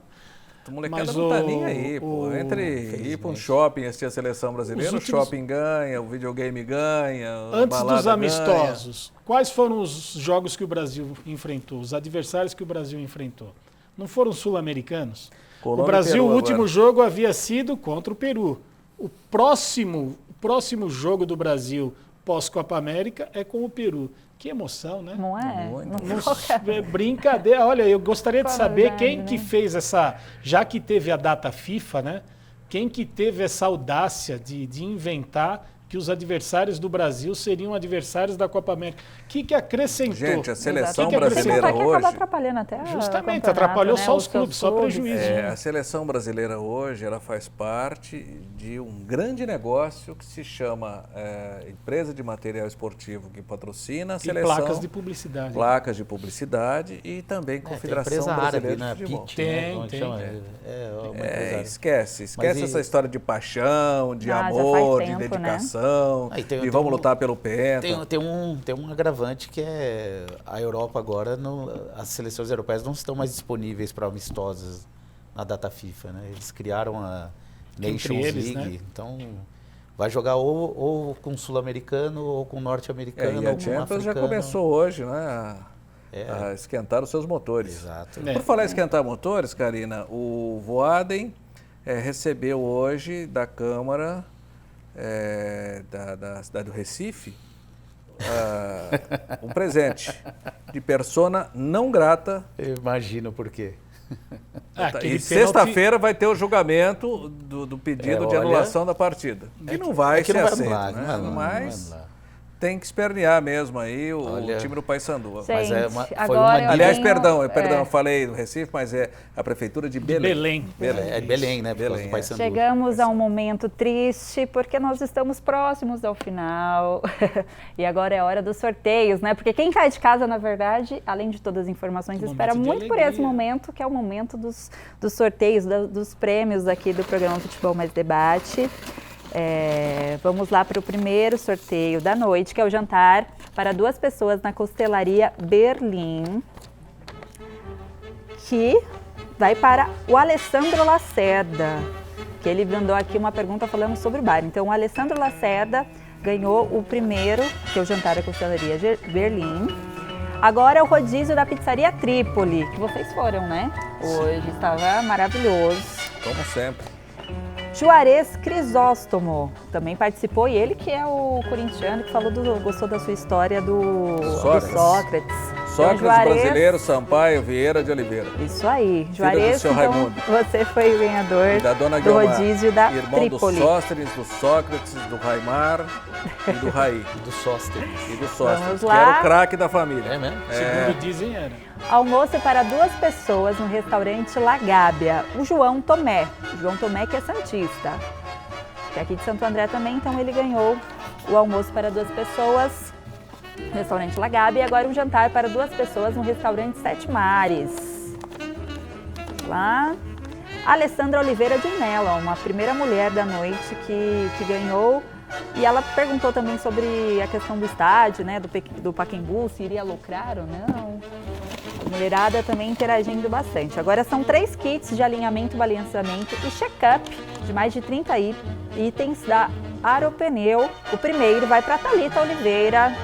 a molecada não tá nem aí, pô. Entre ir para um shopping e assistir a seleção brasileira, o shopping ganha, o videogame ganha, antes dos amistosos, quais foram os jogos que o Brasil enfrentou, os adversários que o Brasil enfrentou? Não foram sul-americanos? O Brasil, o último jogo havia sido contra o Peru. O próximo jogo do Brasil pós-Copa América é com o Peru. Que emoção, né? Não é? É brincadeira. Olha, eu gostaria de saber quem que fez essa... Já que teve a data FIFA, né? Quem que teve essa audácia de inventar que os adversários do Brasil seriam adversários da Copa América? O que acrescentou? Gente, a seleção brasileira hoje... acaba atrapalhando até justamente, atrapalhou só os clubes, só prejuízo. A seleção brasileira hoje, ela faz parte de um grande negócio que se chama Empresa de Material Esportivo, que patrocina a seleção. E placas de publicidade. Placas de publicidade e também Confederação Brasileira de Futebol. Esquece essa história de paixão, de amor, de dedicação. E vamos lutar pelo penta. Tem um agravante que é a Europa agora, as seleções europeias não estão mais disponíveis para amistosos na data FIFA, né? Eles criaram a Nations League, né? Então vai jogar ou com sul-americano ou com norte-americano. E a Champions já começou hoje, né? A esquentar os seus motores. Exato. Por falar em esquentar motores, Karina, o Voaden recebeu hoje da Câmara da cidade do Recife um presente de persona não grata. Eu imagino por quê. E sexta-feira vai ter o julgamento do pedido de anulação da partida. Que não vai ser aceito, né? Mas tem que espernear mesmo aí o time do Paysandu. Aliás, perdão, eu falei do Recife, mas é a prefeitura de Belém. É de Belém, né? Belém. Chegamos a um momento triste, porque nós estamos próximos ao final. E agora é a hora dos sorteios, né? Porque quem cai de casa, na verdade, além de todas as informações, espera muito por esse momento, que é o momento dos sorteios, dos prêmios aqui do programa Futebol Mais Debate. Vamos lá para o primeiro sorteio da noite, que é o jantar para 2 pessoas na Costelaria Berlim, que vai para o Alessandro Lacerda, que ele mandou aqui uma pergunta falando sobre o bar. Então, o Alessandro Lacerda ganhou o primeiro, que é o jantar da Costelaria Berlim. Agora é o rodízio da Pizzaria Trípoli, que vocês foram, né? Hoje estava maravilhoso. Como sempre. Juarez Crisóstomo também participou, e ele que é o corintiano que gostou da sua história do Sócrates. Sócrates brasileiro, Sampaio Vieira de Oliveira. Isso aí. Juarez, do então, Raimundo. Você foi o ganhador da dona do rodízio da irmão Trípoli. Do Sóstenes, do Sócrates, do Raimar e do Raí. Do Sóstenes. E do Sóstenes, Vamos que lá. era o craque da família. É mesmo? Segundo dizem, era. Almoço para 2 pessoas no restaurante La Gábia. O João Tomé. O João Tomé que é santista. Que é aqui de Santo André também, então ele ganhou o almoço para 2 pessoas no restaurante La Gábia. E agora um jantar para 2 pessoas no restaurante Sete Mares. Lá. Alessandra Oliveira de Mello, uma primeira mulher da noite que ganhou. E ela perguntou também sobre a questão do estádio, né, do Pacaembu, se iria lucrar ou não. A mulherada também interagindo bastante. Agora são 3 kits de alinhamento, balanceamento e check-up de mais de 30 itens da Aeropneu. O primeiro vai para a Thalita Oliveira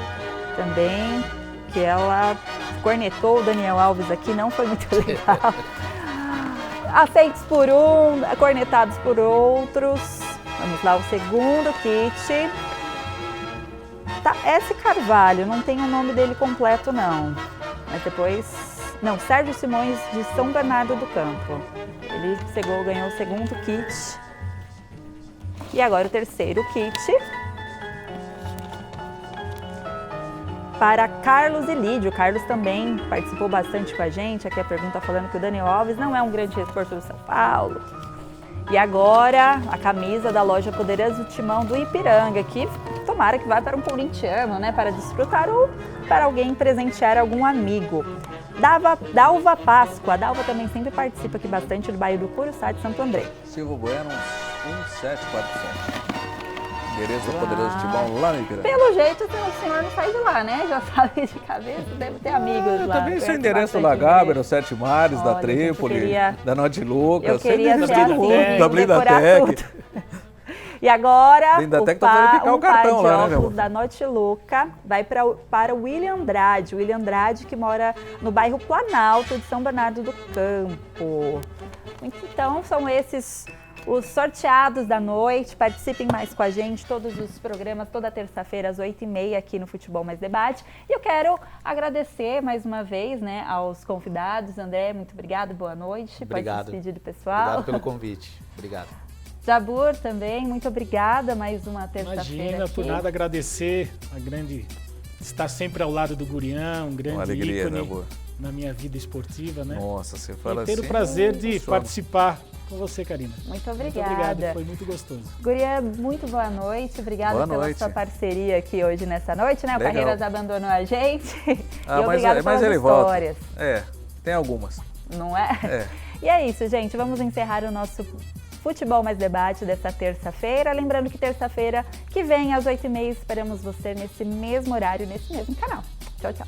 também, que ela cornetou o Daniel Alves aqui, não foi muito legal. Aceitos por um, cornetados por outros. Vamos lá, o segundo kit. Tá, S. Carvalho, não tem o nome dele completo não. Mas depois... Não, Sérgio Simões de São Bernardo do Campo. Ele ganhou o segundo kit. E agora o terceiro kit. Para Carlos e Lídio. Carlos também participou bastante com a gente. Aqui a pergunta falando que o Daniel Alves não é um grande reforço do São Paulo. E agora, a camisa da loja Poderoso Timão do Ipiranga, que tomara que vá para um corintiano, né? Para desfrutar ou para alguém presentear algum amigo. Dalva Páscoa. A Dalva também sempre participa aqui bastante do bairro do Curuçá de Santo André. Silvio Bueno, 1747. Endereço do Poderoso Timão lá no Ipiranga. Pelo jeito, o senhor não sai de lá, né? Já sabe de cabeça, deve ter amigos lá. Também seu endereço do La Gábia, no Sete Mares, da Trípoli, da Norte Lucas. Eu queria ser assim, da Blindatec. E agora, o par de óculos da Notiluca vai para o William Andrade. O William Andrade, que mora no bairro Planalto de São Bernardo do Campo. Então, são esses os sorteados da noite. Participem mais com a gente, todos os programas, toda terça-feira às 8h30 aqui no Futebol Mais Debate. E eu quero agradecer mais uma vez, né, aos convidados. André, muito obrigado, boa noite. Obrigado. Pode se despedir do pessoal. Obrigado pelo convite. Obrigado. Jabur também, muito obrigada, mais uma terça-feira. Imagina, por nada agradecer estar sempre ao lado do Gurião, um grande alegria, ícone né, na minha vida esportiva, né? Nossa, você fala assim. E ter o prazer de participar com você, Karina. Muito obrigada. Muito obrigado, foi muito gostoso. Gurião, muito boa noite, obrigada pela sua parceria aqui hoje nessa noite, né? O Carreiras abandonou a gente. E obrigada pelas histórias. Volta. Tem algumas. Não é? E é isso, gente, vamos encerrar o nosso Futebol Mais Debate desta terça-feira. Lembrando que terça-feira que vem, às 8h30, esperamos você nesse mesmo horário, nesse mesmo canal. Tchau, tchau.